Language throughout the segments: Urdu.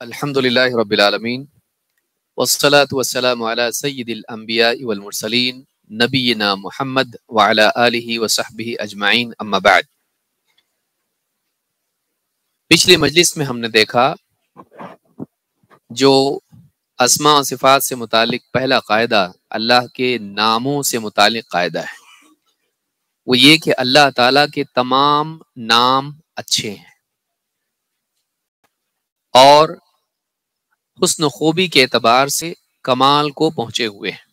الحمدللہ رب العالمین والصلاة والسلام علی سید الانبیاء والمرسلین نبینا محمد وعلی آلہ وصحبہ اجمعین اما بعد۔ پچھلی مجلس میں ہم نے دیکھا جو اسماء و صفات سے متعلق پہلا قاعدہ اللہ کے ناموں سے متعلق قاعدہ ہے، وہ یہ کہ اللہ تعالیٰ کے تمام نام اچھے ہیں اور حسن و خوبی کے اعتبار سے کمال کو پہنچے ہوئے ہیں۔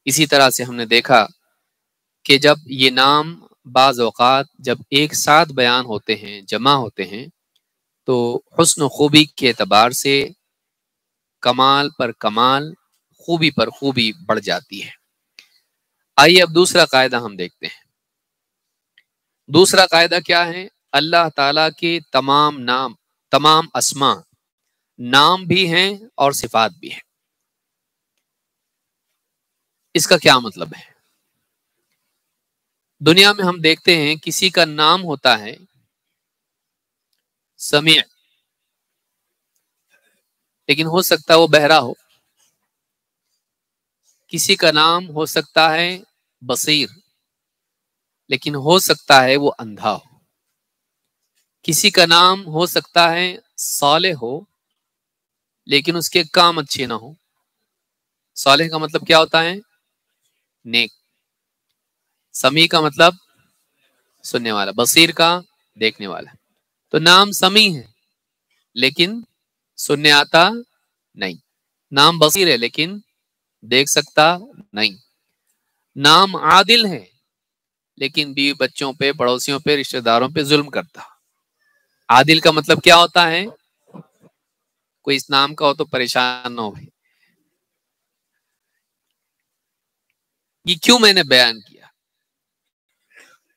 اسی طرح سے ہم نے دیکھا کہ جب یہ نام بعض اوقات جب ایک ساتھ بیان ہوتے ہیں، جمع ہوتے ہیں، تو حسن و خوبی کے اعتبار سے کمال پر کمال، خوبی پر خوبی بڑھ جاتی ہے۔ آئیے اب دوسرا قاعدہ ہم دیکھتے ہیں۔ دوسرا قاعدہ کیا ہے؟ اللہ تعالیٰ کے تمام نام، تمام اسماء، نام بھی ہیں اور صفات بھی ہیں۔ اس کا کیا مطلب ہے؟ دنیا میں ہم دیکھتے ہیں کسی کا نام ہوتا ہے سمیع، لیکن ہو سکتا ہے وہ بہرا ہو۔ کسی کا نام ہو سکتا ہے بصیر، لیکن ہو سکتا ہے وہ اندھا ہو۔ کسی کا نام ہو سکتا ہے صالح ہو، لیکن اس کے کام اچھے نہ ہو۔ صالح کا مطلب کیا ہوتا ہے؟ نیک۔ سمیع کا مطلب سننے والا، بصیر کا دیکھنے والا۔ تو نام سمیع ہے لیکن سننے آتا نہیں، نام بصیر ہے لیکن دیکھ سکتا نہیں، نام عادل ہے لیکن بیوی بچوں پہ، پڑوسیوں پہ، رشتہ داروں پہ ظلم کرتا۔ عادل کا مطلب کیا ہوتا ہے؟ کوئی اس نام کا ہو تو پریشان نہ ہو۔ یہ کیوں میں نے بیان کیا؟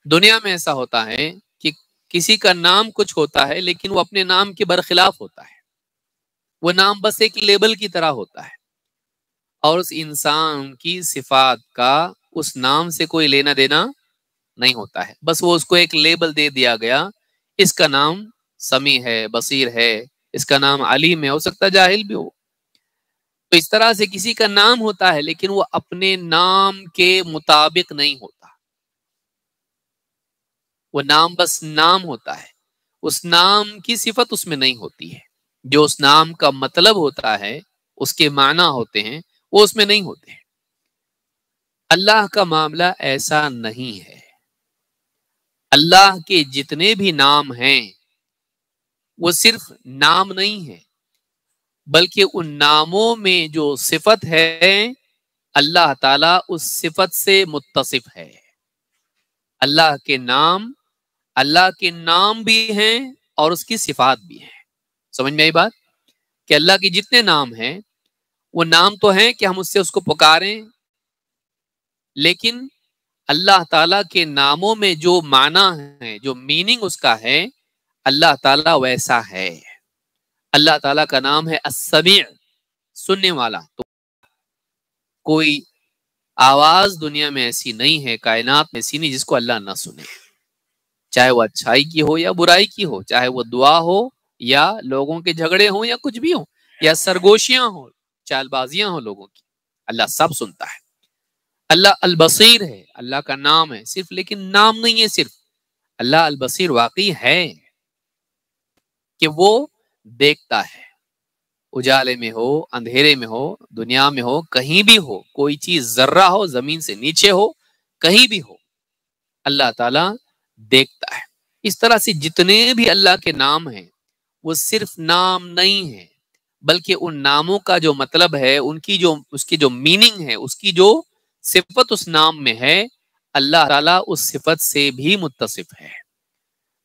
دنیا میں ایسا ہوتا ہے کہ کسی کا نام کچھ ہوتا ہے لیکن وہ اپنے نام کے برخلاف ہوتا ہے۔ وہ نام بس ایک لیبل کی طرح ہوتا ہے اور اس انسان کی صفات کا اس نام سے کوئی لینا دینا نہیں ہوتا ہے۔ بس وہ اس کو ایک لیبل دے دیا گیا، اس کا نام سمیع ہے، بصیر ہے، اس کا نام علیم ہے، ہو سکتا ہے جاہل بھی ہو۔ تو اس طرح سے کسی کا نام ہوتا ہے لیکن وہ اپنے نام کے مطابق نہیں ہوتا۔ وہ نام بس نام ہوتا ہے، اس نام کی صفت اس میں نہیں ہوتی ہے۔ جو اس نام کا مطلب ہوتا ہے، اس کے معنی ہوتے ہیں، وہ اس میں نہیں ہوتے ہیں۔ اللہ کا معاملہ ایسا نہیں ہے۔ اللہ کے جتنے بھی نام ہیں وہ صرف نام نہیں ہے، بلکہ ان ناموں میں جو صفت ہے اللہ تعالیٰ اس صفت سے متصف ہے۔ اللہ کے نام بھی ہیں اور اس کی صفات بھی ہیں۔ سمجھ میں آئی بات؟ کہ اللہ کے جتنے نام ہیں وہ نام تو ہیں کہ ہم اس کو پکاریں، لیکن اللہ تعالیٰ کے ناموں میں جو معنی ہے، جو میننگ اس کا ہے، اللہ تعالیٰ ویسا ہے۔ اللہ تعالیٰ کا نام ہے السمیع، سننے والا۔ تو کوئی آواز دنیا میں ایسی نہیں ہے، کائنات میں ایسی نہیں جس کو اللہ نہ سنے، چاہے وہ اچھائی کی ہو یا برائی کی ہو، چاہے وہ دعا ہو یا لوگوں کے جھگڑے ہوں یا کچھ بھی ہوں، یا سرگوشیاں ہوں، چال بازیاں ہوں لوگوں کی، اللہ سب سنتا ہے۔ اللہ البصیر ہے، اللہ کا نام ہے صرف، لیکن نام نہیں ہے صرف۔ اللہ البصیر واقعی ہے کہ وہ دیکھتا ہے، اجالے میں ہو، اندھیرے میں ہو، دنیا میں ہو، کہیں بھی ہو، کوئی چیز ذرہ ہو، زمین سے نیچے ہو، کہیں بھی ہو، اللہ تعالیٰ دیکھتا ہے۔ اس طرح سے جتنے بھی اللہ کے نام ہیں وہ صرف نام نہیں ہے، بلکہ ان ناموں کا جو مطلب ہے، اس کی جو میننگ ہے، اس کی جو صفت اس نام میں ہے، اللہ تعالیٰ اس صفت سے بھی متصف ہے۔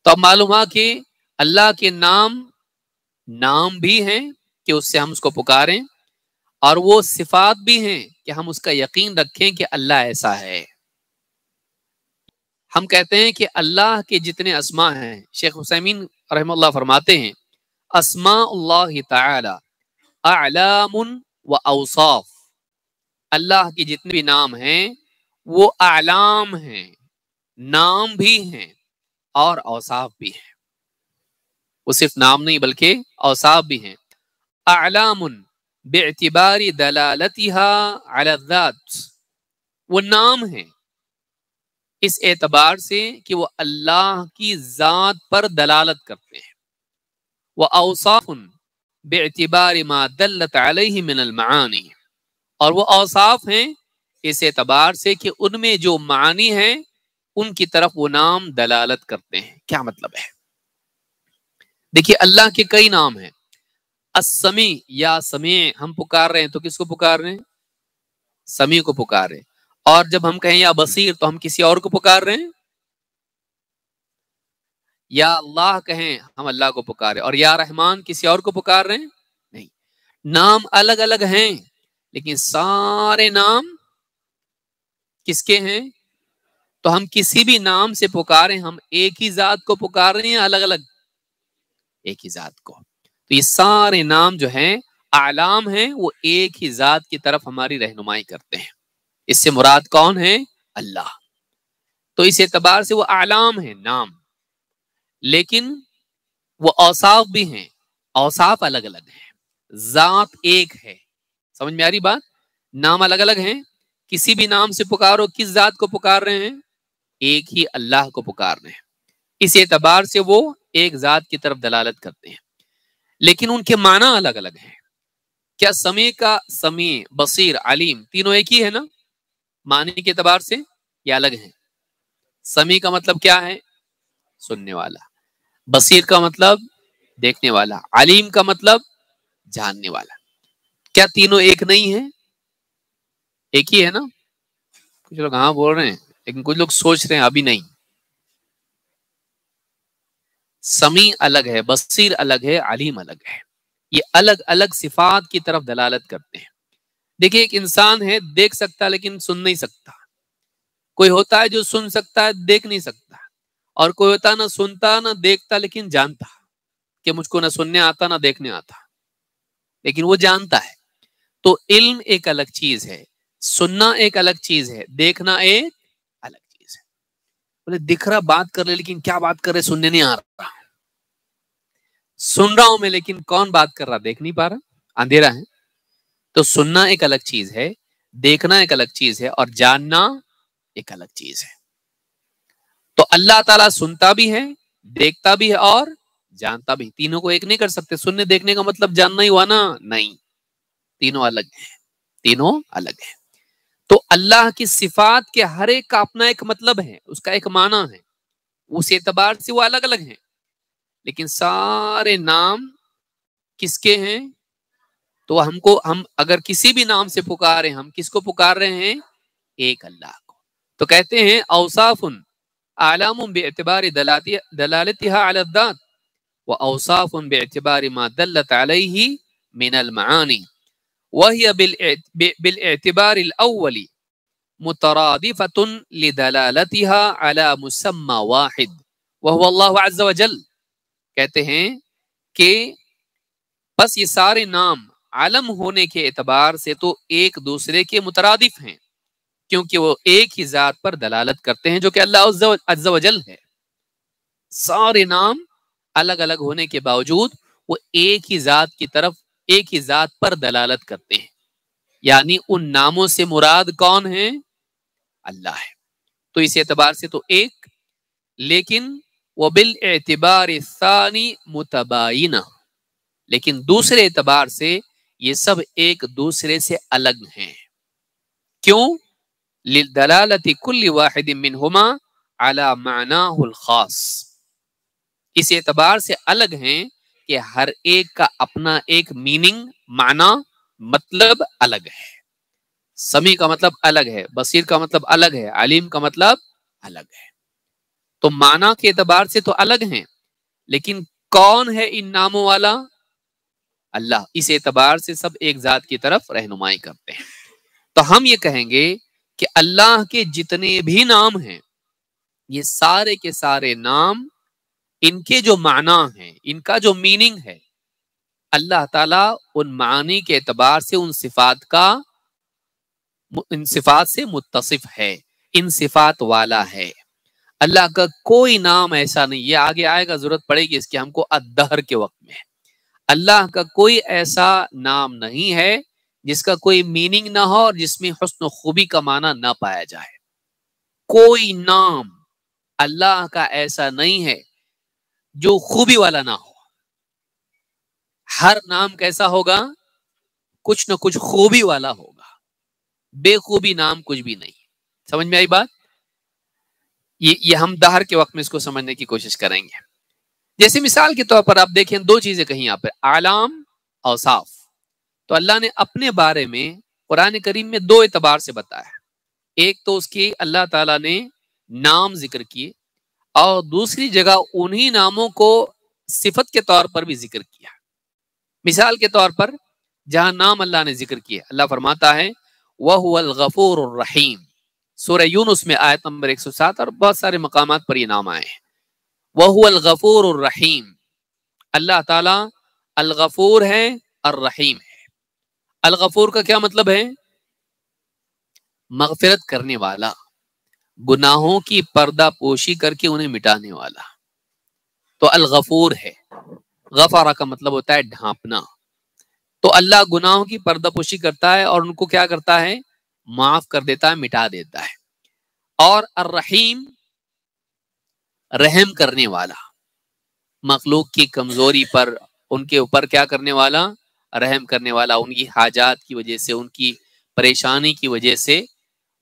تو اب معلوم ہوا کہ اللہ کے نام بھی ہیں کہ اس سے ہم اس کو پکاریں، اور وہ صفات بھی ہیں کہ ہم اس کا یقین رکھیں کہ اللہ ایسا ہے۔ ہم کہتے ہیں کہ اللہ کے جتنے اسماء ہیں، شیخ عثیمین رحمہ اللہ فرماتے ہیں اسماء اللہ تعالی اعلام و اوصاف، اللہ کے جتنے بھی نام ہیں وہ اعلام ہیں، نام بھی ہیں اور اوصاف بھی ہیں۔ وہ صرف نام نہیں بلکہ اوصاف بھی ہیں۔ اعلام باعتبار دلالتها على الذات، وہ نام ہیں اس اعتبار سے کہ وہ اللہ کی ذات پر دلالت کرتے ہیں، وہ اوصاف باعتبار ما دلت علیہ من المعانی، اور وہ اوصاف ہیں اس اعتبار سے کہ ان میں جو معنی ہیں ان کی طرف وہ نام دلالت کرتے ہیں۔ کیا مطلب ہے؟ دیکھیے اللہ کے کئی نام ہیں۔ السمیع یا سمیع، ہم پکار رہے ہیں تو کس کو پکار رہے ہیں؟ سمیع کو پکار رہے ہیں۔ اور جب ہم کہیں یا بصیر تو ہم کسی اور کو پکار رہے ہیں؟ یا اللہ کہیں ہم اللہ کو پکار رہے ہیں، اور یا رحمان کسی اور کو پکار رہے ہیں؟ نہیں، نام الگ الگ ہیں لیکن سارے نام کس کے ہیں؟ تو ہم کسی بھی نام سے پکاریں، ہم ایک ہی ذات کو پکار رہے ہیں الگ الگ؟ ایک ہی ذات کو۔ تو یہ سارے نام جو ہیں اعلام ہیں، وہ ایک ہی ذات کی طرف ہماری رہنمائی کرتے ہیں۔ اس سے مراد کون ہے؟ اللہ۔ تو اس اعتبار سے وہ اعلام ہیں، نام، لیکن وہ اوصاف بھی ہیں، اوصاف الگ الگ ہیں، ذات ایک ہے۔ سمجھ میں آ رہی بات؟ نام الگ الگ ہیں، کسی بھی نام سے پکارو کس ذات کو پکار رہے ہیں؟ ایک ہی اللہ کو پکار رہے ہیں۔ اس اعتبار سے وہ ایک ذات کی طرف دلالت کرتے ہیں، لیکن ان کے معنی الگ الگ ہیں۔ کیا سمیع کا سمیع، بصیر، علیم تینوں ایک ہی ہے نا؟ معنی کے اعتبار سے یہ الگ ہیں۔ سمیع کا مطلب کیا ہے؟ سننے والا۔ بصیر کا مطلب دیکھنے والا۔ علیم کا مطلب جاننے والا۔ کیا تینوں ایک نہیں ہیں؟ ایک ہی ہے نا؟ کچھ لوگ ہاں بول رہے ہیں لیکن کچھ لوگ سوچ رہے ہیں ابھی نہیں۔ سمیع الگ ہے، بصیر الگ ہے، علیم الگ ہے۔ یہ الگ الگ صفات کی طرف دلالت کرتے ہیں۔ دیکھیں ایک انسان ہے دیکھ سکتا لیکن سن نہیں سکتا، کوئی ہوتا ہے جو سن سکتا ہے دیکھ نہیں سکتا، اور کوئی ہوتا ہے نہ سنتا نہ دیکھتا لیکن جانتا کہ مجھ کو نہ سننے آتا نہ دیکھنے آتا، لیکن وہ جانتا ہے۔ تو علم ایک الگ چیز ہے، سننا ایک الگ چیز ہے، دیکھنا ایک الگ چیز ہے۔ بولے دکھ رہا بات کر رہے لیکن کیا بات کر رہے سننے نہیں آ رہا، سن رہا ہوں میں لیکن کون بات کر رہا دیکھ نہیں پا رہا، اندھیرا ہے۔ تو سننا ایک الگ چیز ہے، دیکھنا ایک الگ چیز ہے، اور جاننا ایک الگ چیز ہے۔ تو اللہ تعالیٰ سنتا بھی ہے، دیکھتا بھی ہے اور جانتا بھی۔ تینوں کو ایک نہیں کر سکتے۔ سننے دیکھنے کا مطلب جاننا ہی ہوا نا؟ نہیں، تینوں الگ ہیں، تینوں الگ ہیں۔ تو اللہ کی صفات کے ہر ایک کا اپنا ایک مطلب ہے، اس کا ایک معنی ہے، اس اعتبار سے وہ الگ الگ ہیں، لیکن سارے نام کس کے ہیں؟ تو ہم اگر کسی بھی نام سے پکارے، ہم کس کو پکار رہے ہیں؟ ایک اللہ کو۔ تو کہتے ہیں اوصاف اعلام باعتبار دلالتها على الذات واوصاف باعتبار ما دلت عليه من المعانی وهي بالاعتبار الاول مترادفة لدلالتها على مسمى واحد وهو اللہ عز وجل۔ کہتے ہیں کہ بس یہ سارے نام عالم ہونے کے اعتبار سے تو ایک دوسرے کے مترادف ہیں، کیونکہ وہ ایک ہی ذات پر دلالت کرتے ہیں جو کہ اللہ عز و جل ہے۔ سارے نام الگ الگ ہونے کے باوجود وہ ایک ہی ذات کی طرف، ایک ہی ذات پر دلالت کرتے ہیں، یعنی ان ناموں سے مراد کون ہے؟ اللہ ہے۔ تو اس اعتبار سے تو ایک، لیکن وبالاعتبار الثانی متباینہ، لیکن دوسرے اعتبار سے یہ سب ایک دوسرے سے الگ ہیں۔ کیوں؟ للدلالت کل واحد منہما علی معناہ الخاص، اس اعتبار سے الگ ہیں کہ ہر ایک کا اپنا ایک میننگ، معنی، مطلب الگ ہے۔ سمیع کا مطلب الگ ہے، بصیر کا مطلب الگ ہے، علیم کا مطلب الگ ہے۔ تو معنی کے اعتبار سے تو الگ ہیں، لیکن کون ہے ان ناموں والا؟ اللہ۔ اس اعتبار سے سب ایک ذات کی طرف رہنمائی کرتے ہیں۔ تو ہم یہ کہیں گے کہ اللہ کے جتنے بھی نام ہیں، یہ سارے کے سارے نام، ان کے جو معنی ہیں، ان کا جو میننگ ہے، اللہ تعالیٰ ان معنی کے اعتبار سے ان صفات سے متصف ہے، ان صفات والا ہے۔ اللہ کا کوئی نام ایسا نہیں، یہ آگے آئے گا، ضرورت پڑے گی اس کی ہم کو الدہر کے وقت میں۔ اللہ کا کوئی ایسا نام نہیں ہے جس کا کوئی میننگ نہ ہو اور جس میں حسن و خوبی کا معنی نہ پایا جائے. کوئی نام اللہ کا ایسا نہیں ہے جو خوبی والا نہ ہو. ہر نام کیسا ہوگا؟ کچھ نہ کچھ خوبی والا ہوگا. بے خوبی نام کچھ بھی نہیں. سمجھ میں آئی بات؟ یہ ہم دہر کے وقت میں اس کو سمجھنے کی کوشش کریں گے. جیسے مثال کے طور پر آپ دیکھیں دو چیزیں کہیں یہاں پر، اعلام اوصاف. تو اللہ نے اپنے بارے میں قرآن کریم میں دو اعتبار سے بتایا. ایک تو اس کی اللہ تعالیٰ نے نام ذکر کیے، اور دوسری جگہ انہی ناموں کو صفت کے طور پر بھی ذکر کیا. مثال کے طور پر جہاں نام اللہ نے ذکر کیے، اللہ فرماتا ہے وَهُوَ الْغَفُورُ الرَّحِيمُ. سورہ یونس میں آیت نمبر 107 اور بہت سارے مقامات پر یہ نام آئے ہیں. وَهُوَ الْغَفُورُ الرَّحِيمُ. اللہ تعالیٰ الغفور ہے، الرحیم ہے. الغفور کا کیا مطلب ہے؟ مغفرت کرنے والا، گناہوں کی پردہ پوشی کر کے انہیں مٹانے والا. تو الغفور ہے. غفارہ کا مطلب ہوتا ہے ڈھانپنا. تو اللہ گناہوں کی پردہ پوشی کرتا ہے اور ان کو کیا کرتا ہے؟ معاف کر دیتا ہے، مٹا دیتا ہے. اور الرحیم رحم کرنے والا، مخلوق کی کمزوری پر ان کے اوپر کیا کرنے والا؟ رحم کرنے والا. ان کی حاجات کی وجہ سے، ان کی پریشانی کی وجہ سے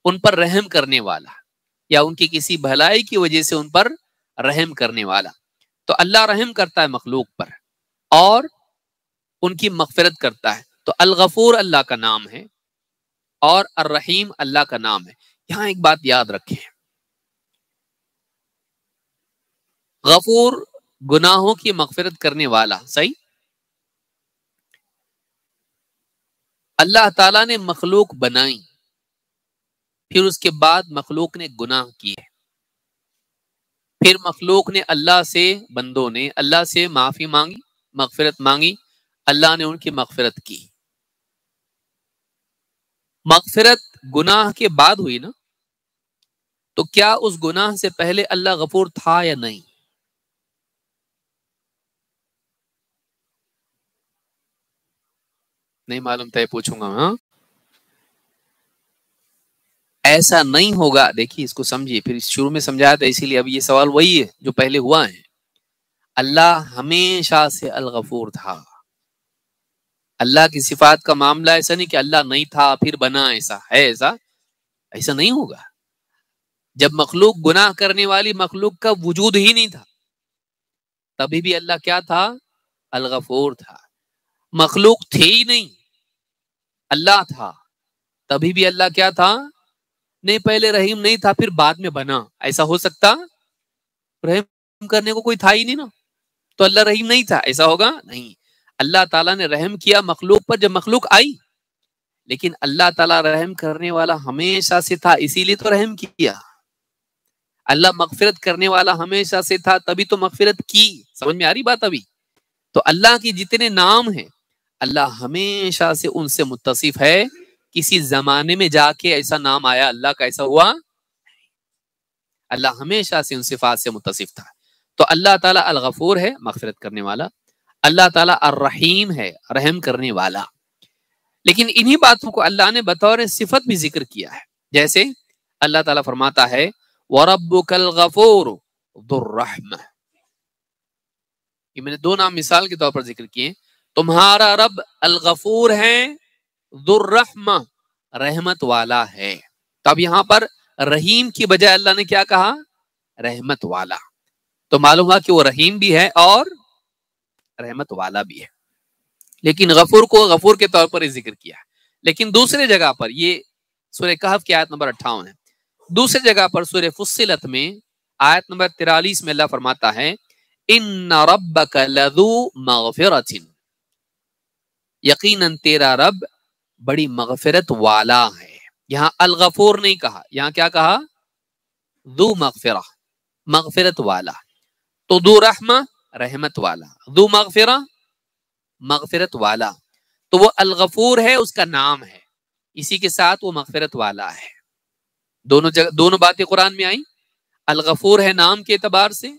ان پر رحم کرنے والا، یا ان کی کسی بھلائی کی وجہ سے ان پر رحم کرنے والا. تو اللہ رحم کرتا ہے مخلوق پر اور ان کی مغفرت کرتا ہے. تو الغفور اللہ کا نام ہے اور الرحیم اللہ کا نام ہے. یہاں ایک بات یاد رکھیں، غفور گناہوں کی مغفرت کرنے والا، صحیح. اللہ تعالیٰ نے مخلوق بنائی، پھر اس کے بعد مخلوق نے گناہ کیے، پھر مخلوق نے اللہ سے، بندوں نے اللہ سے معافی مانگی، مغفرت مانگی. اللہ نے ان کی مغفرت کی. مغفرت گناہ کے بعد ہوئی نا. تو کیا اس گناہ سے پہلے اللہ غفور تھا یا نہیں؟ نہیں معلوم تھا، پوچھوں گا. ہاں ایسا نہیں ہوگا. دیکھیے اس کو سمجھیے، پھر شروع میں سمجھایا تھا اسی لیے اب یہ سوال وہی ہے جو پہلے ہوا ہے. اللہ ہمیشہ سے الغفور تھا. اللہ کی صفات کا معاملہ ایسا نہیں کہ اللہ نہیں تھا پھر بنا. ایسا ہے؟ ایسا نہیں ہوگا. جب مخلوق گناہ کرنے والی مخلوق کا وجود ہی نہیں تھا، تبھی بھی اللہ کیا تھا؟ الغفور تھا. مخلوق تھے ہی نہیں، اللہ تھا، تبھی بھی اللہ کیا تھا؟ نہیں پہلے رحیم نہیں تھا پھر بعد میں بنا. ایسا ہو سکتا؟ رحم کرنے کو کوئی تھا ہی نہیں نا، تو اللہ رحیم نہیں تھا. ایسا ہوگا؟ نہیں. اللہ تعالیٰ نے رحم کیا مخلوق پر جب مخلوق آئی، لیکن اللہ تعالیٰ رحم کرنے والا ہمیشہ سے تھا، اسی لیے تو رحم کیا. اللہ مغفرت کرنے والا ہمیشہ سے تھا، تبھی تو مغفرت کی. سمجھ میں آ رہی بات ابھی؟ تو اللہ کی جتنے نام ہیں اللہ ہمیشہ سے ان سے متصف ہے. کسی زمانے میں جا کے ایسا نام آیا اللہ کا، ایسا ہوا؟ اللہ ہمیشہ سے ان صفات سے متصف تھا. تو اللہ تعالیٰ الغفور ہے، مغفرت کرنے والا. اللہ تعالیٰ الرحیم ہے، رحم کرنے والا. لیکن انہی باتوں کو اللہ نے بطور صفت بھی ذکر کیا ہے. جیسے اللہ تعالیٰ فرماتا ہے وَرَبُّكَ الْغَفُورُ ذُو الرَّحْمَةِ. یہ میں نے دو نام مثال کے طور پر ذکر کیے. تمہارا رب الغفور ہے، ذو الرحمہ رحمت والا ہے. تو اب یہاں پر رحیم کی بجائے اللہ نے کیا کہا؟ رحمت والا. تو معلوم ہوا کہ وہ رحیم بھی ہے اور رحمت والا بھی ہے. لیکن غفور کو غفور کے طور پر ہی ذکر کیا. لیکن دوسرے جگہ پر، یہ سورہ کہف کی آیت نمبر 58 ہے. دوسرے جگہ پر سورہ فصلت میں آیت نمبر 43 میں اللہ فرماتا ہے ان ربک لذو مغفرۃ، یقیناً تیرا رب بڑی مغفرت والا ہے. یہاں الغفور نہیں کہا، یہاں کیا کہا؟ ذو مغفرہ، مغفرت والا. تو ذو رحمہ رحمت والا، ذو مغفرہ مغفرت والا. تو وہ الغفور ہے، اس کا نام ہے، اسی کے ساتھ وہ مغفرت والا ہے. دونوں باتیں قرآن میں آئیں. الغفور ہے نام کے اعتبار سے،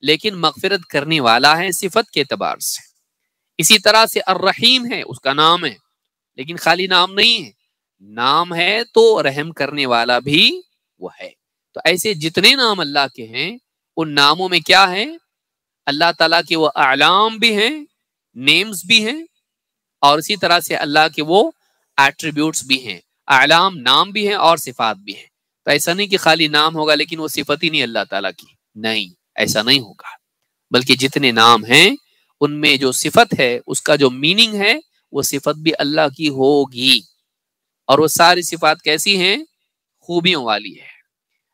لیکن مغفرت کرنے والا ہے صفت کے اعتبار سے. اسی طرح سے الرحیم ہے، اس کا نام ہے، لیکن خالی نام نہیں ہے، نام ہے تو رحم کرنے والا بھی وہ ہے۔ تو ایسے جتنے نام اللہ کے ہیں ان ناموں میں کیا ہے؟ اللہ تعالیٰ کے وہ اعلام بھی ہیں، نیمز بھی ہیں، اور اسی طرح سے اللہ کے وہ ایٹریبیوٹس بھی ہیں، اعلام نام بھی ہیں اور صفات بھی ہیں۔ تو ایسا نہیں کہ خالی نام ہوگا لیکن وہ صفت ہی نہیں اللہ تعالیٰ کی، نہیں، ایسا نہیں ہوگا، بلکہ جتنے نام ہیں ان میں جو صفت ہے اس کا جو میننگ ہے وہ صفت بھی اللہ کی ہوگی، اور وہ ساری صفات کیسی ہیں؟ خوبیوں والی ہے۔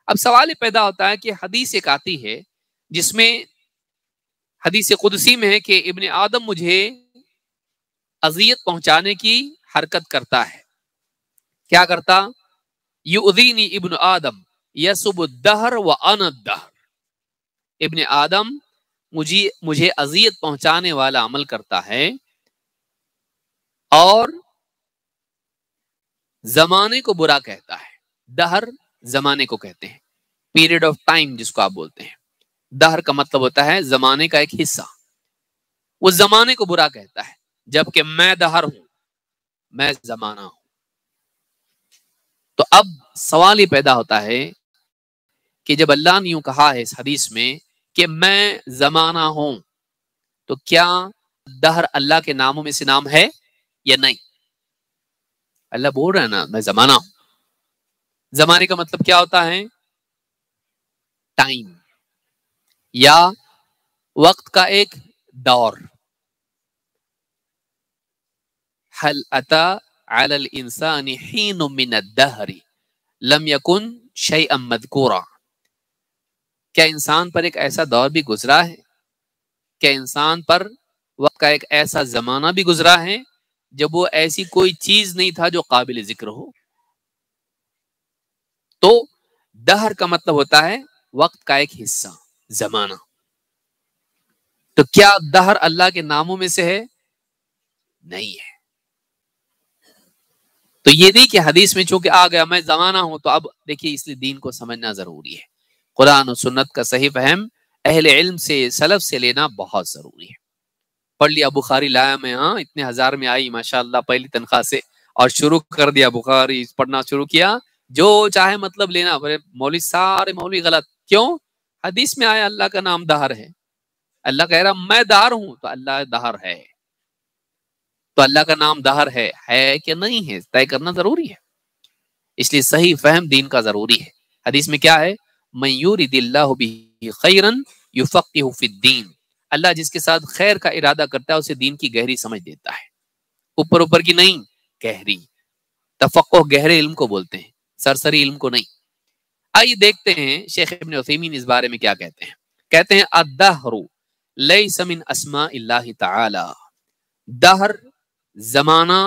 اب سوال یہ پیدا ہوتا ہے کہ حدیث ایک آتی ہے جس میں حدیث قدسی میں ہے کہ ابن آدم مجھے اذیت پہنچانے کی حرکت کرتا ہے۔ کیا کرتا؟ یؤذینی ابن آدم یسب الدہر وانا الدہر، ابن آدم مجھے اذیت پہنچانے والا عمل کرتا ہے اور زمانے کو برا کہتا ہے۔ دہر زمانے کو کہتے ہیں، پیریڈ آف ٹائم جس کو آپ بولتے ہیں۔ دہر کا مطلب ہوتا ہے زمانے کا ایک حصہ، وہ زمانے کو برا کہتا ہے، جبکہ میں دہر ہوں، میں زمانہ ہوں۔ تو اب سوال یہ پیدا ہوتا ہے کہ جب اللہ نے یوں کہا ہے اس حدیث میں کہ میں زمانہ ہوں، تو کیا دہر اللہ کے ناموں میں سے نام ہے یا نہیں؟ اللہ بول رہا ہے نا میں زمانہ ہوں۔ زمانے کا مطلب کیا ہوتا ہے؟ ٹائم یا وقت کا ایک دور۔ هل اتى على الانسان حين من الدهر لم يكن شيئا مذكورا، کیا انسان پر ایک ایسا دور بھی گزرا ہے؟ کیا انسان پر وقت کا ایک ایسا زمانہ بھی گزرا ہے جب وہ ایسی کوئی چیز نہیں تھا جو قابل ذکر ہو؟ تو دہر کا مطلب ہوتا ہے وقت کا ایک حصہ، زمانہ۔ تو کیا دہر اللہ کے ناموں میں سے ہے؟ نہیں ہے۔ تو یہ نہیں کہ حدیث میں چونکہ آ گیا میں زمانہ ہوں تو اب دیکھیے، اس لیے دین کو سمجھنا ضروری ہے۔ قرآن و سنت کا صحیح فہم اہل علم سے، سلف سے لینا بہت ضروری ہے۔ پڑھ لیا بخاری لایا میں، ہاں اتنے ہزار میں آئی ماشاءاللہ پہلی تنخواہ سے، اور شروع کر دیا بخاری پڑھنا شروع کیا، جو چاہے مطلب لینا۔ مولوی سارے مولوی غلط کیوں؟ حدیث میں آیا اللہ کا نام دہر ہے، اللہ کہہ رہا میں دہر ہوں، تو اللہ دہر ہے، تو اللہ کا نام دہر ہے کہ نہیں ہے طے کرنا ضروری ہے۔ اس لیے صحیح فہم دین کا ضروری ہے۔ حدیث میں کیا ہے؟ من یورد اللہ بہ خیرا یفقہہ فی الدین، اللہ جس کے ساتھ خیر کا ارادہ کرتا ہے اسے دین کی گہری سمجھ دیتا ہے، اوپر اوپر کی نہیں، گہری۔ تفقہ گہرے علم کو بولتے ہیں، سرسری علم کو نہیں۔ آئیے دیکھتے ہیں شیخ ابن عثیمین اس بارے میں کیا کہتے ہیں۔ کہتے ہیں الدہر لیس من اسماء اللہ تعالی، دہر زمانہ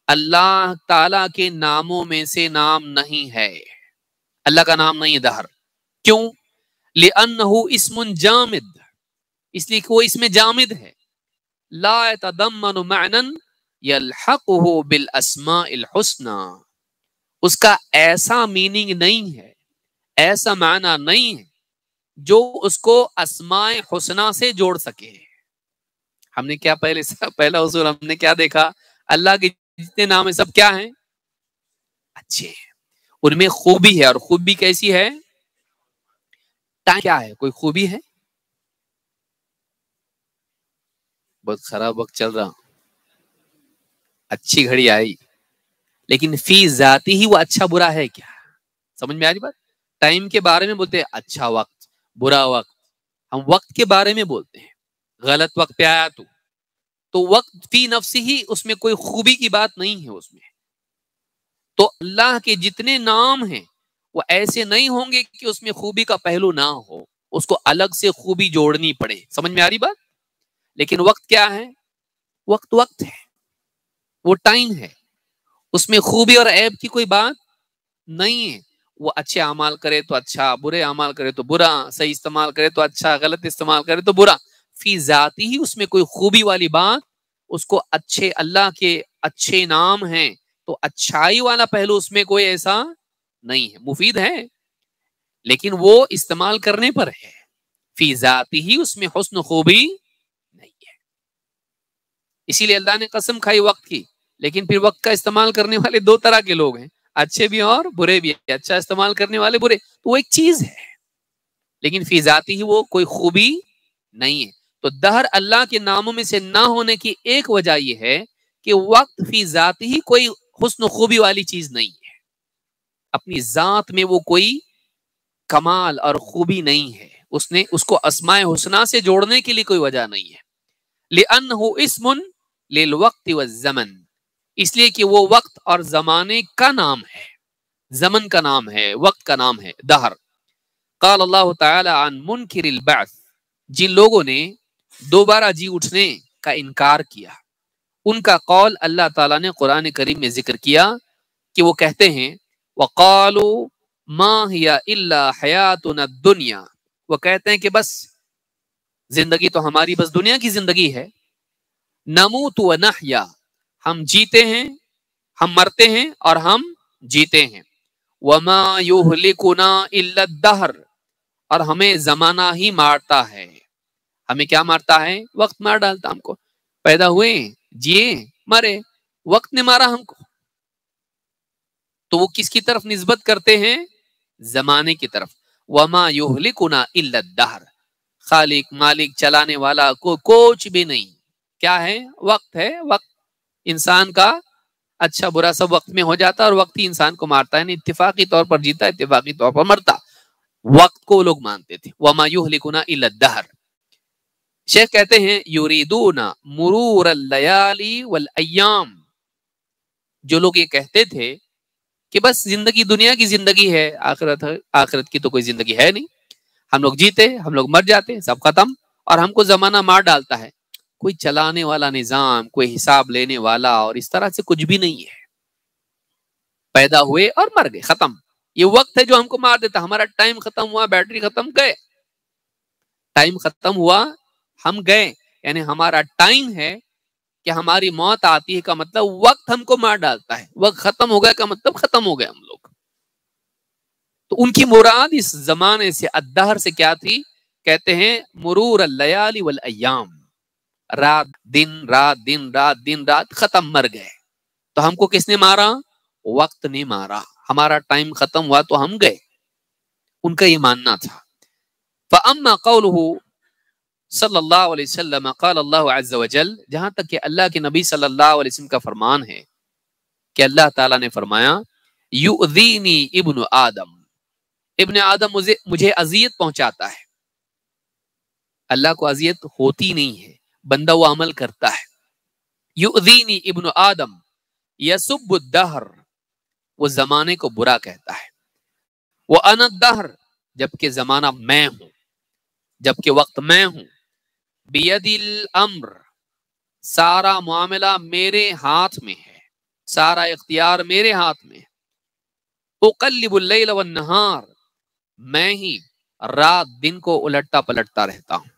اللہ تعالی کے ناموں میں سے نام نہیں ہے، اللہ کا نام نہیں ہے دہر۔ کیوں؟ لأنہ اسم جامد، اس لیے کہ وہ اسم جامد ہے، لا يتضمن معنی یلحقہ بالاسماء الحسنى، اس کا ایسا میننگ نہیں ہے، ایسا معنی نہیں ہے جو اس کو اسماء حسنہ سے جوڑ سکے۔ ہم نے کیا پہلا اصول ہم نے کیا دیکھا؟ اللہ کے جتنے نام ہیں سب کیا ہیں؟ اچھے ہیں، ان میں خوبی ہے، اور خوبی کیسی ہے؟ ٹائم کیا ہے؟ کوئی خوبی ہے؟ بہت خراب وقت چل رہا، اچھی گھڑی آئی، لیکن فی ذاتی ہی وہ اچھا برا ہے کیا؟ سمجھ میں آ رہی بات؟ ٹائم کے بارے میں بولتے ہیں اچھا وقت، برا وقت، ہم وقت کے بارے میں بولتے ہیں، غلط وقت پہ آیا تو وقت فی نفسی ہی اس میں کوئی خوبی کی بات نہیں ہے اس میں۔ تو اللہ کے جتنے نام ہیں وہ ایسے نہیں ہوں گے کہ اس میں خوبی کا پہلو نہ ہو، اس کو الگ سے خوبی جوڑنی پڑے۔ سمجھ میں آ رہی بات؟ لیکن وقت کیا ہے؟ وقت وقت ہے، وہ ٹائم ہے، اس میں خوبی اور عیب کی کوئی بات نہیں ہے۔ وہ اچھے اعمال کرے تو اچھا، برے اعمال کرے تو برا، صحیح استعمال کرے تو اچھا، غلط استعمال کرے تو برا، فی ذاتی ہی اس میں کوئی خوبی والی بات، اس کو اچھے، اللہ کے اچھے نام ہیں تو اچھائی والا پہلو اس میں کوئی ایسا نہیں ہے۔ مفید ہے لیکن وہ استعمال کرنے پر ہے، فی ذاتی ہی اس میں حسن خوبی نہیں ہے۔ اسی لیے اللہ نے قسم کھائی وقت کی، لیکن پھر وقت کا استعمال کرنے والے دو طرح کے لوگ ہیں، اچھے بھی اور برے بھی ہیں، اچھا استعمال کرنے والے برے، تو وہ ایک چیز ہے لیکن فی ذاتی ہی وہ کوئی خوبی نہیں ہے۔ تو دہر اللہ کے ناموں میں سے نہ ہونے کی ایک وجہ یہ ہے کہ وقت فی ذاتی ہی کوئی حسن و خوبی والی چیز نہیں ہے، اپنی ذات میں وہ کوئی کمال اور خوبی نہیں ہے، اس کو اسماء حسنہ سے جوڑنے کے لیے کوئی وجہ نہیں ہے۔ لأنہ اسم للوقت والزمن، اس لیے کہ وہ وقت اور زمانے کا نام ہے، زمن کا نام ہے، وقت کا نام ہے دہر۔ قال اللہ تعالی عن منکر البعث، جن لوگوں نے دوبارہ جی اٹھنے کا انکار کیا، ان کا قول اللہ تعالیٰ نے قرآن کریم میں ذکر کیا کہ وہ کہتے ہیں وقالوا ما ہی الا حیاتنا الدنیا، وہ کہتے ہیں کہ بس زندگی تو ہماری بس دنیا کی زندگی ہے، نموت و نحیا، ہم جیتے ہیں، ہم مرتے ہیں اور ہم جیتے ہیں، وما یہلکنا الا الدہر، اور ہمیں زمانہ ہی مارتا ہے، ہمیں کیا مارتا ہے؟ وقت مار ڈالتا ہم کو، پیدا ہوئے جیے مرے، وقت نے مارا ہم کو۔ تو وہ کس کی طرف نسبت کرتے ہیں؟ زمانے کی طرف۔ وما یہلکنا الا الدہر، خالق مالک چلانے والا کو کچھ بھی نہیں، کیا ہے؟ وقت ہے، وقت انسان کا اچھا برا سب وقت میں ہو جاتا اور وقت ہی انسان کو مارتا ہے، اتفاقی طور پر جیتا اتفاقی طور پر مرتا، وقت کو لوگ مانتے تھے۔ وما یہلکنا الا الدہر، شیخ کہتے ہیں یریدون مرور اللیالی والایام، جو لوگ یہ کہتے تھے کہ بس زندگی دنیا کی زندگی ہے، آخرت کی تو کوئی زندگی ہے نہیں، ہم لوگ جیتے ہم لوگ مر جاتے سب ختم، اور ہم کو زمانہ مار ڈالتا ہے، کوئی چلانے والا نظام، کوئی حساب لینے والا اور اس طرح سے کچھ بھی نہیں ہے، پیدا ہوئے اور مر گئے ختم، یہ وقت ہے جو ہم کو مار دیتا، ہمارا ٹائم ختم ہوا، بیٹری ختم، گئے، ٹائم ختم ہوا ہم گئے، یعنی ہمارا ٹائم ہے کہ ہماری موت آتی ہے کا مطلب وقت ہم کو مار ڈالتا ہے، وقت ختم ہو گیا کا مطلب ختم ہو گئے ہم لوگ۔ تو ان کی مراد اس زمانے سے الدہر سے کیا تھی؟ کہتے ہیں مرور اللیالی والایام، رات دن رات دن رات دن رات ختم، مر گئے، تو ہم کو کس نے مارا؟ وقت نے مارا، ہمارا ٹائم ختم ہوا تو ہم گئے، ان کا یہ ماننا تھا۔ فاما قوله صلی اللہ علیہ وسلم قال اللہ عز وجل، جہاں تک کہ اللہ کے نبی صلی اللہ علیہ وسلم کا فرمان ہے کہ اللہ تعالیٰ نے فرمایا یؤذینی ابن آدم، ابن آدم مجھے اذیت پہنچاتا ہے، اللہ کو اذیت ہوتی نہیں ہے، بندہ وہ عمل کرتا ہے۔ یؤذینی ابن آدم یسب الدہر، وہ زمانے کو برا کہتا ہے، وَأَنَا الدَّهْرُ، جبکہ زمانہ میں ہوں، جبکہ وقت میں ہوں، بید الامر، سارا معاملہ میرے ہاتھ میں ہے، سارا اختیار میرے ہاتھ میں ہے، اقلب اللیل والنہار، میں ہی رات دن کو الٹتا پلٹتا رہتا ہوں۔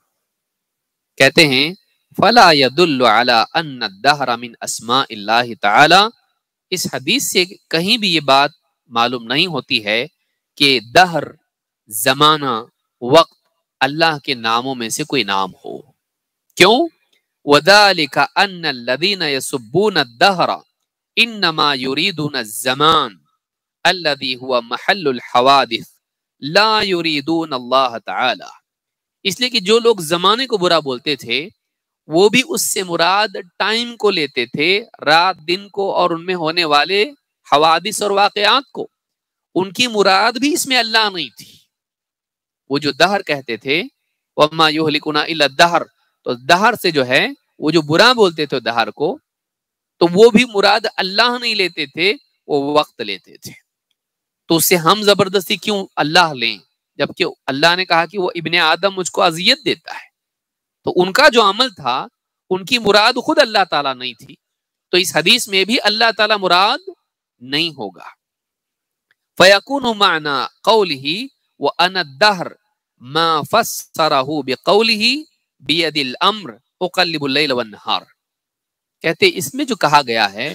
کہتے ہیں فلا يدل على ان الدہر من اسماء اللہ تعالی، اس حدیث سے کہیں بھی یہ بات معلوم نہیں ہوتی ہے کہ دہر، زمانہ، وقت اللہ کے ناموں میں سے کوئی نام ہو۔ کیوں؟ وَذَلِكَ أَنَّ الَّذِينَ يَسُبُّونَ الدَّهْرَ إِنَّمَا يُرِيدُونَ الزَّمَانَ الَّذِي هُوَ مَحَلُّ الْحَوَادِثِ لَا يُرِيدُونَ اللَّهَ تَعَالَى، اس لیے کہ جو لوگ زمانے کو برا بولتے تھے وہ بھی اس سے مراد ٹائم کو لیتے تھے، رات دن کو اور ان میں ہونے والے حوادث اور واقعات کو، ان کی مراد بھی اس میں اللہ نہیں تھی۔ وہ جو دہر کہتے تھے وَمَا يُهْلِكُنَا إِلَّا الدَّهْرُ، تو دہر سے جو ہے وہ جو برا بولتے تھے دہر کو، تو وہ بھی مراد اللہ نہیں لیتے تھے، وہ وقت لیتے تھے۔ تو اس سے ہم زبردستی کیوں اللہ لیں، جبکہ اللہ نے کہا کہ وہ ابن آدم مجھ کو اذیت دیتا ہے، تو ان کا جو عمل تھا ان کی مراد خود اللہ تعالیٰ نہیں تھی، تو اس حدیث میں بھی اللہ تعالیٰ مراد نہیں ہوگا۔ فَيَكُونُ مَعْنَا قَوْلِهِ وَأَنَا الدَّهْرُ مَا فَسَّرَهُ بِقَوْلِهِ بِيَدِ الْأَمْرِ أُقَلِّبُ اللَّيْلَ وَالنَّهَارَ، کہتے اس میں جو کہا گیا ہے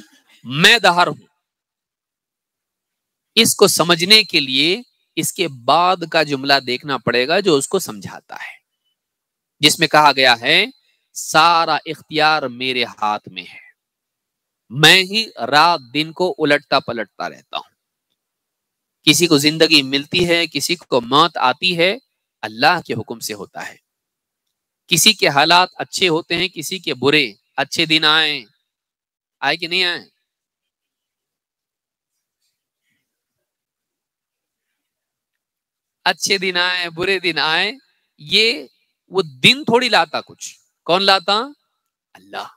میں دہر ہوں، اس کو سمجھنے کے لیے اس کے بعد کا جملہ دیکھنا پڑے گا جو اس کو سمجھاتا ہے، جس میں کہا گیا ہے سارا اختیار میرے ہاتھ میں ہے، میں ہی رات دن کو الٹتا پلٹتا رہتا ہوں. کسی کو زندگی ملتی ہے، کسی کو موت آتی ہے، اللہ کے حکم سے ہوتا ہے. کسی کے حالات اچھے ہوتے ہیں، کسی کے برے. اچھے دن آئے کہ نہیں آئے؟ اچھے دن آئے، برے دن آئے، یہ وہ دن تھوڑی لاتا کچھ. کون لاتا؟ اللہ.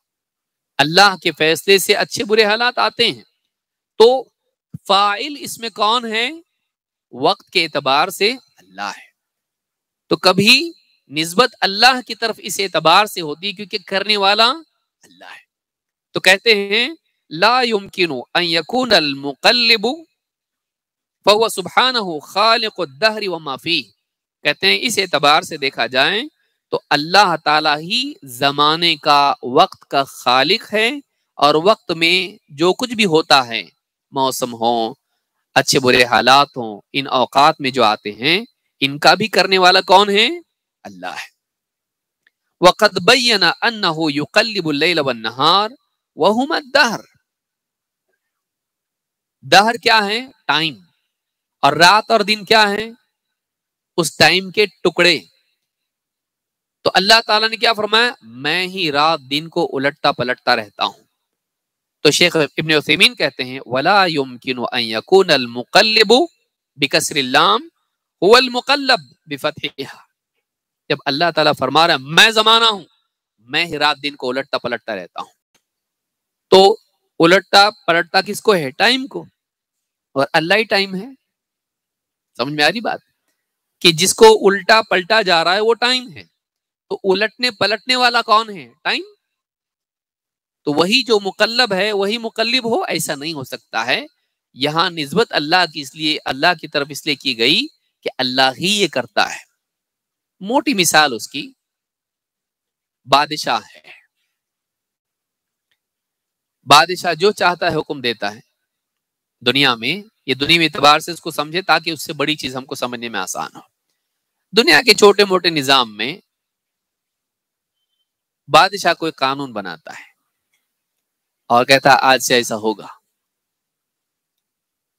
اللہ کے فیصلے سے اچھے برے حالات آتے ہیں. تو فاعل اس میں کون ہے؟ وقت کے اعتبار سے اللہ ہے. تو کبھی نسبت اللہ کی طرف اس اعتبار سے ہوتی کیونکہ کرنے والا اللہ ہے. تو کہتے ہیں لا يمكن ان يكون المقلب فهو سبحانه خالق الدهر وما فيه. کہتے ہیں اس اعتبار سے دیکھا جائے تو اللہ تعالیٰ ہی زمانے کا، وقت کا خالق ہے، اور وقت میں جو کچھ بھی ہوتا ہے، موسم ہوں، اچھے برے حالات ہوں، ان اوقات میں جو آتے ہیں ان کا بھی کرنے والا کون ہے؟ اللہ ہے. وقد بین انہ یقلب اللیل والنہار وہما الدہر. دہر کیا ہے؟ ٹائم. اور رات اور دن کیا ہے؟ اس ٹائم کے ٹکڑے. تو اللہ تعالیٰ نے کیا فرمایا؟ میں ہی رات دن کو الٹتا پلٹتا رہتا ہوں. تو شیخ ابن عثیمین کہتے ہیں ولا يمكن ان يكون المقلب بکسر اللام هو المقلب بفتحها. جب اللہ تعالیٰ فرما رہا ہے میں زمانہ ہوں، میں ہی رات دن کو الٹتا پلٹتا رہتا ہوں، تو الٹتا پلٹتا کس کو ہے؟ ٹائم کو. اور اللہ ہی ٹائم ہے. سمجھ میں آ رہی بات؟ کہ جس کو الٹا پلٹا جا رہا ہے وہ ٹائم ہے. تو الٹنے پلٹنے والا کون ہے؟ ٹائم. تو وہی جو مقلب ہے وہی مقلب ہو، ایسا نہیں ہو سکتا ہے. یہاں نسبت اللہ کی اس لیے، اللہ کی طرف اس لیے کی گئی کہ اللہ ہی یہ کرتا ہے. موٹی مثال اس کی بادشاہ ہے. بادشاہ جو چاہتا ہے حکم دیتا ہے دنیا میں. یہ دنیا اعتبار سے اس کو سمجھے تاکہ اس سے بڑی چیز ہم کو سمجھنے میں آسان ہو. دنیا کے چھوٹے موٹے نظام میں بادشاہ کوئی قانون بناتا ہے اور کہتا ہے آج سے ایسا ہوگا.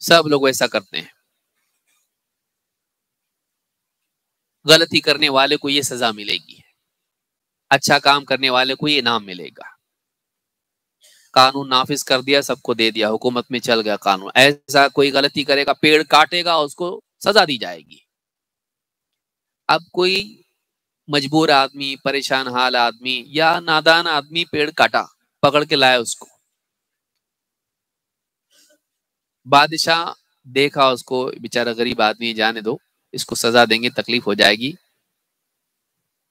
سب لوگ ایسا کرتے ہیں. غلطی کرنے والے کو یہ سزا ملے گی، اچھا کام کرنے والے کو یہ انعام ملے گا. قانون نافذ کر دیا، سب کو دے دیا، حکومت میں چل گیا قانون. ایسا کوئی غلطی کرے گا، پیڑ کاٹے گا، اس کو سزا دی جائے گی. اب کوئی مجبور آدمی، پریشان حال آدمی یا نادان آدمی پیڑ کاٹا، پکڑ کے لایا اس کو. بادشاہ دیکھا اس کو، بیچارہ غریب آدمی، جانے دو، اس کو سزا دیں گے، تکلیف ہو جائے گی،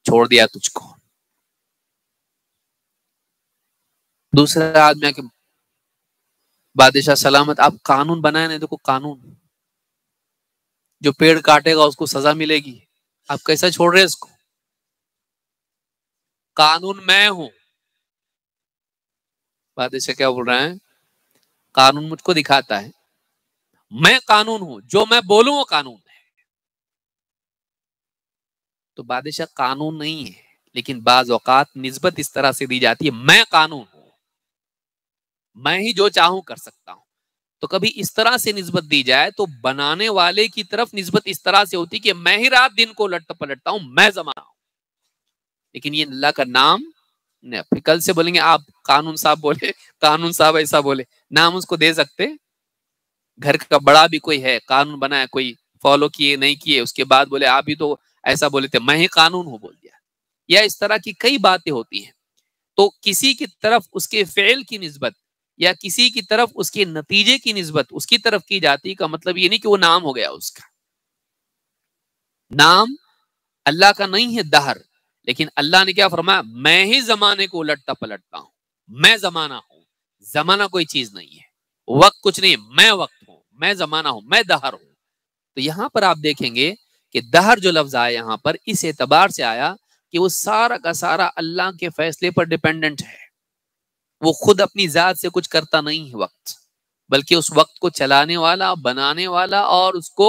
چھوڑ دیا تجھ کو. دوسرا آدمی آ کے بادشاہ سلامت، آپ قانون بنائے نہیں، دیکھو قانون، جو پیڑ کاٹے گا اس کو سزا ملے گی، آپ کیسا چھوڑ رہے اس کو؟ قانون میں ہوں. بادشاہ کیا بول رہے ہیں؟ قانون مجھ کو دکھاتا ہے، میں قانون ہوں، جو میں بولوں وہ قانون ہے. تو بادشاہ قانون نہیں ہے، لیکن بعض اوقات نسبت اس طرح سے دی جاتی ہے میں قانون ہوں، میں ہی جو چاہوں کر سکتا ہوں. تو کبھی اس طرح سے نسبت دی جائے تو بنانے والے کی طرف نسبت اس طرح سے ہوتی کہ میں ہی رات دن کو لٹتا پلٹتا ہوں، میں زمانہ ہوں. لیکن یہ اللہ کا نام نہیں. پھر کل سے بولیں گے آپ قانون صاحب بولے، قانون صاحب ایسا بولے، نام اس کو دے سکتے. گھر کا بڑا بھی کوئی ہے، قانون بنایا، کوئی فالو کیے نہیں کیے، اس کے بعد بولے آپ بھی تو ایسا بولے تھے، میں ہی قانون ہوں بول دیا. یا اس طرح کی کئی باتیں ہوتی ہیں. تو کسی کی طرف اس کے فعل کی نسبت یا کسی کی طرف اس کے نتیجے کی نسبت اس کی طرف کی جاتی کا مطلب یہ نہیں کہ وہ نام ہو گیا. اس کا نام اللہ کا نہیں ہے دہر، لیکن اللہ نے کیا فرمایا؟ میں ہی زمانے کو الٹتا پلٹتا ہوں، میں زمانہ ہوں. زمانہ کوئی چیز نہیں ہے، وقت کچھ نہیں ہے، میں وقت ہوں، میں زمانہ ہوں، میں دہر ہوں. تو یہاں پر آپ دیکھیں گے کہ دہر جو لفظ آیا یہاں پر اس اعتبار سے آیا کہ وہ سارا کا سارا اللہ کے فیصلے پر ڈیپینڈنٹ ہے. وہ خود اپنی ذات سے کچھ کرتا نہیں ہے وقت، بلکہ اس وقت کو چلانے والا، بنانے والا اور اس کو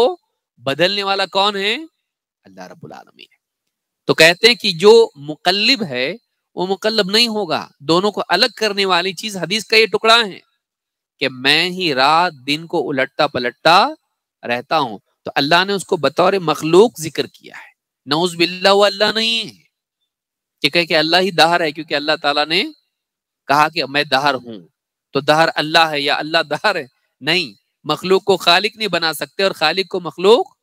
بدلنے والا کون ہے؟ اللہ رب العالمین. تو کہتے ہیں کہ جو مقلب ہے وہ مقلب نہیں ہوگا. دونوں کو الگ کرنے والی چیز حدیث کا یہ ٹکڑا ہے کہ میں ہی رات دن کو الٹتا پلٹتا رہتا ہوں. تو اللہ نے اس کو بطور مخلوق ذکر کیا ہے. نعوذ باللہ وہ اللہ نہیں ہے کہ کہے کہ اللہ ہی دہر ہے، کیونکہ اللہ تعالیٰ نے کہا کہ میں دہر ہوں تو دہر اللہ ہے یا اللہ دہر ہے. نہیں، مخلوق کو خالق نہیں بنا سکتے اور خالق کو مخلوق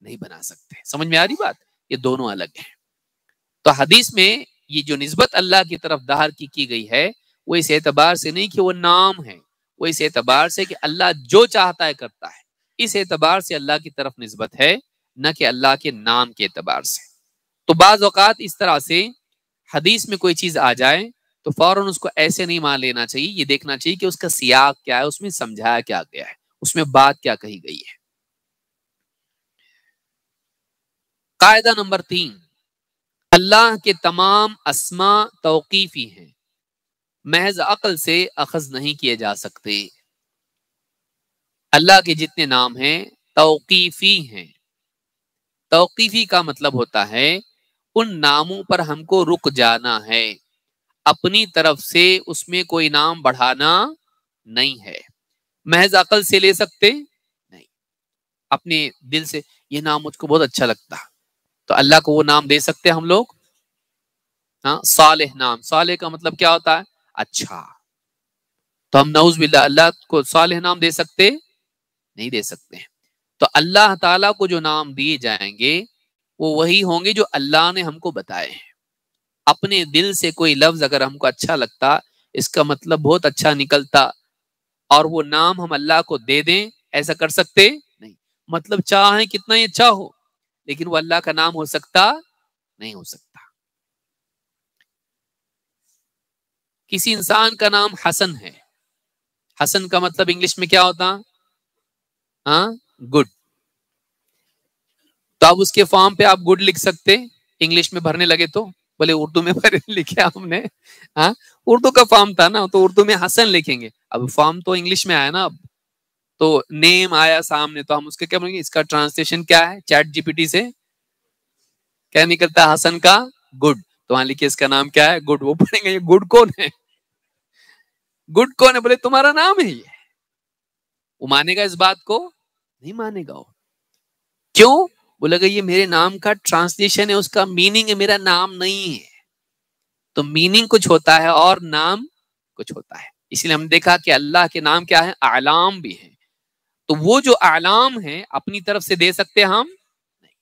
نہیں بنا سکتے. سمجھ میں آ رہی بات؟ یہ دونوں الگ ہیں. تو حدیث میں یہ جو نسبت اللہ کی طرف دہر کی گئی ہے وہ اس اعتبار سے نہیں کہ وہ نام ہے، وہ اس اعتبار سے کہ اللہ جو چاہتا ہے کرتا ہے. اس اعتبار سے اللہ کی طرف نسبت ہے، نہ کہ اللہ کے نام کے اعتبار سے. تو بعض اوقات اس طرح سے حدیث میں کوئی چیز آ جائے تو فوراً اس کو ایسے نہیں مان لینا چاہیے. یہ دیکھنا چاہیے کہ اس کا سیاق کیا ہے، اس میں سمجھایا کیا گیا ہے، اس میں بات کیا کہی گئی ہے. قاعدہ نمبر 3، اللہ کے تمام اسماء توقیفی ہیں، محض عقل سے اخذ نہیں کیے جا سکتے. اللہ کے جتنے نام ہیں توقیفی ہیں. توقیفی کا مطلب ہوتا ہے ان ناموں پر ہم کو رک جانا ہے، اپنی طرف سے اس میں کوئی نام بڑھانا نہیں ہے. محض عقل سے لے سکتے نہیں، اپنے دل سے یہ نام مجھ کو بہت اچھا لگتا تو اللہ کو وہ نام دے سکتے ہم لوگ. ہاں، صالح نام، صالح کا مطلب کیا ہوتا ہے؟ اچھا. تو ہم نعوذ باللہ اللہ کو صالح نام دے سکتے نہیں دے سکتے ہیں. تو اللہ تعالیٰ کو جو نام دیے جائیں گے وہ وہی ہوں گے جو اللہ نے ہم کو بتائے ہیں. اپنے دل سے کوئی لفظ اگر ہم کو اچھا لگتا، اس کا مطلب بہت اچھا نکلتا اور وہ نام ہم اللہ کو دے دیں، ایسا کر سکتے نہیں. مطلب چاہیں کتنا ہی اچھا ہو لیکن وہ اللہ کا نام ہو سکتا نہیں ہو سکتا. کسی انسان کا نام حسن ہے، حسن کا مطلب انگلش میں کیا ہوتا؟ ہاں، گڈ. تو اب اس کے فارم پہ آپ گڈ لکھ سکتے انگلش میں بھرنے لگے تو، بولے اردو میں لکھا ہم نے. ہاں، اردو کا فارم تھا نا تو اردو میں حسن لکھیں گے. اب فارم تو انگلش میں آیا نا، اب تو نیم آیا سامنے تو ہم اس کے کیا بولیں گے؟ اس کا ٹرانسلیشن کیا ہے؟ چیٹ جی پی ٹی سے کیا نکلتا ہے؟ حسن کا گڈ. تو وہاں لکھے اس کا نام کیا ہے؟ گڈ. وہ پڑھیں گے یہ گڈ کون ہے؟ گڈ کون ہے؟ بولے تمہارا نام ہے یہ. وہ مانے گا اس بات کو؟ نہیں مانے گا. کیوں؟ بولے گا یہ میرے نام کا ٹرانسلیشن ہے، اس کا میننگ ہے، میرا نام نہیں ہے. تو میننگ کچھ ہوتا ہے اور نام کچھ ہوتا ہے. اس لیے ہم دیکھا کہ اللہ کے نام کیا ہے؟ اعلام بھی ہیں. تو وہ جو اعلام ہیں اپنی طرف سے دے سکتے ہم نہیں.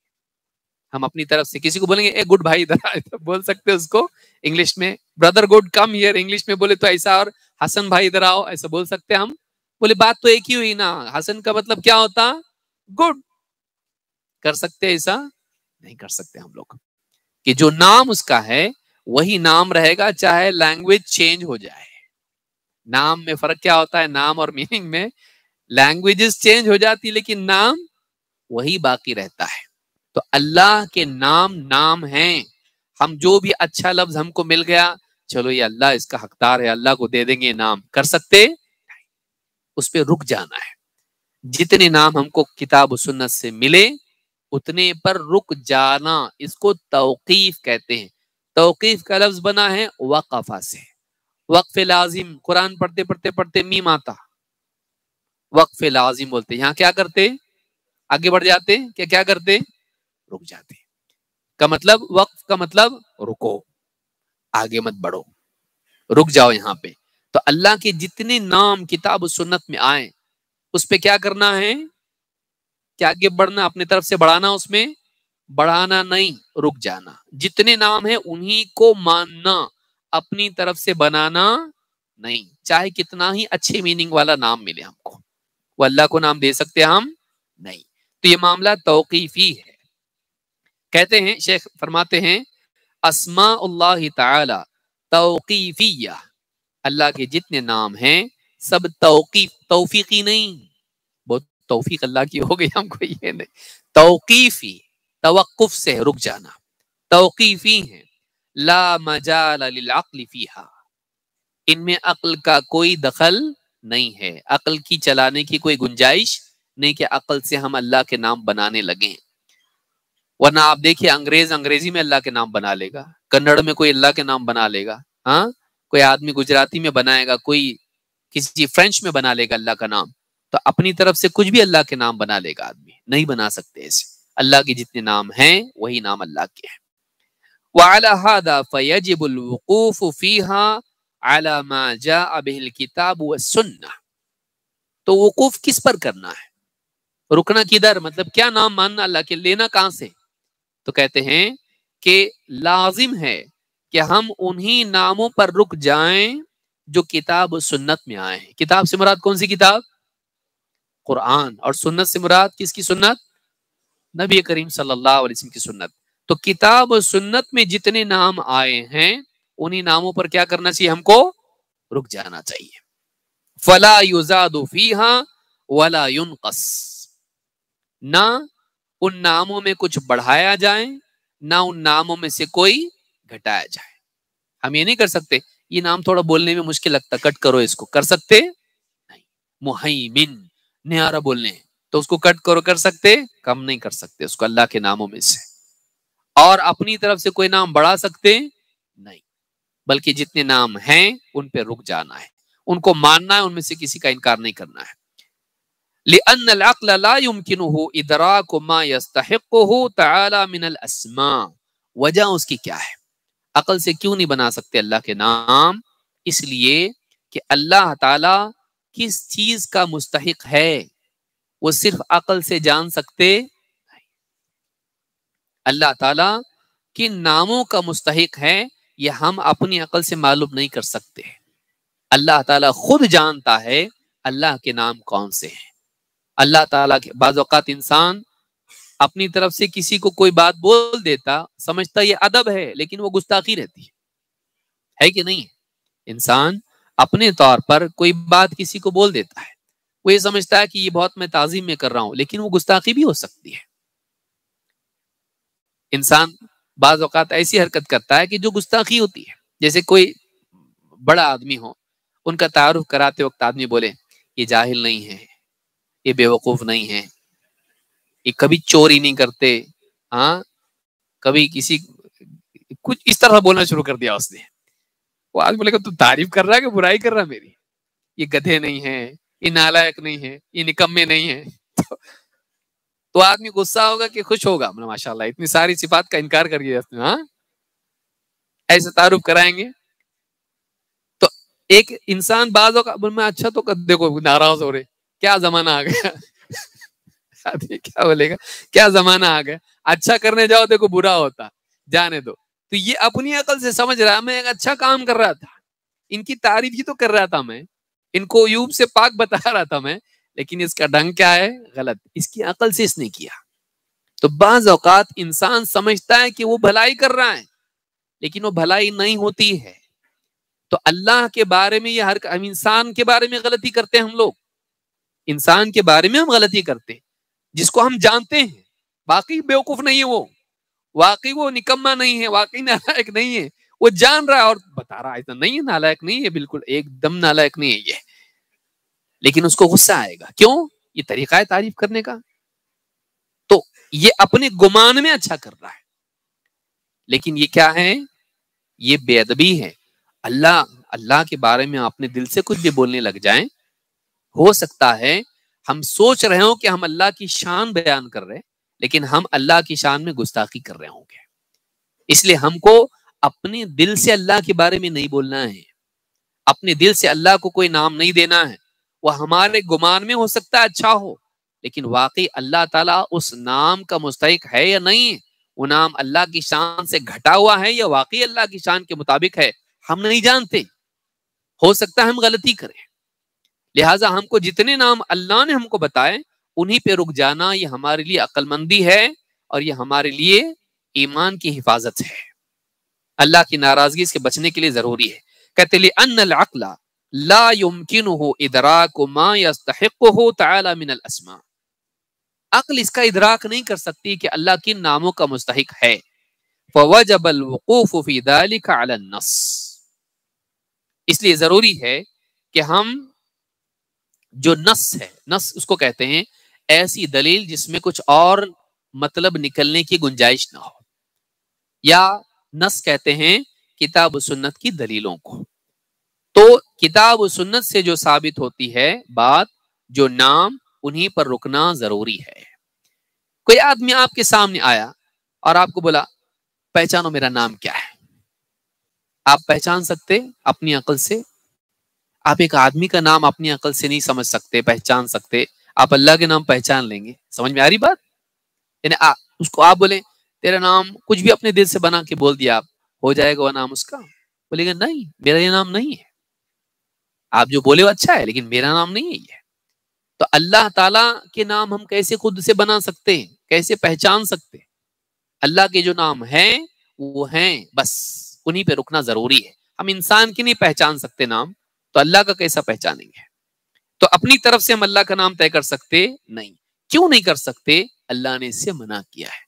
ہم اپنی طرف سے کسی کو بولیں گے اے گڈ بھائی ادھر بول سکتے اس کو انگلش میں، brother good come here English میں بولے تو ایسا، اور حسن بھائی ادھر آؤ ایسا بول سکتے ہم. بولے بات تو ایک ہی ہوئی نا. حسن کا مطلب کیا ہوتا؟ گڈ. کر سکتے ایسا؟ نہیں کر سکتے ہم لوگ. کہ جو نام اس کا ہے وہی نام رہے گا چاہے لینگویج چینج ہو جائے. نام میں فرق کیا ہوتا ہے؟ نام اور میننگ میں لینگویجز چینج ہو جاتی لیکن نام وہی باقی رہتا ہے. تو اللہ کے نام نام ہیں. ہم جو بھی اچھا لفظ ہم کو مل گیا چلو یہ اللہ اس کا حقدار ہے، اللہ کو دے دیں گے نام، کر سکتے؟ اس پہ رک جانا ہے. جتنے نام ہم کو کتاب و سنت سے ملے اتنے پر رک جانا، اس کو توقیف کہتے ہیں. توقیف کا لفظ بنا ہے وقفہ سے. وقف لازم، قرآن پڑھتے پڑھتے پڑھتے میم آتا، وقف لازم بولتے. یہاں کیا کرتے؟ آگے بڑھ جاتے. کیا کرتے؟ رک جاتے. کا مطلب وقف کا مطلب رکو، آگے مت بڑھو، رک جاؤ یہاں پہ. تو اللہ کے جتنے نام کتاب و سنت میں آئے اس پہ کیا کرنا ہے؟ کیا آگے بڑھنا، اپنے طرف سے بڑھانا، اس میں بڑھانا نہیں، رک جانا. جتنے نام ہیں انہی کو ماننا، اپنی طرف سے بنانا نہیں. چاہے کتنا ہی اچھے میننگ والا نام ملے ہم کو، وہ اللہ کو نام دے سکتے ہم نہیں. تو یہ معاملہ توقیفی ہے. کہتے ہیں شیخ فرماتے ہیں اسماء اللہ تعالی توقیفیہ، اللہ کے جتنے نام ہیں سب توفیقی نہیں. بہت توفیق اللہ کی ہو گئی ہم کو یہ نہیں. توقیفی، توقف سے رک جانا. توقیفی ہیں. لا مجال للعقل فیہا، ان میں عقل کا کوئی دخل نہیں ہے. عقل کی چلانے کی کوئی گنجائش نہیں کہ عقل سے ہم اللہ کے نام بنانے لگیں. ورنہ آپ دیکھیے انگریزی میں اللہ کے نام بنا لے گا. کنڑ میں کوئی اللہ کے نام بنا لے گا، ہاں، کوئی آدمی گجراتی میں بنائے گا، کوئی کسی فرینچ میں بنا لے گا اللہ کا نام، تو اپنی طرف سے کچھ بھی اللہ کے نام بنا لے گا آدمی، نہیں بنا سکتے ایسے۔ اللہ کے جتنے نام ہیں وہی نام اللہ کے ہیں۔ وعلى هذا فيجب الوقوف فيها على ما جاء به الكتاب والسنة۔ تو وقوف کس پر کرنا ہے؟ رکنا کدھر؟ مطلب کیا نام ماننا اللہ کے، لینا کہاں سے؟ تو کہتے ہیں کہ لازم ہے کہ ہم انہی ناموں پر رک جائیں جو کتاب و سنت میں آئے ہیں۔ کتاب سے مراد کون سی کتاب؟ قرآن۔ اور سنت سے مراد کس کی سنت؟ نبی کریم صلی اللہ علیہ وسلم کی سنت۔ تو کتاب و سنت میں جتنے نام آئے ہیں انہی ناموں پر کیا کرنا چاہیے؟ ہم کو رک جانا چاہیے۔ فلا یزاد فیہا ولا ینقص، نہ ان ناموں میں کچھ بڑھایا جائے نہ ان ناموں میں سے کوئی گھٹایا جائے۔ ہم یہ نہیں کر سکتے یہ نام تھوڑا بولنے میں مشکل لگتا، کٹ کرو اس کو، کر سکتے نہیں۔ مہیمن نیارہ بولنے تو اس کو کٹ کرو، کر سکتے؟ کم نہیں کر سکتے اس کو اللہ کے ناموں میں سے۔ اور اپنی طرف سے کوئی نام بڑھا سکتے نہیں، بلکہ جتنے نام ہیں ان پہ رک جانا ہے، ان کو ماننا ہے، ان میں سے کسی کا انکار نہیں کرنا ہے۔ لأن العقل لا يمكنه ادراك ما يستحقه تعالى من الاسماء۔ وجہ اس کی کیا ہے؟ عقل سے کیوں نہیں بنا سکتے اللہ کے نام؟ اس لیے کہ اللہ تعالی کس چیز کا مستحق ہے وہ صرف عقل سے جان سکتے نہیں۔ اللہ تعالی کن ناموں کا مستحق ہے یہ ہم اپنی عقل سے معلوم نہیں کر سکتے۔ اللہ تعالی خود جانتا ہے اللہ کے نام کون سے ہیں۔ اللہ تعالیٰ کے بعض اوقات انسان اپنی طرف سے کسی کو کوئی بات بول دیتا، سمجھتا یہ ادب ہے، لیکن وہ گستاخی رہتی ہے کہ نہیں؟ انسان اپنے طور پر کوئی بات کسی کو بول دیتا ہے، وہ یہ سمجھتا ہے کہ یہ بہت میں تعظیم میں کر رہا ہوں، لیکن وہ گستاخی بھی ہو سکتی ہے۔ انسان بعض اوقات ایسی حرکت کرتا ہے کہ جو گستاخی ہوتی ہے، جیسے کوئی بڑا آدمی ہو، ان کا تعارف کراتے وقت آدمی بولے یہ جاہل نہیں ہے، یہ بے وقوف نہیں ہے، یہ کبھی چوری نہیں کرتے، ہاں، کبھی کسی کچھ اس طرح بولنا شروع کر دیا اس نے۔ وہ آج بولے گا تو تعریف کر رہا ہے کہ برائی کر رہا ہے میری؟ یہ گدھے نہیں ہیں، یہ نالائق نہیں ہے، یہ نکمے نہیں ہیں۔ تو آدمی غصہ ہوگا کہ خوش ہوگا؟ ماشاء اللہ اتنی ساری صفات کا انکار کر گیا، ہاں ایسے تعارف کرائیں گے تو ایک انسان بعض اوقات میں اچھا تو دیکھو ناراض ہو رہے، کیا زمانہ آ گیا آدمی کیا بولے گا، کیا زمانہ آ گیا، اچھا کرنے جاؤ دیکھو برا ہوتا، جانے دو۔ تو یہ اپنی عقل سے سمجھ رہا میں ایک اچھا کام کر رہا تھا، ان کی تعریف ہی تو کر رہا تھا میں، ان کو عیوب سے پاک بتا رہا تھا میں، لیکن اس کا ڈھنگ کیا ہے؟ غلط، اس کی عقل سے اس نے کیا۔ تو بعض اوقات انسان سمجھتا ہے کہ وہ بھلائی کر رہا ہے، لیکن وہ بھلائی نہیں ہوتی ہے۔ تو اللہ کے بارے میں یہ ہم انسان کے بارے میں غلطی کرتے ہیں، ہم لوگ انسان کے بارے میں ہم غلطی کرتے ہیں جس کو ہم جانتے ہیں، واقعی بیوقوف نہیں ہے وہ، واقعی وہ نکمہ نہیں ہے، واقعی نالائق نہیں ہے، وہ جان رہا ہے اور بتا رہا ہے ایسا نہیں ہے، نالائق نہیں ہے، بالکل ایک دم نالائق نہیں ہے یہ، لیکن اس کو غصہ آئے گا۔ کیوں؟ یہ طریقہ ہے تعریف کرنے کا، تو یہ اپنے گمان میں اچھا کر رہا ہے، لیکن یہ کیا ہے؟ یہ بے ادبی ہے۔ اللہ کے بارے میں اپنے دل سے کچھ بھی بولنے لگ جائیں، ہو سکتا ہے ہم سوچ رہے ہوں کہ ہم اللہ کی شان بیان کر رہے، لیکن ہم اللہ کی شان میں گستاخی کر رہے ہوں گے۔ اس لیے ہم کو اپنے دل سے اللہ کے بارے میں نہیں بولنا ہے، اپنے دل سے اللہ کو کوئی نام نہیں دینا ہے۔ وہ ہمارے گمان میں ہو سکتا ہے اچھا ہو، لیکن واقعی اللہ تعالیٰ اس نام کا مستحق ہے یا نہیں، وہ نام اللہ کی شان سے گھٹا ہوا ہے یا واقعی اللہ کی شان کے مطابق ہے، ہم نہیں جانتے، ہو سکتا ہے ہم غلطی کریں۔ لہٰذا ہم کو جتنے نام اللہ نے ہم کو بتائے انہی پہ رک جانا یہ ہمارے لیے عقل مندی ہے، اور یہ ہمارے لیے ایمان کی حفاظت ہے، اللہ کی ناراضگی سے بچنے کے لیے ضروری ہے۔ کہتے لِأَنَّ الْعَقْلَ لَا يُمْكِنُهُ إِدْرَاكُ مَا يَسْتَحِقُّهُ تَعَالَى مِنَ الْأَسْمَاءِ۔ عقل اس کا ادراک نہیں کر سکتی کہ اللہ کن ناموں کا مستحق ہے۔ فَوَجَبَ الْوُقُوفُ فِي ذَلِكَ عَلَى النَّصِّ، اس لیے ضروری ہے کہ ہم جو نص ہے، نص اس کو کہتے ہیں ایسی دلیل جس میں کچھ اور مطلب نکلنے کی گنجائش نہ ہو، یا نص کہتے ہیں کتاب و سنت کی دلیلوں کو. تو کتاب و سنت سے جو ثابت ہوتی ہے بات، جو نام انہی پر رکنا ضروری ہے. کوئی آدمی آپ کے سامنے آیا اور آپ کو بولا پہچانو میرا نام کیا ہے، آپ پہچان سکتے اپنی عقل سے؟ آپ ایک آدمی کا نام اپنی عقل سے نہیں سمجھ سکتے، پہچان سکتے، آپ اللہ کے نام پہچان لیں گے؟ سمجھ میں آ رہی بات؟ یعنی اس کو آپ بولیں تیرا نام، کچھ بھی اپنے دل سے بنا کے بول دیا، آپ ہو جائے گا وہ نام اس کا؟ بولے گا نہیں، میرا یہ نام نہیں ہے. آپ جو بولے وہ اچھا ہے لیکن میرا نام نہیں ہے یہ. تو اللہ تعالیٰ کے نام ہم کیسے خود سے بنا سکتے ہیں، کیسے پہچان سکتے؟ اللہ کے جو نام ہیں وہ ہیں، بس انہی پہ رکنا ضروری ہے. ہم انسان کی نہیں پہچان سکتے نام، تو اللہ کا کیسا پہچانیں گے؟ تو اپنی طرف سے ہم اللہ کا نام طے کر سکتے نہیں. کیوں نہیں کر سکتے؟ اللہ نے اس سے منع کیا ہے.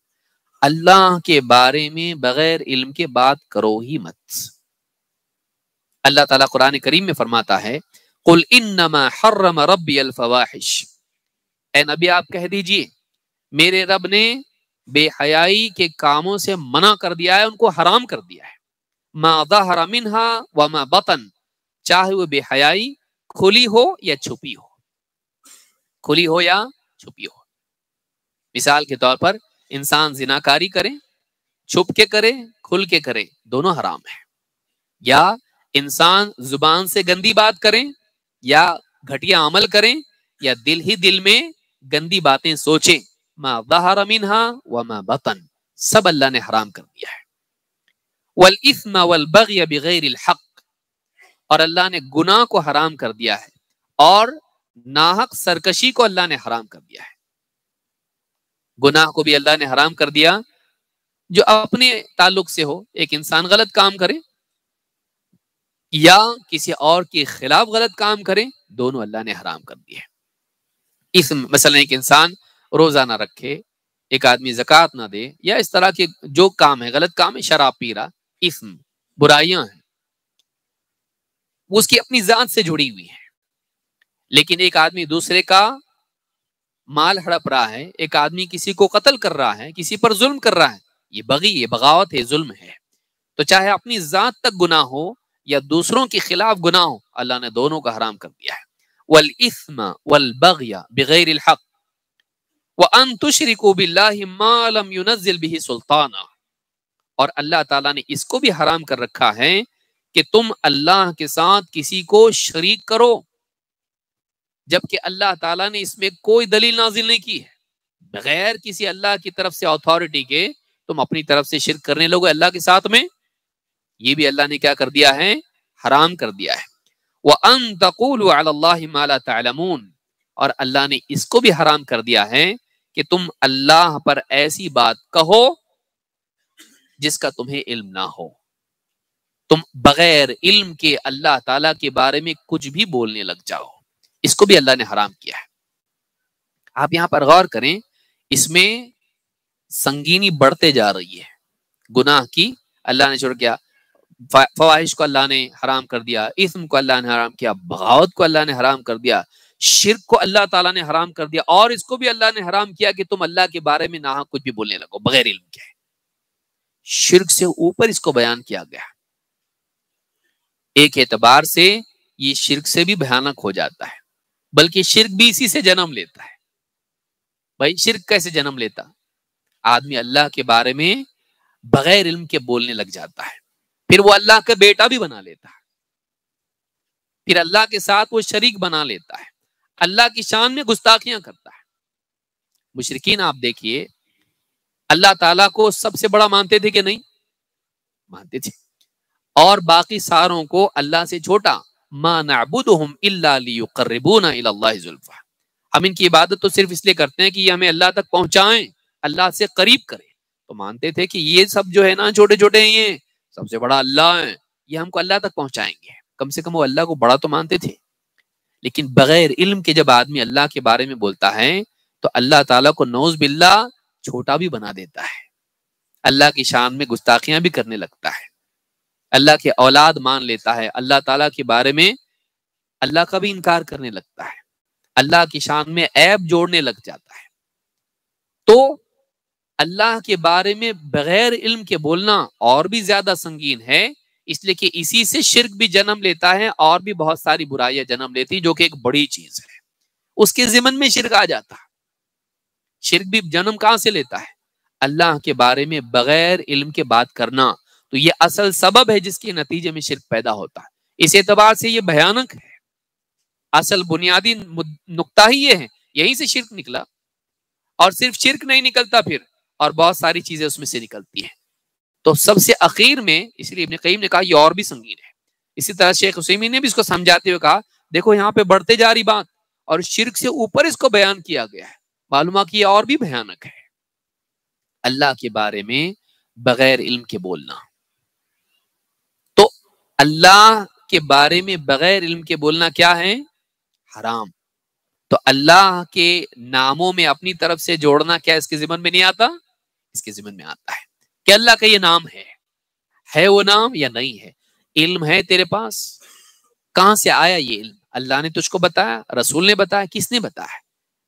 اللہ کے بارے میں بغیر علم کے بات کرو ہی مت. اللہ تعالیٰ قرآن کریم میں فرماتا ہے قل انما حرم ربی الفواحش، اے نبی آپ کہہ دیجئے میرے رب نے بے حیائی کے کاموں سے منع کر دیا ہے، ان کو حرام کر دیا ہے. ما ظہر منہا وما بطن، چاہے وہ بے حیائی کھلی ہو یا چھپی ہو، کھلی ہو یا چھپی ہو. مثال کے طور پر انسان زناکاری کرے، چھپ کے کرے، کھل کے کرے، دونوں حرام ہے. یا انسان زبان سے گندی بات کریں یا گھٹیا عمل کریں یا دل ہی دل میں گندی باتیں سوچیں، ما ظہر منہا وما بطن، سب اللہ نے حرام کر دیا ہے. والاثم والبغی بغیر الحق، اور اللہ نے گناہ کو حرام کر دیا ہے اور ناحق سرکشی کو اللہ نے حرام کر دیا ہے. گناہ کو بھی اللہ نے حرام کر دیا جو اپنے تعلق سے ہو، ایک انسان غلط کام کرے یا کسی اور کے خلاف غلط کام کرے، دونوں اللہ نے حرام کر دیے. اسم مثلا ایک انسان روزہ نہ رکھے، ایک آدمی زکوٰۃ نہ دے، یا اس طرح کے جو کام ہے، غلط کام ہے، شراب پی رہا، اسم برائیاں ہیں، وہ اس کی اپنی ذات سے جڑی ہوئی ہیں. لیکن ایک آدمی دوسرے کا مال ہڑپ رہا ہے، ایک آدمی کسی کو قتل کر رہا ہے، کسی پر ظلم کر رہا ہے، یہ بغی، یہ بغاوت ہے، ظلم ہے. تو چاہے اپنی ذات تک گناہ ہو یا دوسروں کے خلاف گناہ ہو، اللہ نے دونوں کا حرام کر دیا ہے. والاثم والبغی بغیر الحق وان تشرکوا باللہ ما لم ينزل به سلطانا، اور اللہ تعالیٰ نے اس کو بھی حرام کر رکھا ہے کہ تم اللہ کے ساتھ کسی کو شریک کرو جبکہ اللہ تعالیٰ نے اس میں کوئی دلیل نازل نہیں کی ہے. بغیر کسی اللہ کی طرف سے اتھارٹی کے تم اپنی طرف سے شرک کرنے لوگے اللہ کے ساتھ میں، یہ بھی اللہ نے کیا کر دیا ہے؟ حرام کر دیا ہے. وَأَن تَقُولُوا عَلَى اللَّهِ مَا لَا تَعْلَمُونَ، اور اللہ نے اس کو بھی حرام کر دیا ہے کہ تم اللہ پر ایسی بات کہو جس کا تمہیں علم نہ ہو. تم بغیر علم کے اللہ تعالیٰ کے بارے میں کچھ بھی بولنے لگ جاؤ، اس کو بھی اللہ نے حرام کیا ہے. آپ یہاں پر غور کریں، اس میں سنگینی بڑھتے جا رہی ہے. گناہ کی اللہ نے چھوڑ کیا، فواحش کو اللہ نے حرام کر دیا، اسم کو اللہ نے حرام کیا، بغاوت کو اللہ نے حرام کر دیا، شرک کو اللہ تعالیٰ نے حرام کر دیا، اور اس کو بھی اللہ نے حرام کیا کہ تم اللہ کے بارے میں ناحق کچھ بھی بولنے لگو بغیر علم کے. شرک سے اوپر اس کو بیان کیا گیا. ایک اعتبار سے یہ شرک سے بھی بھیانک ہو جاتا ہے، بلکہ شرک بھی اسی سے جنم لیتا ہے. بھائی شرک کیسے جنم لیتا؟ آدمی اللہ کے بارے میں بغیر علم کے بولنے لگ جاتا ہے، پھر وہ اللہ کا بیٹا بھی بنا لیتا ہے، پھر اللہ کے ساتھ وہ شریک بنا لیتا ہے، اللہ کی شان میں گستاخیاں کرتا ہے. مشرکین آپ دیکھیے، اللہ تعالیٰ کو سب سے بڑا مانتے تھے کہ نہیں؟ مانتے تھے. اور باقی ساروں کو اللہ سے چھوٹا. ما نعبدهم الا ليقربونا الى الله زلفى، ہم ان کی عبادت تو صرف اس لیے کرتے ہیں کہ یہ ہمیں اللہ تک پہنچائیں، اللہ سے قریب کریں. تو مانتے تھے کہ یہ سب جو ہے نا چھوٹے چھوٹے ہیں، یہ سب سے بڑا اللہ ہے، یہ ہم کو اللہ تک پہنچائیں گے. کم سے کم وہ اللہ کو بڑا تو مانتے تھے. لیکن بغیر علم کے جب آدمی اللہ کے بارے میں بولتا ہے تو اللہ تعالیٰ کو نعوذ باللہ چھوٹا بھی بنا دیتا ہے، اللہ کی شان میں گستاخیاں بھی کرنے لگتا ہے، اللہ کے اولاد مان لیتا ہے، اللہ تعالیٰ کے بارے میں اللہ کا بھی انکار کرنے لگتا ہے، اللہ کی شان میں عیب جوڑنے لگ جاتا ہے. تو اللہ کے بارے میں بغیر علم کے بولنا اور بھی زیادہ سنگین ہے، اس لیے کہ اسی سے شرک بھی جنم لیتا ہے اور بھی بہت ساری برائیاں جنم لیتی، جو کہ ایک بڑی چیز ہے۔ اس کے ضمن میں شرک آ جاتا ہے۔ شرک بھی جنم کہاں سے لیتا ہے؟ اللہ کے بارے میں بغیر علم کے بات کرنا، تو یہ اصل سبب ہے جس کے نتیجے میں شرک پیدا ہوتا ہے۔ اس اعتبار سے یہ بھیانک ہے۔ اصل بنیادی نقطہ ہی یہ ہے، یہیں سے شرک نکلا۔ اور صرف شرک نہیں نکلتا پھر، اور بہت ساری چیزیں اس میں سے نکلتی ہیں۔ تو سب سے اخیر میں، اس لیے ابن قیم نے کہا یہ اور بھی سنگین ہے۔ اسی طرح شیخ عثیمین نے بھی اس کو سمجھاتے ہوئے کہا دیکھو یہاں پہ بڑھتے جا رہی بات، اور شرک سے اوپر اس کو بیان کیا گیا ہے، معلوم ہے کہ یہ اور بھی بھیانک ہے۔ اللہ کے بارے میں بغیر علم کے بولنا، تو اللہ کے بارے میں بغیر علم کے بولنا کیا ہے؟ حرام۔ تو اللہ کے ناموں میں اپنی طرف سے جوڑنا کیا اس کے ذمن میں نہیں آتا؟ اس کے ذمن میں آتا ہے کہ اللہ کا یہ نام ہے وہ نام یا نہیں ہے؟ علم ہے تیرے پاس؟ کہاں سے آیا یہ علم؟ اللہ نے تجھ کو بتایا، رسول نے بتایا، کس نے بتایا؟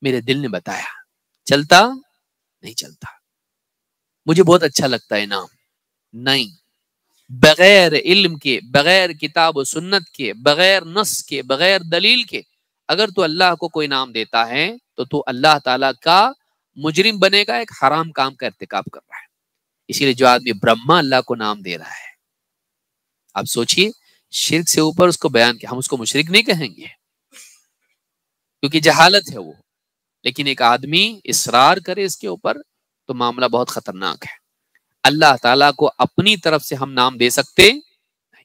میرے دل نے بتایا۔ چلتا نہیں چلتا، مجھے بہت اچھا لگتا ہے نام، نہیں، بغیر علم کے، بغیر کتاب و سنت کے، بغیر نص کے، بغیر دلیل کے اگر تو اللہ کو کوئی نام دیتا ہے تو اللہ تعالیٰ کا مجرم بنے گا، ایک حرام کام کا ارتکاب کر رہا ہے۔ اسی لیے جو آدمی برہما اللہ کو نام دے رہا ہے، اب سوچئے شرک سے اوپر اس کو بیان کیا، ہم اس کو مشرک نہیں کہیں گے کیونکہ جہالت ہے وہ، لیکن ایک آدمی اصرار کرے اس کے اوپر تو معاملہ بہت خطرناک ہے۔ اللہ تعالیٰ کو اپنی طرف سے ہم نام دے سکتے نہیں،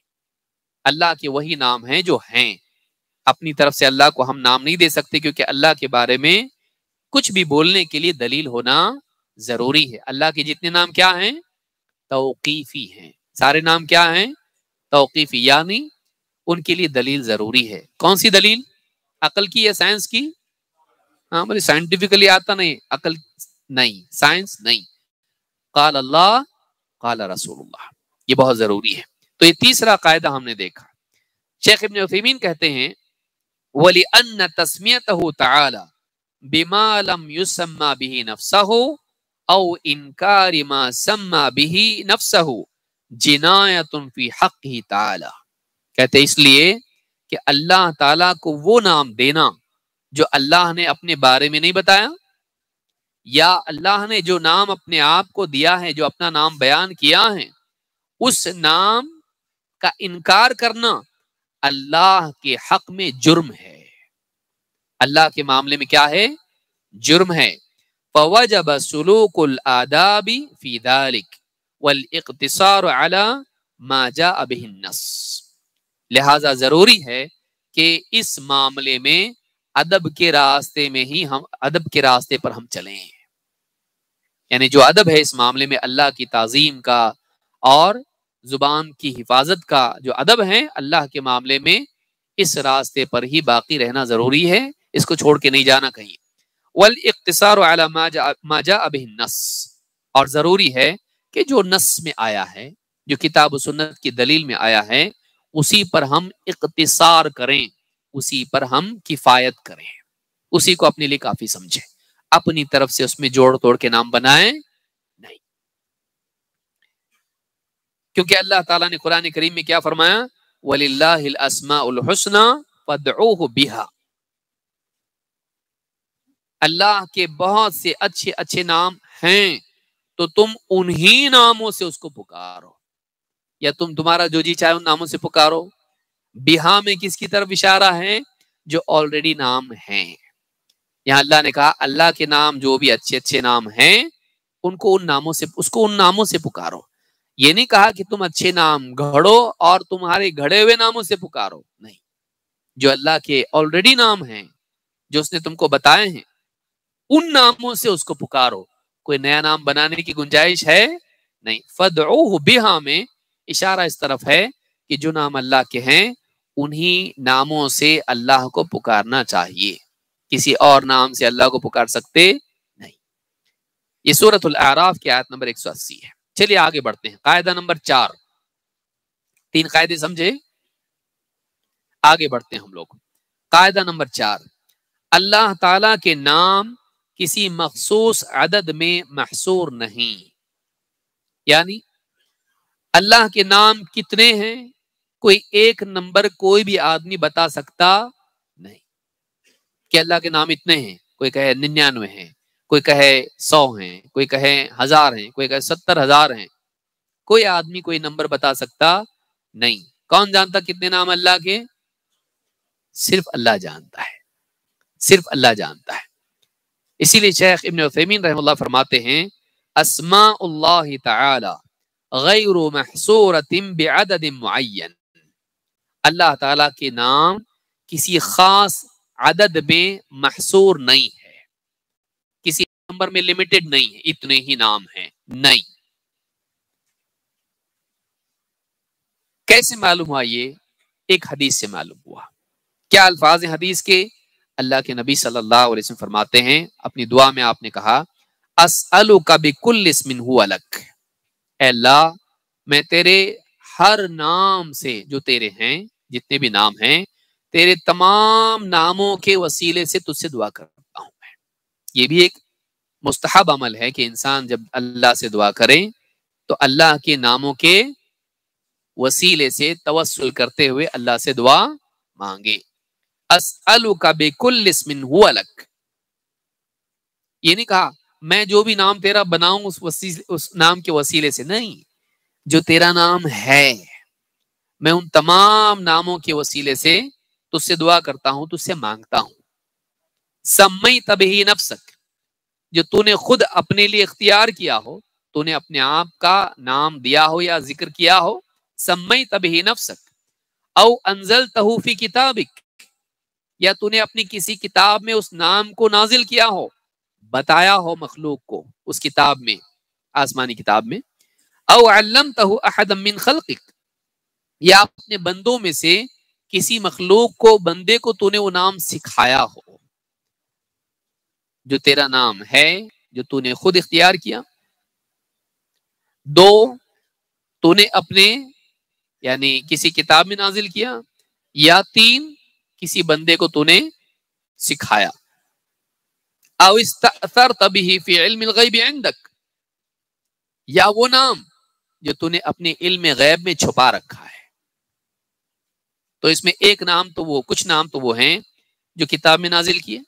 اللہ کے وہی نام ہیں جو ہیں، اپنی طرف سے اللہ کو ہم نام نہیں دے سکتے، کیونکہ اللہ کے بارے میں کچھ بھی بولنے کے لیے دلیل ہونا ضروری ہے۔ اللہ کے جتنے نام کیا ہیں؟ توقیفی ہیں۔ سارے نام کیا ہیں؟ توقیفی، یعنی ان کے لیے دلیل ضروری ہے۔ کون سی دلیل؟ عقل کی یا سائنس کی؟ ہاں بولے سائنٹیفکلی آتا نہیں، عقل نہیں، سائنس نہیں، قال اللہ قال رسول اللہ، یہ بہت ضروری ہے۔ تو یہ تیسرا قاعدہ ہم نے دیکھا۔ شیخ ابن عثیمین کہتے ہیں وَلِأَنَّ تَسْمِيَتَهُ تَعَالَى بِمَا لَمْ يُسَمَّى بِهِ نَفْسَهُ أَوْ إِنْكَارِ مَا سَمَّى بِهِ نَفْسَهُ جِنَایَةٌ فِي حَقِّهِ تَعَالَى، کہتے اس لیے کہ اللہ تعالیٰ کو وہ نام دینا جو اللہ نے اپنے بارے میں نہیں بتایا، یا اللہ نے جو نام اپنے آپ کو دیا ہے، جو اپنا نام بیان کیا ہے، اس نام کا انکار کرنا اللہ کے حق میں جرم ہے، اللہ کے معاملے میں کیا ہے؟ جرم ہے۔ فَوَجَبَ سُلُوكُ الْآدَابِ فِي ذَلِكَ وَالْإِقْتِصَارُ عَلَى مَا جَاءَ بِهِ النَّص، لہذا ضروری ہے کہ اس معاملے میں ادب کے راستے میں ہی ادب کے راستے پر ہم چلیں، یعنی جو ادب ہے اس معاملے میں اللہ کی تعظیم کا اور زبان کی حفاظت کا جو ادب ہے اللہ کے معاملے میں، اس راستے پر ہی باقی رہنا ضروری ہے، اس کو چھوڑ کے نہیں جانا کہیں۔ والاقتصار علی ما جاء به النص، اور ضروری ہے کہ جو نص میں آیا ہے، جو کتاب و سنت کی دلیل میں آیا ہے، اسی پر ہم اقتصار کریں، اسی پر ہم کفایت کریں، اسی کو اپنے لیے کافی سمجھیں، اپنی طرف سے اس میں جوڑ توڑ کے نام بنائیں نہیں، کیونکہ اللہ تعالیٰ نے قرآن کریم میں کیا فرمایا؟ وَلِلَّهِ الْأَسْمَاءُ الْحُسْنَى فَادْعُوهُ بِهَا، اللہ کے بہت سے اچھے اچھے نام ہیں، تو تم انہی ناموں سے اس کو پکارو، یا تمہارا جو جی چاہے ان ناموں سے پکارو۔ بہا میں کس کی طرف اشارہ ہے؟ جو آلریڈی نام ہیں۔ یہاں اللہ نے کہا اللہ کے نام جو بھی اچھے اچھے نام ہیں ان کو ان ناموں سے پکارو، یہ نہیں کہا کہ تم اچھے نام گھڑو اور تمہارے گھڑے ہوئے ناموں سے پکارو، نہیں، جو اللہ کے آلریڈی نام ہیں جو اس نے تم کو بتائے ہیں ان ناموں سے اس کو پکارو، کوئی نیا نام بنانے کی گنجائش ہے نہیں۔ فَادْعُوهُ بِهَا میں اشارہ اس طرف ہے کہ جو نام اللہ کے ہیں انہی ناموں سے اللہ کو پکارنا چاہیے، کسی اور نام سے اللہ کو پکار سکتے نہیں۔ یہ سورۃ الاعراف کی آیت نمبر 180 ہے۔ چلیے آگے بڑھتے ہیں، قاعدہ نمبر 4، 3 قاعدے سمجھے، آگے بڑھتے ہیں ہم لوگ۔ قاعدہ نمبر 4، اللہ تعالی کے نام کسی مخصوص عدد میں محصور نہیں. یعنی اللہ کے نام کتنے ہیں کوئی ایک نمبر کوئی بھی آدمی بتا سکتا نہیں کہ اللہ کے نام اتنے ہیں. کوئی کہے 99 ہیں, کوئی کہے 100 ہیں, کوئی کہے 1000 ہیں, کوئی کہے 70,000 ہیں. کوئی آدمی کوئی نمبر بتا سکتا نہیں. کون جانتا کتنے نام اللہ کے؟ صرف اللہ جانتا ہے, صرف اللہ جانتا ہے. اسی لیے شیخ ابن عثیمین رحمہ اللہ فرماتے ہیں اسماء اللہ تعالی غیر محصورۃ بعدد معین. اللہ تعالی کے نام کسی خاص عدد میں محصور نہیں ہے, کسی نمبر میں لمیٹڈ نہیں ہے, اتنے ہی نام ہیں, نہیں. کیسے معلوم ہوا؟ یہ ایک حدیث سے معلوم ہوا. کیا الفاظ ہیں حدیث کے؟ اللہ کے نبی صلی اللہ علیہ وسلم فرماتے ہیں, اپنی دعا میں آپ نے کہا اسألک بکل اسم هو لک, اے اللہ میں تیرے ہر نام سے جو تیرے ہیں, جتنے بھی نام ہیں, تیرے تمام ناموں کے وسیلے سے تجھ سے دعا کرتا ہوں میں. یہ بھی ایک مستحب عمل ہے کہ انسان جب اللہ سے دعا کرے تو اللہ کے ناموں کے وسیلے سے توسل کرتے ہوئے اللہ سے دعا مانگے. اسألک بکل اسم هو لک, یہ نہیں کہا میں جو بھی نام تیرا بناؤں اس نام کے وسیلے سے, نہیں, جو تیرا نام ہے میں ان تمام ناموں کے وسیلے سے تجھ سے دعا کرتا ہوں, تجھ سے مانگتا ہوں. سمیت بہ نفسک, جو تو نے خود اپنے لیے اختیار کیا ہو, تو نے اپنے آپ کا نام دیا ہو یا ذکر کیا ہو. سمیت بہ نفسک او انزلتہ فی کتابک, یا تو نے اپنی کسی کتاب میں اس نام کو نازل کیا ہو, بتایا ہو مخلوق کو اس کتاب میں, آسمانی کتاب میں. او علمتہ احدا من خلقک, یا اپنے بندوں میں سے کسی مخلوق کو, بندے کو تو نے وہ نام سکھایا ہو, جو تیرا نام ہے جو تو نے خود اختیار کیا. 2, تو نے اپنے یعنی کسی کتاب میں نازل کیا, یا 3 کسی بندے کو تو نے سکھایا. او استأثرت به فی علم الغیب عندک, یا وہ نام جو تو نے اپنے علم غیب میں چھپا رکھا ہے. تو اس میں ایک نام تو وہ, کچھ نام تو وہ ہیں جو کتاب میں نازل کیے,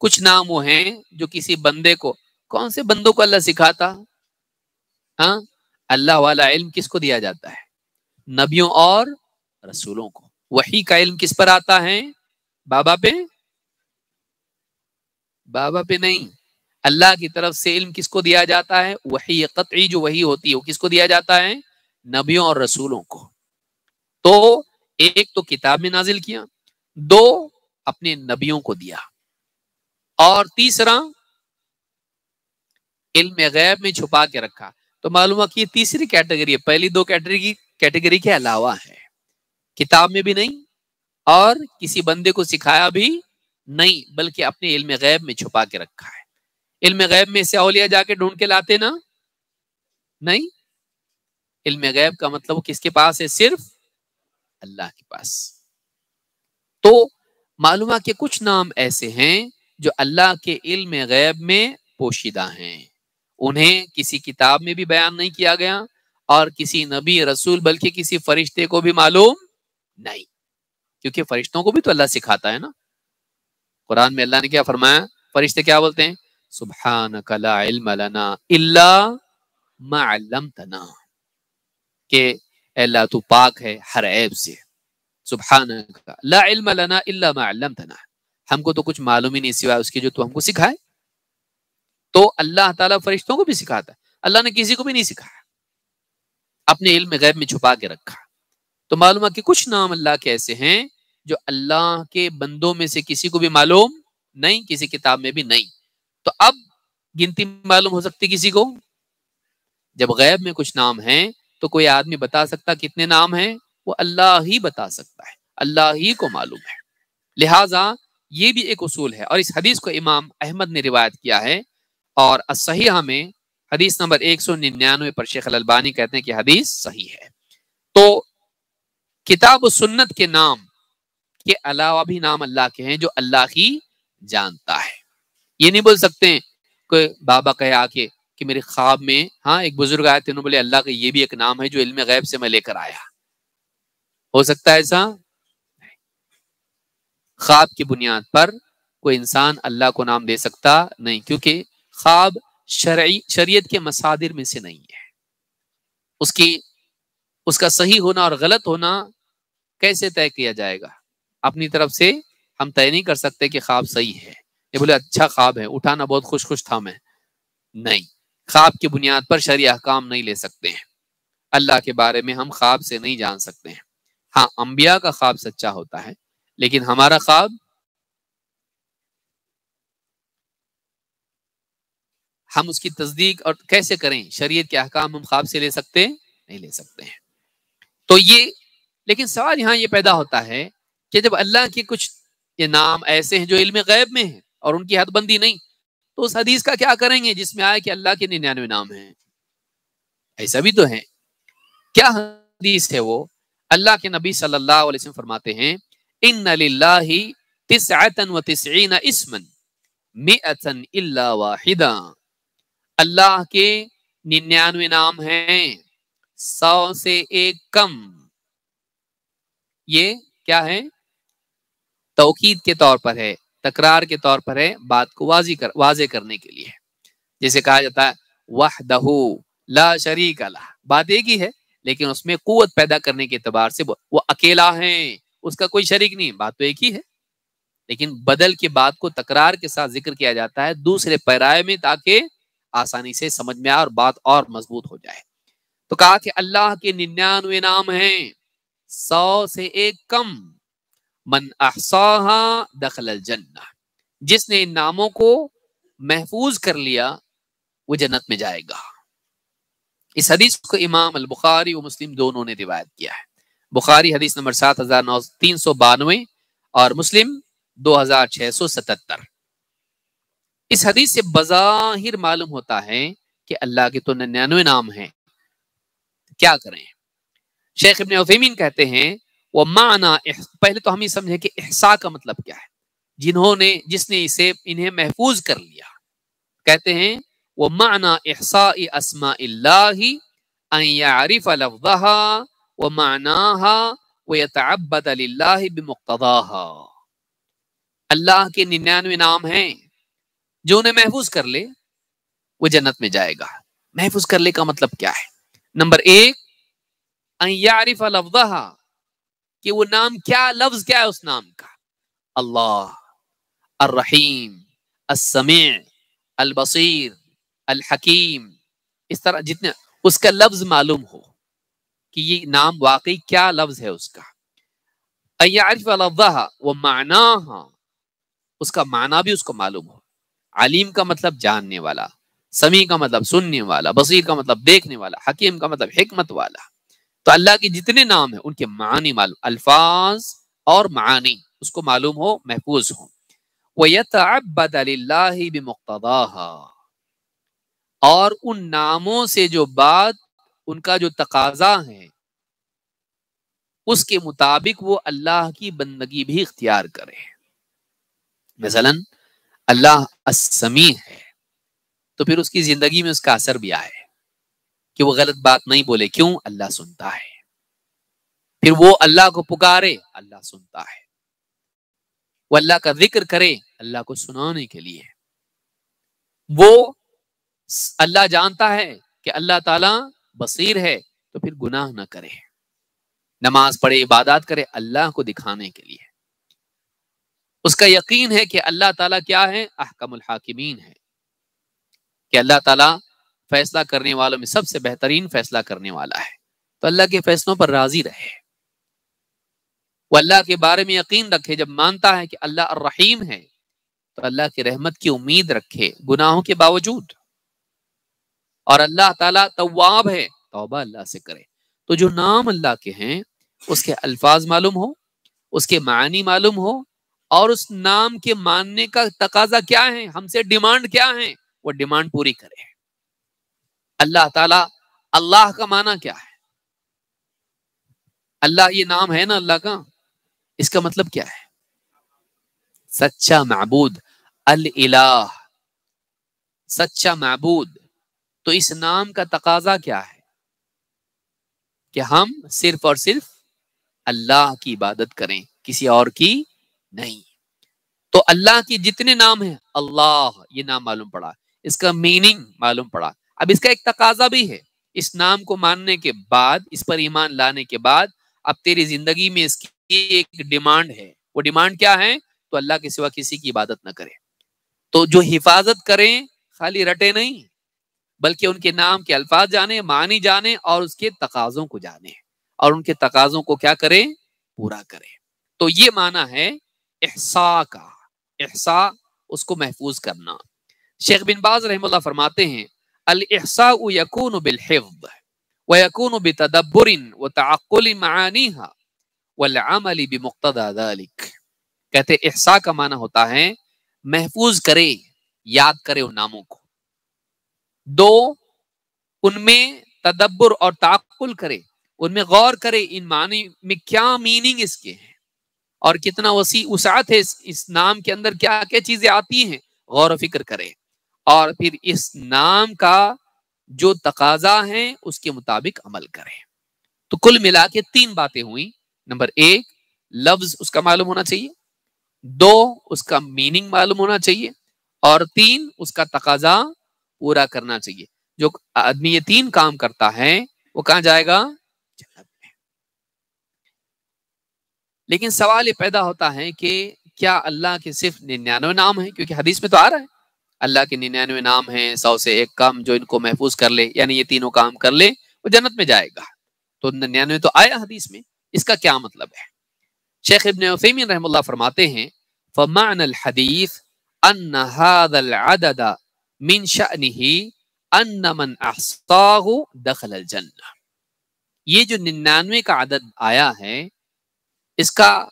کچھ نام وہ ہیں جو کسی بندے کو, کون سے بندوں کو اللہ سکھاتا؟ ہاں, اللہ والا علم کس کو دیا جاتا ہے؟ نبیوں اور رسولوں کو. وحی کا علم کس پر آتا ہے؟ بابا پہ؟ بابا پہ نہیں. اللہ کی طرف سے علم کس کو دیا جاتا ہے؟ وحی قطعی جو وحی ہوتی ہے وہ کس کو دیا جاتا ہے؟ نبیوں اور رسولوں کو. تو ایک تو کتاب میں نازل کیا, 2 اپنے نبیوں کو دیا, اور تیسرا علم غیب میں چھپا کے رکھا. تو معلوم ہوا کہ یہ تیسری کیٹیگری ہے, پہلی 2 کیٹیگری کے علاوہ ہے. کتاب میں بھی نہیں اور کسی بندے کو سکھایا بھی نہیں, بلکہ اپنے علم غیب میں چھپا کے رکھا ہے. علم غیب میں سے اولیاء جا کے ڈھونڈ کے لاتے نا, نہیں. علم غیب کا مطلب وہ کس کے پاس ہے؟ صرف اللہ کے پاس. تو معلوم ہے کہ کچھ نام ایسے ہیں جو اللہ کے علم غیب میں پوشیدہ ہیں, انہیں کسی کتاب میں بھی بیان نہیں کیا گیا اور کسی نبی رسول بلکہ کسی فرشتے کو بھی معلوم نہیں, کیونکہ فرشتوں کو بھی تو اللہ سکھاتا ہے نا. قرآن میں اللہ نے کیا فرمایا؟ فرشتے کیا بولتے ہیں؟ سبحانک لا علم لنا الا ما علمتنا, کہ اے اللہ تو پاک ہے ہر عیب سے. سبحانک لا علم لنا الا ما علمتنا, ہم کو تو کچھ معلوم ہی نہیں سوائے اس کے جو تو ہم کو سکھائے. تو اللہ تعالیٰ فرشتوں کو بھی سکھاتا ہے, اللہ نے کسی کو بھی نہیں سکھایا, اپنے علم غیب میں چھپا کے رکھا. تو معلوم ہے کہ کچھ نام اللہ کے ایسے ہیں جو اللہ کے بندوں میں سے کسی کو بھی معلوم نہیں, کسی کتاب میں بھی نہیں. تو اب گنتی معلوم ہو سکتی کسی کو؟ جب غیب میں کچھ نام ہیں تو کوئی آدمی بتا سکتا کتنے نام ہیں؟ وہ اللہ ہی بتا سکتا ہے, اللہ ہی کو معلوم ہے. لہٰذا یہ بھی ایک اصول ہے, اور اس حدیث کو امام احمد نے روایت کیا ہے, اور الصحیحہ میں حدیث نمبر 199 پر شیخ الالبانی کہتے ہیں کہ حدیث صحیح ہے. تو کتاب و سنت کے نام کے علاوہ بھی نام اللہ کے ہیں جو اللہ ہی جانتا ہے. یہ نہیں بول سکتے کوئی بابا کہے آ کے کہ میرے خواب میں ایک بزرگ آئے تھے، انہوں بولے اللہ کا یہ بھی ایک نام ہے جو علم غیب سے میں لے کر آیا. ہو سکتا ہے ایسا؟ خواب کی بنیاد پر کوئی انسان اللہ کو نام دے سکتا نہیں، کیونکہ خواب شریعت کے مصادر میں سے نہیں ہے. اس کا صحیح ہونا اور غلط ہونا کیسے طے کیا جائے گا؟ اپنی طرف سے ہم طے نہیں کر سکتے کہ خواب صحیح ہے. یہ بولے اچھا خواب ہے، اٹھانا بہت خوش تھا میں. نہیں، خواب کی بنیاد پر شرعی احکام نہیں لے سکتے ہیں. اللہ کے بارے میں ہم خواب سے نہیں جان سکتے ہیں. ہاں، انبیاء کا خواب سچا ہوتا ہے، لیکن ہمارا خواب ہم اس کی تصدیق اور کیسے کریں؟ شریعت کے احکام ہم خواب سے لے سکتے نہیں لے سکتے ہیں. تو لیکن سوال یہاں یہ پیدا ہوتا ہے کہ جب اللہ کے کچھ یہ نام ایسے ہیں جو علم غیب میں ہیں اور ان کی حد بندی نہیں، تو اس حدیث کا کیا کریں گے جس میں آئے کہ اللہ کے 99 نام ہیں؟ ایسا بھی تو ہے. کیا حدیث ہے وہ؟ اللہ کے نبی صلی اللہ علیہ وسلم فرماتے ہیں ان للہ 99 اسما 100 الا واحدا. اللہ کے 99 نام ہیں، 100 سے ایک کم. یہ کیا ہے؟ توکید کے طور پر ہے، تکرار کے طور پر ہے، بات کو واضح کرنے کے لیے. جیسے کہا جاتا ہے وحدہ لا شریک لہ، بات ایک ہی ہے لیکن اس میں قوت پیدا کرنے کے اعتبار سے وہ اکیلا ہے، اس کا کوئی شریک نہیں. بات تو ایک ہی ہے لیکن بدل کے بات کو تکرار کے ساتھ ذکر کیا جاتا ہے دوسرے پیرائے میں، تاکہ آسانی سے سمجھ میں آئے اور بات اور مضبوط ہو جائے. تو کہا کہ اللہ کے 99 نام ہیں، 100 سے ایک کم. من احصاها دخل الجنہ، جس نے ان ناموں کو محفوظ کر لیا وہ جنت میں جائے گا. اس حدیث کو امام البخاری و مسلم دونوں نے روایت کیا ہے. بخاری حدیث نمبر 7392 اور مسلم 2677. اس حدیث سے بظاہر معلوم ہوتا ہے کہ اللہ کے تو 99 نام ہیں. کیا کریں؟ شیخ ابن عثیمین کہتے ہیں وہ معنی، پہلے تو ہم یہ سمجھیں کہ احصاء کا مطلب کیا ہے. جس نے انہیں محفوظ کر لیا، کہتے ہیں وہ معنی احصاء اسماء اللہ ان یعرف لفظها ومعناها ويتعبد للہ بمقتضاها. اللہ کے 99 نام ہیں، جو انہیں محفوظ کر لے وہ جنت میں جائے گا. محفوظ کر لے کا مطلب کیا ہے؟ نمبر 1 ان یعرف لفظها، کہ وہ نام کیا، لفظ کیا ہے اس نام کا. اللہ، الرحیم، السمیع، البصیر، الحکیم، اس طرح جتنے اس کا لفظ معلوم ہو کہ یہ نام واقعی کیا لفظ ہے اس کا. ان یعرف لفظها ومعناها، اس کا معنی بھی اس کو معلوم ہو. علیم کا مطلب جاننے والا، سمیع کا مطلب سننے والا، بصیر کا مطلب دیکھنے والا، حکیم کا مطلب حکمت والا. تو اللہ کے جتنے نام ہیں ان کے معنی معلوم، الفاظ اور معانی اس کو معلوم ہو، محفوظ ہو. وَيَتَعَبَّدَ لِلَّهِ بِمُقْتَضَاهَا، اور ان ناموں سے جو بات ان کا جو تقاضا ہے اس کے مطابق وہ اللہ کی بندگی بھی اختیار کرے. مثلا اللہ السمیع ہے تو پھر اس کی زندگی میں اس کا اثر بھی آئے کہ وہ غلط بات نہیں بولے. کیوں؟ اللہ سنتا ہے. پھر وہ اللہ کو پکارے، اللہ سنتا ہے. وہ اللہ کا ذکر کرے اللہ کو سنانے کے لیے. وہ اللہ جانتا ہے کہ اللہ تعالی بصیر ہے تو پھر گناہ نہ کرے. نماز پڑھے، عبادات کرے اللہ کو دکھانے کے لیے. اس کا یقین ہے کہ اللہ تعالیٰ کیا ہے؟ احکم الحاکمین ہے، کہ اللہ تعالیٰ فیصلہ کرنے والوں میں سب سے بہترین فیصلہ کرنے والا ہے. تو اللہ کے فیصلوں پر راضی رہے. وہ اللہ کے بارے میں یقین رکھے. جب مانتا ہے کہ اللہ الرحیم ہے تو اللہ کی رحمت کی امید رکھے گناہوں کے باوجود. اور اللہ تعالیٰ تواب ہے، توبہ اللہ سے کرے. تو جو نام اللہ کے ہیں اس کے الفاظ معلوم ہو، اس کے معنی معلوم ہو، اور اس نام کے ماننے کا تقاضا کیا ہے، ہم سے ڈیمانڈ کیا ہے، وہ ڈیمانڈ پوری کرے. اللہ تعالیٰ، اللہ کا معنی کیا ہے؟ اللہ یہ نام ہے نا اللہ کا، اس کا مطلب کیا ہے؟ سچا معبود، الالہ. سچا معبود، تو اس نام کا تقاضا کیا ہے کہ ہم صرف اور صرف اللہ کی عبادت کریں، کسی اور کی نہیں۔ تو اللہ کی جتنے نام ہیں، اللہ یہ نام معلوم پڑا، اس کا میننگ معلوم پڑا۔ اب اس کا ایک تقاضا بھی ہے، اس نام کو ماننے کے بعد، اس پر ایمان لانے کے بعد اب تیری زندگی میں اس کی ایک ڈیمانڈ ہے۔ وہ ڈیمانڈ کیا ہے؟ تو اللہ کے سوا کسی کی عبادت نہ کرے، تو جو حفاظت کریں، خالی رٹے نہیں بلکہ ان کے نام کے الفاظ جانے، معنی جانے اور اس کے تقاضوں کو جانے، اور ان کے تقاضوں کو کیا کریں؟ پورا کریں۔ تو یہ معنی ہے احصاء کا۔ احصاء اس کو محفوظ کرنا۔ شیخ بن باز رحمہ اللہ فرماتے ہیں الاحصاء یکون بالحفظ ویکون بتدبر وتعقل معانیها والعمل بمقتضى ذلك۔ کہتے احصاء کا معنی ہوتا ہے محفوظ کرے، یاد کرے ان ناموں کو، دو ان میں تدبر اور تعقل کرے، ان میں غور کرے ان معنی میں کیا میننگ اس کے ہیں اور کتنا وسیع وسعت ہے اس نام کے اندر، کیا کیا چیزیں آتی ہیں، غور و فکر کرے، اور پھر اس نام کا جو تقاضا ہے اس کے مطابق عمل کرے۔ تو کل ملا کے تین باتیں ہوئیں۔ نمبر ایک، لفظ اس کا معلوم ہونا چاہیے، دو اس کا میننگ معلوم ہونا چاہیے، اور تین اس کا تقاضا پورا کرنا چاہیے۔ جو آدمی یہ تین کام کرتا ہے وہ کہاں جائے گا؟ جنت میں۔ لیکن سوال یہ پیدا ہوتا ہے کہ کیا اللہ کے صرف 99 نام ہیں؟ کیونکہ حدیث میں تو آ رہا ہے اللہ کے 99 نام ہیں، 100 سے ایک کم، جو ان کو محفوظ کر لے، یعنی یہ تینوں کام کر لے وہ جنت میں جائے گا۔ تو 99 تو آیا حدیث میں، اس کا کیا مطلب ہے؟ شیخ ابن عثیمین رحم اللہ فرماتے ہیں فمعنى الحدیث ان هذا العدد من شأنه ان من احصاه دخل الجنہ۔ یہ جو 99 کا عدد آیا ہے، اس کا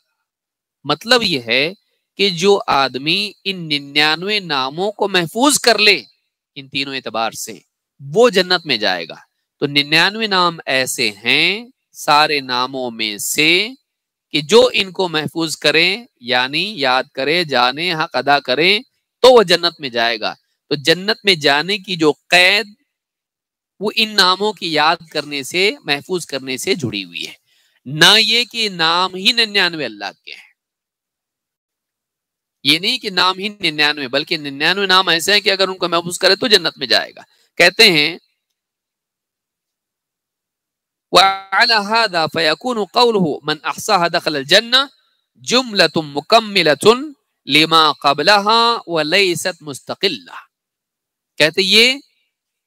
مطلب یہ ہے کہ جو آدمی ان 99 ناموں کو محفوظ کر لے ان تینوں اعتبار سے، وہ جنت میں جائے گا۔ تو 99 نام ایسے ہیں سارے ناموں میں سے کہ جو ان کو محفوظ کریں، یعنی یاد کرے، جانے، حق ادا کریں، تو وہ جنت میں جائے گا۔ تو جنت میں جانے کی جو قید وہ ان ناموں کی یاد کرنے سے، محفوظ کرنے سے جڑی ہوئی ہے، نہ یہ کہ نام ہی 99 اللہ کے ہیں۔ یہ نہیں کہ نام ہی 99، بلکہ 99 نام ایسے ہیں کہ اگر ان کو محفوظ کرے تو جنت میں جائے گا۔ کہتے ہیں وعلى هذا فيكون قوله من احصاها دخل الجنة جملة مكملة لما قبلها وليست مستقلة۔ کہتے یہ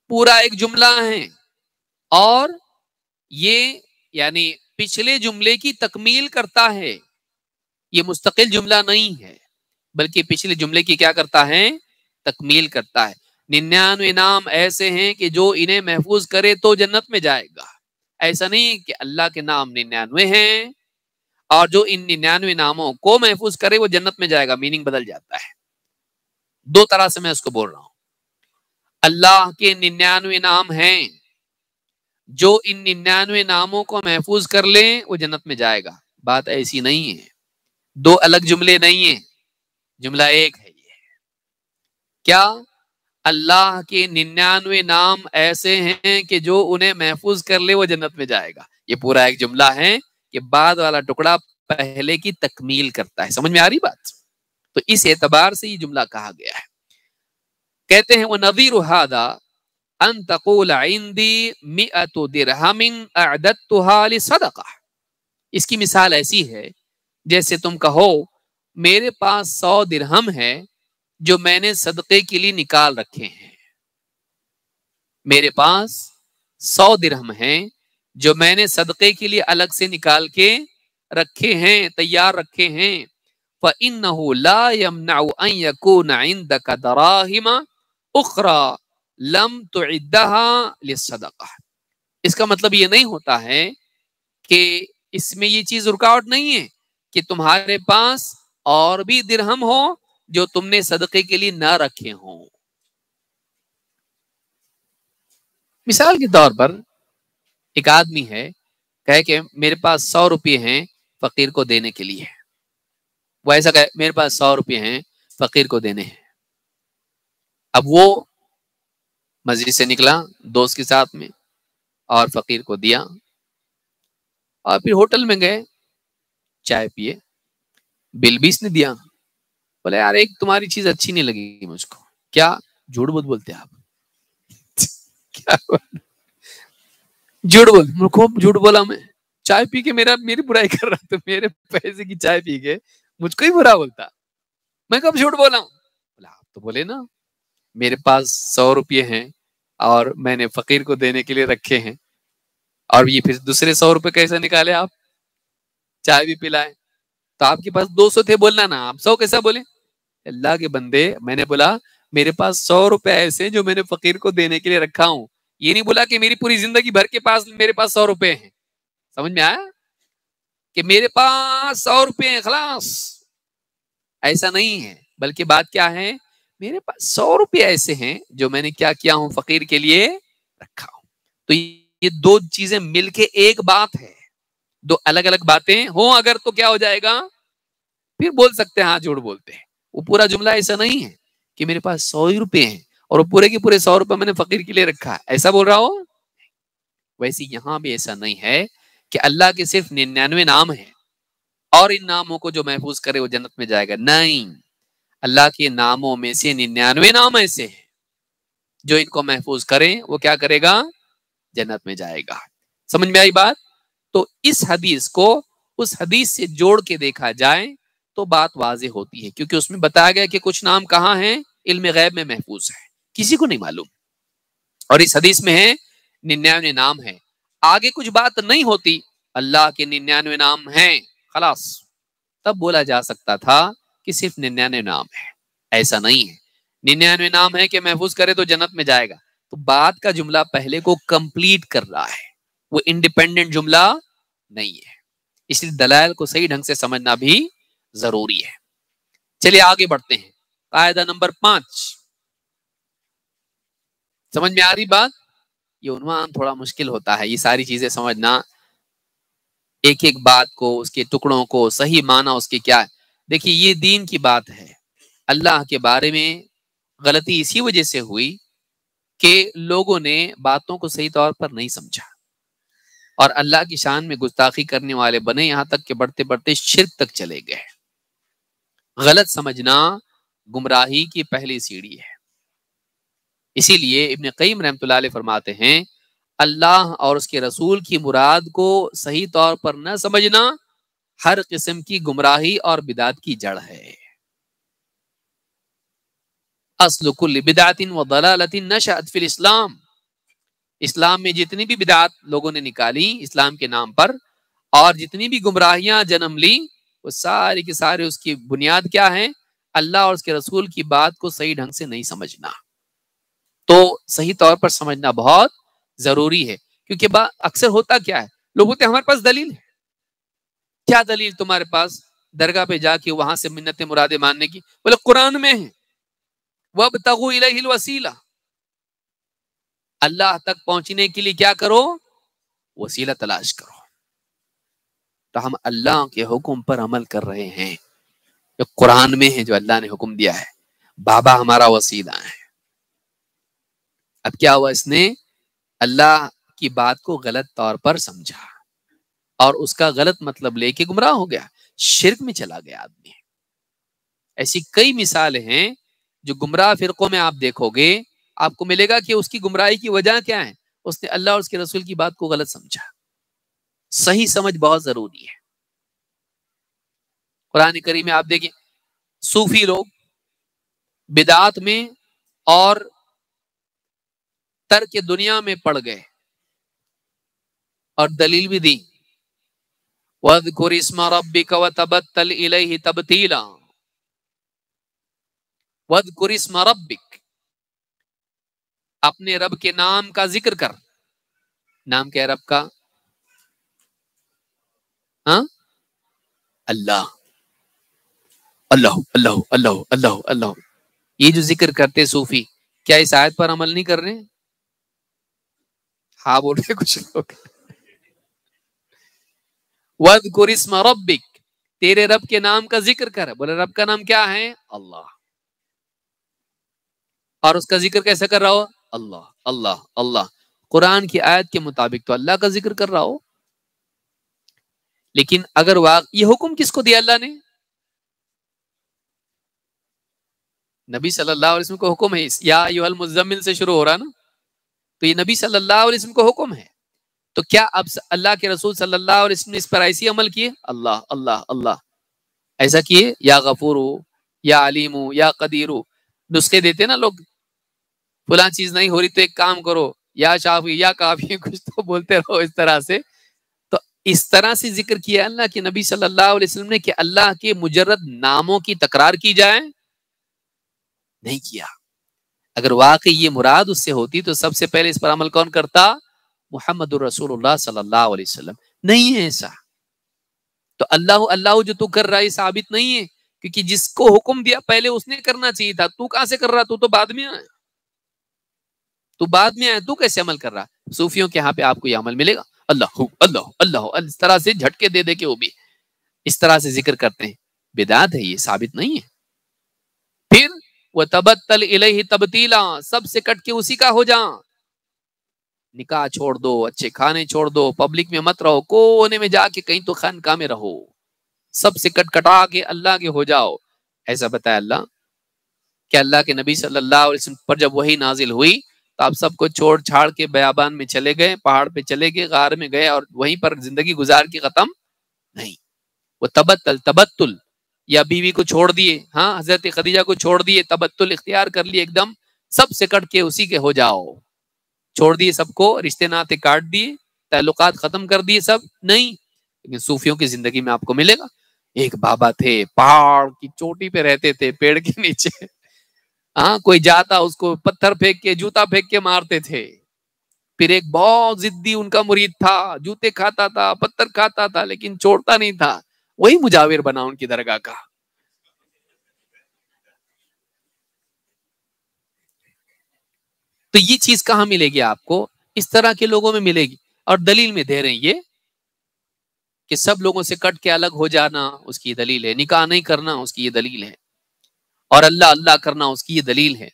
پورا ایک جملہ ہے، اور یہ یعنی پچھلے جملے کی تکمیل کرتا ہے، یہ مستقل جملہ نہیں ہے بلکہ پچھلے جملے کی کیا کرتا ہے؟ تکمیل کرتا ہے۔ 99 نام ایسے ہیں کہ جو انہیں محفوظ کرے تو جنت میں جائے گا۔ ایسا نہیں کہ اللہ کے نام 99 ہیں اور جو ان 99 ناموں کو محفوظ کرے وہ جنت میں جائے گا، میننگ بدل جاتا ہے۔ دو طرح سے میں اس کو بول رہا ہوں۔ اللہ کے 99 نام ہیں، جو ان 99 ناموں کو محفوظ کر لیں وہ جنت میں جائے گا۔ بات ایسی نہیں ہے، دو الگ جملے نہیں ہیں، جملہ ایک ہے۔ یہ کیا؟ اللہ کے 99 نام ایسے ہیں کہ جو انہیں محفوظ کر لے وہ جنت میں جائے گا۔ یہ پورا ایک جملہ ہے کہ بعد والا ٹکڑا پہلے کی تکمیل کرتا ہے۔ سمجھ میں آ رہی بات؟ تو اس اعتبار سے یہ جملہ کہا گیا ہے۔ کہتے ہیں وَنَظِيرُ هَذَا أَن تَقُولَ عِنْدِي 100 دِرْهَمٍ أَعْدَدْتُهَا لِصَدَقَةٍ۔ اس کی مثال ایسی ہے جیسے تم کہو میرے پاس 100 درہم ہے جو میں نے صدقے کے لیے نکال رکھے ہیں۔ میرے پاس 100 درہم ہیں جو میں نے صدقے کے لیے الگ سے نکال کے رکھے ہیں، تیار رکھے ہیں۔ فَإِنَّهُ لَا يَمْنَعُ أَن يَكُونَ عِندَكَ دَرَاهِمَ أُخْرَى لَمْ تُعِدَّهَا لِلصَّدَقَةِ۔ اس کا مطلب یہ نہیں ہوتا ہے کہ اس میں یہ چیز رکاوٹ نہیں ہے کہ تمہارے پاس اور بھی درہم ہو جو تم نے صدقے کے لیے نہ رکھے ہوں۔ مثال کے طور پر ایک آدمی ہے، کہے کہ میرے پاس 100 روپے ہیں فقیر کو دینے کے لیے۔ وہ ایسا کہے میرے پاس 100 روپے ہیں فقیر کو دینے ہیں۔ اب وہ مسجد سے نکلا دوست کے ساتھ میں اور فقیر کو دیا، اور پھر ہوٹل میں گئے، چائے پیے، بل بھی اس نے دیا۔ بولے یار ایک تمہاری چیز اچھی نہیں لگی مجھ کو۔ کیا؟ جھوٹ بہت بولتے آپ۔ کیا جھوٹ بول؟ خوب جھوٹ بولا میں، چائے پی کے میری برائی کر رہا تو میرے پیسے کی چائے پی کے مجھ کو ہی برا بولتا، میں کب جھوٹ بولا ہوں؟ بولا آپ تو بولے نا میرے پاس 100 روپے ہیں اور میں نے فقیر کو دینے کے لیے رکھے ہیں، اور یہ پھر دوسرے 100 روپے کیسے نکالے آپ؟ چائے بھی پلائے تو آپ کے پاس 200 تھے، بولنا نا، آپ 100 کیسا بولے؟ اللہ کے بندے، میں نے بولا میرے پاس 100 روپے ایسے جو میں نے فقیر کو دینے کے لیے رکھا ہوں، یہ نہیں بولا کہ میری پوری زندگی بھر کے پاس میرے پاس 100 روپے ہیں۔ سمجھ میں آیا کہ میرے پاس 100 روپے ہیں خلاص؟ ایسا نہیں ہے، بلکہ بات کیا ہے، میرے پاس 100 روپے ایسے ہیں جو میں نے کیا کیا ہوں، فقیر کے لیے رکھا ہوں۔ تو یہ دو چیزیں مل کے ایک بات ہے، دو الگ الگ باتیں ہوں اگر تو کیا ہو جائے گا، پھر بول سکتے ہیں ہاں جھوٹ بولتے ہیں۔ وہ پورا جملہ ایسا نہیں ہے کہ میرے پاس 100 روپے ہیں اور وہ پورے کے پورے 100 روپے میں نے فقیر کے لیے رکھا ہے، ایسا بول رہا ہو؟ ویسے یہاں بھی ایسا نہیں ہے کہ اللہ کے صرف 99 نام ہیں اور ان ناموں کو جو محفوظ کرے وہ جنت میں جائے گا، نہیں، اللہ کے ناموں میں سے 99 نام ایسے ہیں جو ان کو محفوظ کریں وہ کیا کرے گا، جنت میں جائے گا۔ سمجھ میں آئی بات؟ تو اس حدیث کو اس حدیث سے جوڑ کے دیکھا جائے تو بات واضح ہوتی ہے، کیونکہ اس میں بتایا گیا کہ کچھ نام کہاں ہیں، علم غیب میں محفوظ ہے، کسی کو نہیں معلوم، اور اس حدیث میں ہے 99 نام ہے۔ آگے کچھ بات نہیں ہوتی، اللہ کے 99 نام ہیں خلاص، تب بولا جا سکتا تھا کہ صرف 99 نام ہے، ایسا نہیں ہے۔ 99 نام ہے کہ محفوظ کرے تو جنت میں جائے گا، تو بات کا جملہ پہلے کو کمپلیٹ کر رہا ہے، وہ انڈیپینڈنٹ جملہ نہیں ہے، اس لیے دلائل کو صحیح ڈھنگ سے سمجھنا بھی ضروری ہے۔ چلیے آگے بڑھتے ہیں، قاعدہ نمبر 5، سمجھ میں آ رہی بات؟ یہ عنوان تھوڑا مشکل ہوتا ہے، یہ ساری چیزیں سمجھنا، ایک ایک بات کو، اس کے ٹکڑوں کو، صحیح معنی اس کے کیا ہے۔ دیکھیے یہ دین کی بات ہے، اللہ کے بارے میں غلطی اسی وجہ سے ہوئی کہ لوگوں نے باتوں کو صحیح طور پر نہیں سمجھا اور اللہ کی شان میں گستاخی کرنے والے بنے، یہاں تک کہ بڑھتے بڑھتے شرک تک چلے گئے۔ غلط سمجھنا گمراہی کی پہلی سیڑھی ہے، اسی لیے ابن قیم رحمۃ اللہ علیہ فرماتے ہیں اللہ اور اس کے رسول کی مراد کو صحیح طور پر نہ سمجھنا ہر قسم کی گمراہی اور بدعت کی جڑ ہے۔ اصل کل بدعت و ضلالۃ نشأت فی الاسلام، اسلام میں جتنی بھی بدعت لوگوں نے نکالی اسلام کے نام پر اور جتنی بھی گمراہیاں جنم لی، وہ ساری کی ساری اس کی بنیاد کیا ہے، اللہ اور اس کے رسول کی بات کو صحیح ڈھنگ سے نہیں سمجھنا۔ تو صحیح طور پر سمجھنا بہت ضروری ہے، کیونکہ اکثر ہوتا کیا ہے، لوگ ہوتے ہیں ہمارے پاس دلیل ہے، کیا دلیل تمہارے پاس درگاہ پہ جا کے وہاں سے منتیں مرادیں ماننے کی؟ بولے قرآن میں ہے وَابْتَغُوا إِلَيْهِ الْوَسِيلَةَ، اللہ تک پہنچنے کے لیے کیا کرو، وسیلہ تلاش کرو۔ تو ہم اللہ کے حکم پر عمل کر رہے ہیں جو قرآن میں ہے، جو اللہ نے حکم دیا ہے، بابا ہمارا وسیلہ ہے۔ اب کیا ہوا، اس نے اللہ کی بات کو غلط طور پر سمجھا اور اس کا غلط مطلب لے کے گمراہ ہو گیا، شرک میں چلا گیا آدمی۔ ایسی کئی مثالیں ہیں جو گمراہ فرقوں میں آپ دیکھو گے، آپ کو ملے گا کہ اس کی گمراہی کی وجہ کیا ہے، اس نے اللہ اور اس کے رسول کی بات کو غلط سمجھا۔ صحیح سمجھ بہت ضروری ہے۔ قرآن کریم میں آپ دیکھیں صوفی لوگ بدعات میں اور ترک دنیا میں پڑ گئے اور دلیل بھی دی، وَاذْكُرِ اسْمَ رَبِّكَ وَتَبَتَّلْ إِلَيْهِ تَبْتِيلًا، وَاذْكُرِ اسْمَ رَبِّكَ، اپنے رب کے نام کا ذکر کر۔ نام کیا ہے رب کا؟ ہاں، اللہ، اللہ اللہ اللہ اللہ اللہ، یہ جو ذکر کرتے صوفی، کیا اس آیت پر عمل نہیں کر رہے ہیں؟ ہاں بول رہے کچھ لوگ۔ وَاذْكُرِ اسْمَ رَبِّكَ، تیرے رب کے نام کا ذکر کر۔ بولے رب کا نام کیا ہے؟ اللہ، اور اس کا ذکر کیسے کر رہا ہو؟ اللہ اللہ اللہ، قرآن کی آیت کے مطابق تو اللہ کا ذکر کر رہا ہو، لیکن اگر یہ حکم کس کو دیا اللہ نے؟ نبی صلی اللہ علیہ وسلم کو حکم ہے، یا ایھا المزمل سے شروع ہو رہا نا، تو یہ نبی صلی اللہ علیہ وسلم کو حکم ہے. تو کیا اب اللہ کے رسول صلی اللہ علیہ وسلم نے اس پر ایسی عمل کیے؟ اللہ اللہ اللہ ایسا کیے، یا غفور ہو یا علیم ہو یا قدیر ہو، نسخے دیتے نا لوگ، فلاں چیز نہیں ہو رہی تو ایک کام کرو، یا شافی یا کافی، کچھ تو بولتے رہو اس طرح سے. تو اس طرح سے ذکر کیا اللہ کے نبی صلی اللہ علیہ وسلم نے کہ اللہ کے مجرد ناموں کی تکرار کی جائے؟ نہیں کیا. اگر واقعی یہ مراد اس سے ہوتی تو سب سے پہلے اس پر عمل کون کرتا؟ محمد الرسول اللہ صلی اللہ علیہ وسلم. نہیں ہے ایسا. تو اللہ اللہ جو تو کر رہا ہے ثابت نہیں ہے، کیونکہ جس کو حکم دیا پہلے اس نے کرنا چاہیے تھا. تو کہاں سے کر رہا؟ تو بعد میں آیا، تو بعد میں آیا، تو کیسے عمل کر رہا؟ صوفیوں کے ہاں پہ آپ کو یہ عمل ملے گا، اللہ اللہ اللہ، اس طرح سے جھٹکے دے دے کے وہ بھی اس طرح سے ذکر کرتے ہیں. بدعت ہے، یہ ثابت نہیں ہے. پھر وَتَبَتَّلْ إِلَيْهِ تَبْتِيلًا، سب سے کٹ کے اسی کا ہو جا. نکاح چھوڑ دو، اچھے کھانے چھوڑ دو، پبلک میں مت رہو، کونے میں جا کے کہیں تو خانقاہ میں رہو، سب سے کٹا کے اللہ کے ہو جاؤ. ایسا بتایا اللہ کہ اللہ کے نبی صلی اللہ علیہ وسلم پر جب وحی نازل ہوئی تو آپ سب کو چھوڑ چھاڑ کے بیابان میں چلے گئے، پہاڑ پہ چلے گئے، غار میں گئے اور وہیں پر زندگی گزار کے ختم نہیں. وہ تبتل یا بیوی کو چھوڑ دیے، ہاں حضرت خدیجہ کو چھوڑ دیے، تبتل اختیار کر لیے، ایک دم سب سے کٹ کے اسی کے ہو جاؤ. چھوڑ دیے سب کو، رشتے ناتے کاٹ دیے، تعلقات ختم کر دیے سب. نہیں. لیکن صوفیوں کی زندگی میں آپ کو ملے گا. ایک بابا تھے، پہاڑ کی چوٹی پہ رہتے تھے، پیڑ کے نیچے، ہاں کوئی جاتا اس کو پتھر پھینک کے، جوتا پھینک کے مارتے تھے. پھر ایک بہت ضدی ان کا مرید تھا، جوتے کھاتا تھا، پتھر کھاتا تھا، لیکن چھوڑتا نہیں تھا. وہی مجاور بنا ان کی درگاہ کا. تو یہ چیز کہاں ملے گی آپ کو؟ اس طرح کے لوگوں میں ملے گی. اور دلیل میں دے رہے ہیں یہ کہ سب لوگوں سے کٹ کے الگ ہو جانا اس کی دلیل ہے، نکاح نہیں کرنا اس کی یہ دلیل ہے، اور اللہ اللہ کرنا اس کی یہ دلیل ہے.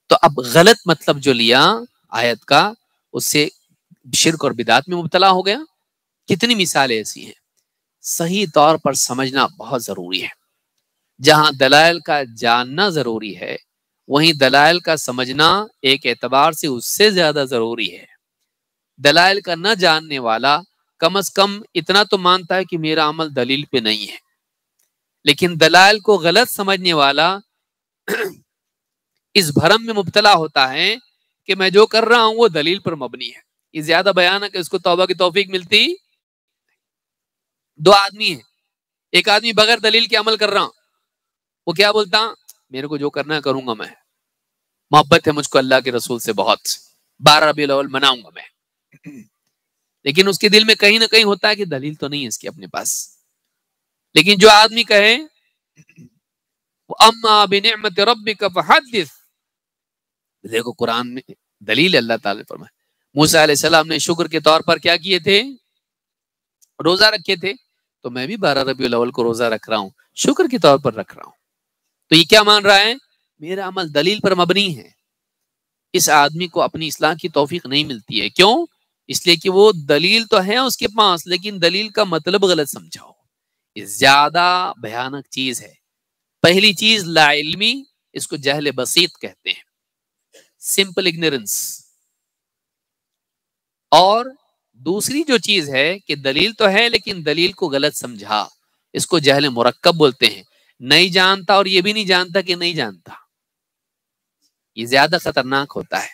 تو اب غلط مطلب جو لیا آیت کا، اس سے شرک اور بدعت میں مبتلا ہو گیا. کتنی مثالیں ایسی ہیں. صحیح طور پر سمجھنا بہت ضروری ہے. جہاں دلائل کا جاننا ضروری ہے، وہیں دلائل کا سمجھنا ایک اعتبار سے اس سے زیادہ ضروری ہے. دلائل کا نہ جاننے والا کم از کم اتنا تو مانتا ہے کہ میرا عمل دلیل پہ نہیں ہے، لیکن دلائل کو غلط سمجھنے والا اس بھرم میں مبتلا ہوتا ہے کہ میں جو کر رہا ہوں وہ دلیل پر مبنی ہے. یہ زیادہ بیان ہے کہ اس کو توبہ کی توفیق ملتی. دو آدمی ہیں، ایک آدمی بغیر دلیل کے عمل کر رہا ہوں، وہ کیا بولتا؟ میرے کو جو کرنا ہے کروں گا، میں محبت ہے مجھ کو اللہ کے رسول سے بہت، 12 ربیع الاول مناؤں گا میں. لیکن اس کے دل میں کہیں نہ کہیں ہوتا ہے کہ دلیل تو نہیں ہے اس کی اپنے پاس. لیکن جو آدمی کہے اما بنعمت ربک فحدث، دیکھو قرآن میں دلیل ہے. اللہ تعالی نے فرمایا موسیٰ علیہ السلام نے شکر کے طور پر کیا کیے تھے؟ روزہ رکھے تھے. تو میں بھی 12 ربیع الاول کو روزہ رکھ رہا ہوں، شکر کے طور پر رکھ رہا ہوں. تو یہ کیا مان رہا ہے؟ میرا عمل دلیل پر مبنی ہے. اس آدمی کو اپنی اصلاح کی توفیق نہیں ملتی ہے. کیوں؟ اس لیے کہ وہ دلیل تو ہے اس کے پاس، لیکن دلیل کا مطلب غلط سمجھاؤ. یہ زیادہ بھیانک چیز ہے. پہلی چیز لا علمی، اس کو جہل بسیط کہتے ہیں، سمپل اگنورنس. اور دوسری جو چیز ہے کہ دلیل تو ہے لیکن دلیل کو غلط سمجھا، اس کو جہل مرکب بولتے ہیں. نہیں جانتا اور یہ بھی نہیں جانتا کہ نہیں جانتا. یہ زیادہ خطرناک ہوتا ہے،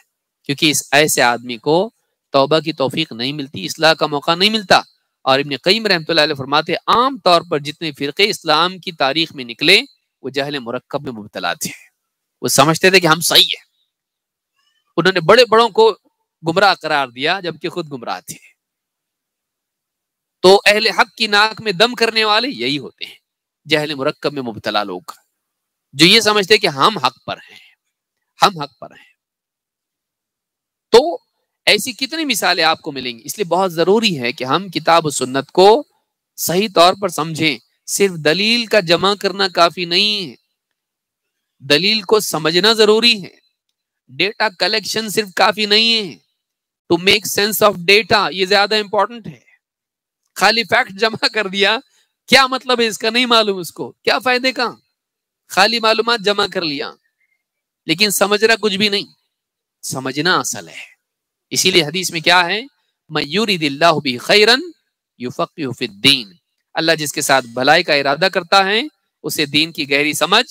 کیونکہ اس ایسے آدمی کو توبہ کی توفیق نہیں ملتی، اصلاح کا موقع نہیں ملتا. اور ابن قیم رحمۃ اللہ علیہ فرماتے عام طور پر جتنے فرقے اسلام کی تاریخ میں نکلے وہ جہل مرکب میں مبتلا تھے. وہ سمجھتے تھے کہ ہم صحیح ہیں، انہوں نے بڑے بڑوں کو گمراہ قرار دیا جبکہ خود گمراہ تھے. تو اہل حق کی ناک میں دم کرنے والے یہی ہوتے ہیں، جہل مرکب میں مبتلا لوگ، جو یہ سمجھتے کہ ہم حق پر ہیں، ہم حق پر ہیں. تو ایسی کتنی مثالیں آپ کو ملیں گی. اس لیے بہت ضروری ہے کہ ہم کتاب و سنت کو صحیح طور پر سمجھیں. صرف دلیل کا جمع کرنا کافی نہیں ہے، دلیل کو سمجھنا ضروری ہے. ڈیٹا کلیکشن صرف کافی نہیں ہے. To make sense of data یہ زیادہ امپورٹنٹ ہے. خالی فیکٹ جمع کر دیا، کیا مطلب ہے اس کا نہیں معلوم، اس کو کیا فائدے کا. خالی معلومات جمع کر لیا لیکن سمجھنا کچھ بھی نہیں. سمجھنا اصل ہے. اسی لیے حدیث میں کیا ہے، مَن یُرِدِ اللَّهُ بِهِ خَیْرًا یُفَقِّهُ فِی الدِّین. اللہ جس کے ساتھ بھلائی کا ارادہ کرتا ہے اسے دین کی گہری سمجھ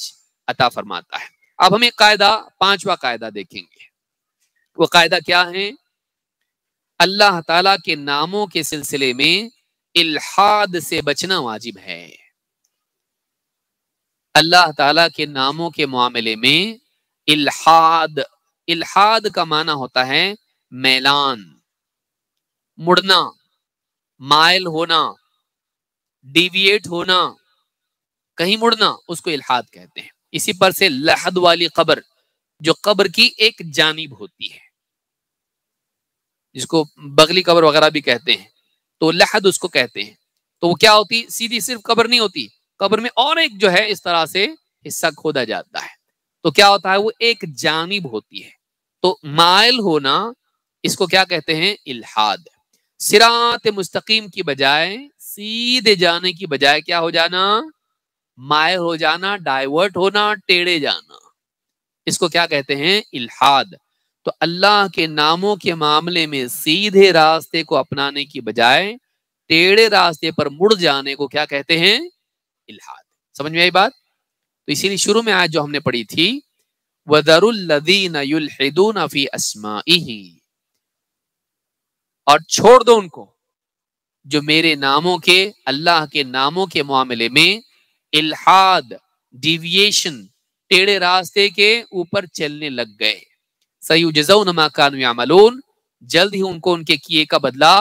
عطا فرماتا ہے. اب ہم ایک قاعدہ، پانچواں قاعدہ دیکھیں گے. وہ قاعدہ کیا ہے؟ اللہ تعالی کے ناموں کے سلسلے میں الحاد سے بچنا واجب ہے. اللہ تعالی کے ناموں کے معاملے میں الحاد، الحاد کا معنی ہوتا ہے میلان، مڑنا، مائل ہونا، ڈیویٹ ہونا، کہیں مڑنا، اس کو الحاد کہتے ہیں. اسی پر سے لحد والی قبر، جو قبر کی ایک جانب ہوتی ہے، جس کو بغلی قبر وغیرہ بھی کہتے ہیں، تو لحد اس کو کہتے ہیں. تو وہ کیا ہوتی؟ سیدھی صرف قبر نہیں ہوتی، قبر میں اور ایک جو ہے اس طرح سے حصہ کھودا جاتا ہے. تو کیا ہوتا ہے؟ وہ ایک جانب ہوتی ہے. تو مائل ہونا اس کو کیا کہتے ہیں؟ الحاد. صراط مستقیم کی بجائے، سیدھے جانے کی بجائے کیا ہو جانا؟ مائل ہو جانا، ڈائیورٹ ہونا، ٹیڑے جانا، اس کو کیا کہتے ہیں؟ الحاد. تو اللہ کے ناموں کے معاملے میں سیدھے راستے کو اپنانے کی بجائے ٹیڑے راستے پر مڑ جانے کو کیا کہتے ہیں؟ الحاد. سمجھ میں آئی بات؟ تو اسی لیے شروع میں آج جو ہم نے پڑھی تھی وَذَرُوا الَّذِينَ يُلْحِدُونَ فِي أَسْمَائِهِ، اور چھوڑ دو ان کو جو میرے ناموں کے، اللہ کے ناموں کے معاملے میں الحاد، ڈیویشن، ٹیڑے راستے کے اوپر چلنے لگ گئے. سَيُجْزَوْنَ مَا كَانُوا يَعْمَلُونَ، جلد ہی ان کو ان کے کیے کا بدلہ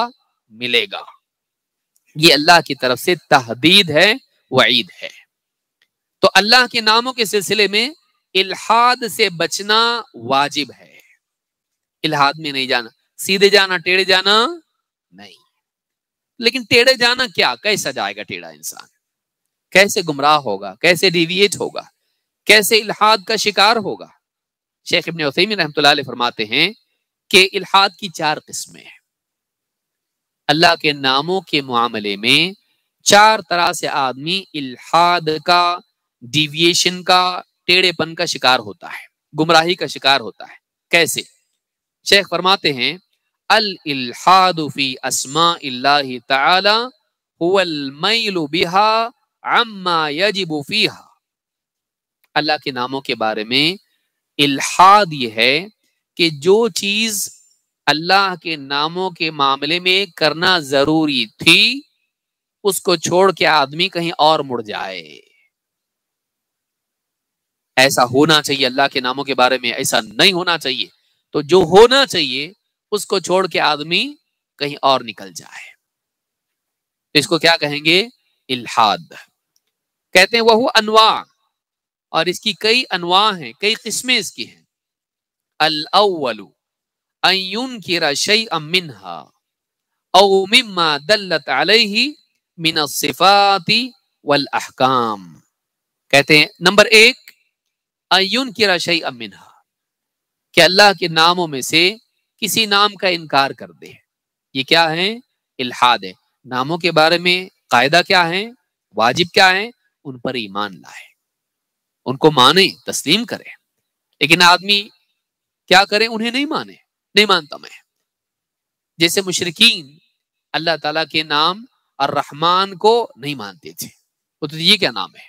ملے گا. یہ اللہ کی طرف سے تحدید ہے، وعید ہے. تو اللہ کے ناموں کے سلسلے میں الحاد سے بچنا واجب ہے. الحاد میں نہیں جانا، سیدھے جانا، ٹیڑے جانا نہیں. لیکن ٹیڑے جانا کیا؟ کیسا جائے گا ٹیڑا انسان؟ کیسے گمراہ ہوگا؟ کیسے ڈیویٹ ہوگا؟ کیسے الحاد کا شکار ہوگا؟ شیخ ابن عثیمین رحمۃ اللہ علیہ فرماتے ہیں کہ الحاد کی 4 قسمیں ہیں. اللہ کے ناموں کے معاملے میں 4 طرح سے آدمی الحاد کا، ڈیویشن کا، ٹیڑے پن کا شکار ہوتا ہے، گمراہی کا شکار ہوتا ہے. کیسے؟ شیخ فرماتے ہیں الالحاد فی اسماء اللہ تعالی هو المیل بها عما یجب فیہا. اللہ کے ناموں کے بارے میں الحاد یہ ہے کہ جو چیز اللہ کے ناموں کے معاملے میں کرنا ضروری تھی اس کو چھوڑ کے آدمی کہیں اور مڑ جائے. ایسا ہونا چاہیے اللہ کے ناموں کے بارے میں، ایسا نہیں ہونا چاہیے. تو جو ہونا چاہیے اس کو چھوڑ کے آدمی کہیں اور نکل جائے، تو اس کو کیا کہیں گے؟ الحاد. کہتے ہیں وہ انواع، اور اس کی کئی انواع ہیں، کئی قسمیں اس کی ہیں. الاول ان ينكر شيئا منها او مما دلت عليه من الصفات والاحکام. کہتے ہیں نمبر 1 ان ينكر شيئا منها، کہ اللہ کے ناموں میں سے کسی نام کا انکار کر دے. یہ کیا ہے؟ الحاد ہے. ناموں کے بارے میں قاعدہ کیا ہے، واجب کیا ہے؟ ان پر ایمان لائے، ان کو مانے، تسلیم کرے. لیکن آدمی کیا کرے؟ انہیں نہیں مانے، نہیں مانتا میں. جیسے مشرکین اللہ تعالیٰ کے نام الرحمن کو نہیں مانتے تھے. وہ تو یہ کیا نام ہے؟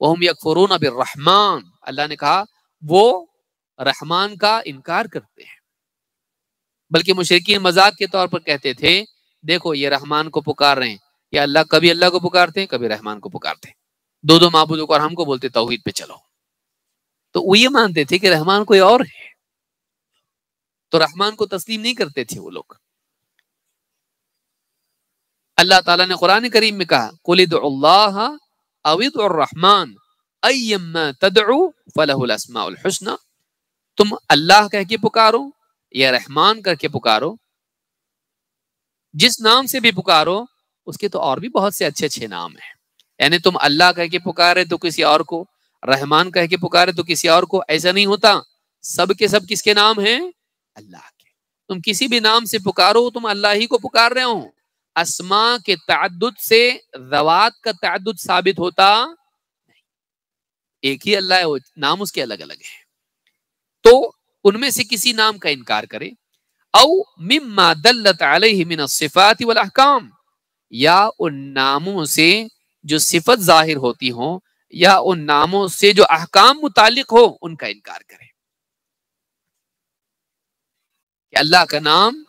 وَهُمْ يَكْفُرُونَ بِالرَّحْمَن، اللہ نے کہا وہ رحمان کا انکار کرتے ہیں. بلکہ مشرکین مذاق کے طور پر کہتے تھے دیکھو یہ رحمان کو پکار رہے ہیں، یا اللہ کبھی اللہ کو پکارتے ہیں، کبھی رحمان کو پکارتے ہیں. 2 معبودوں کو، اور ہم کو بولتے توحید پہ چلو. تو وہ یہ مانتے تھے کہ رحمان کوئی اور ہے، تو رحمان کو تسلیم نہیں کرتے تھے وہ لوگ. اللہ تعالیٰ نے قرآن کریم میں کہا قُلِ ادْعُوا اللَّهَ أَوِ ادْعُوا الرَّحْمَنَ أَيَّمَّا تَدْعُوا فَلَهُ الْأَسْمَاءُ الْحُسْنَى. تم اللہ کہہ کے پکارو یا رحمان کر کے پکارو، جس نام سے بھی پکارو اس کے تو اور بھی بہت سے اچھے اچھے نام ہیں. یعنی تم اللہ کہہ کے پکارے تو کسی اور کو، رحمان کہہ کے پکارے تو کسی اور کو، ایسا نہیں ہوتا. سب کے سب کس کے نام ہیں؟ اللہ کے۔ تم کسی بھی نام سے پکارو تم اللہ ہی کو پکار رہے ہو۔ اسماء کے تعدد سے ذوات کا تعدد ثابت ہوتا نہیں، ایک ہی اللہ ہے، وہ نام اس کے الگ الگ ہیں۔ تو ان میں سے کسی نام کا انکار کرے، او مما دلت علیہ من الصفات والاحکام، یا ان ناموں سے جو صفت ظاہر ہوتی ہوں یا ان ناموں سے جو احکام متعلق ہو ان کا انکار کرے۔ کہ اللہ کا نام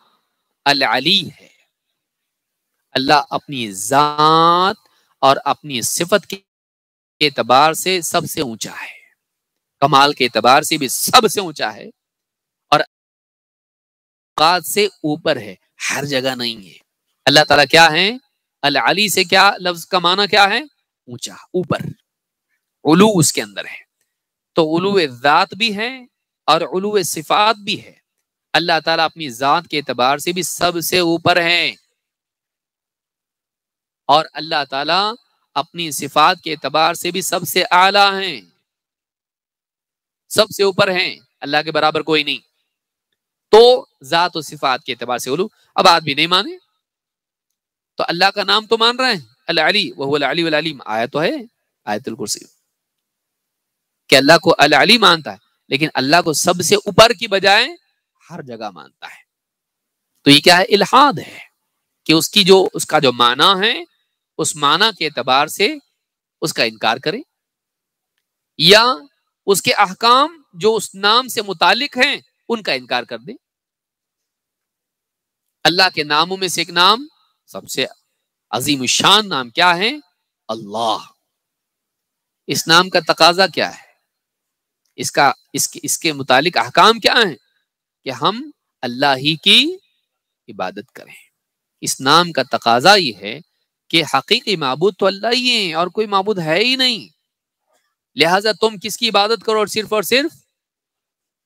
العلی ہے، اللہ اپنی ذات اور اپنی صفت کے اعتبار سے سب سے اونچا ہے، کمال کے اعتبار سے بھی سب سے اونچا ہے، اور اوقات سے اوپر ہے، ہر جگہ نہیں ہے۔ اللہ تعالیٰ کیا ہے؟ العلی سے کیا لفظ کا معنی کیا ہے؟ اونچا، اوپر، علو اس کے اندر ہے۔ تو علو ذات بھی ہے اور علو صفات بھی ہے۔ اللہ تعالیٰ اپنی ذات کے اعتبار سے بھی سب سے اوپر ہے، اور اللہ تعالیٰ اپنی صفات کے اعتبار سے بھی سب سے اعلیٰ ہیں، سب سے اوپر ہیں، اللہ کے برابر کوئی نہیں۔ تو ذات و صفات کے اعتبار سے علو۔ اب آدمی نہیں مانے تو اللہ کا نام تو مان رہے ہیں العلی وہو العلی العلیم، آیت تو ہے آیت الکرسی کہ اللہ کو العلی مانتا ہے، لیکن اللہ کو سب سے اوپر کی بجائے ہر جگہ مانتا ہے۔ تو یہ کیا ہے؟ الحاد ہے کہ اس کا جو معنی ہے اس معنی کے اعتبار سے اس کا انکار کرے، یا اس کے احکام جو اس نام سے متعلق ہیں ان کا انکار کر دے۔ اللہ کے ناموں میں سے ایک نام سب سے عظیم الشان نام کیا ہے؟ اللہ۔ اس نام کا تقاضا کیا ہے؟ اس کے متعلق احکام کیا ہیں؟ کہ ہم اللہ ہی کی عبادت کریں۔ اس نام کا تقاضا یہ ہے کہ حقیقی معبود تو اللہ ہی ہیں اور کوئی معبود ہے ہی نہیں، لہذا تم کس کی عبادت کرو؟ اور صرف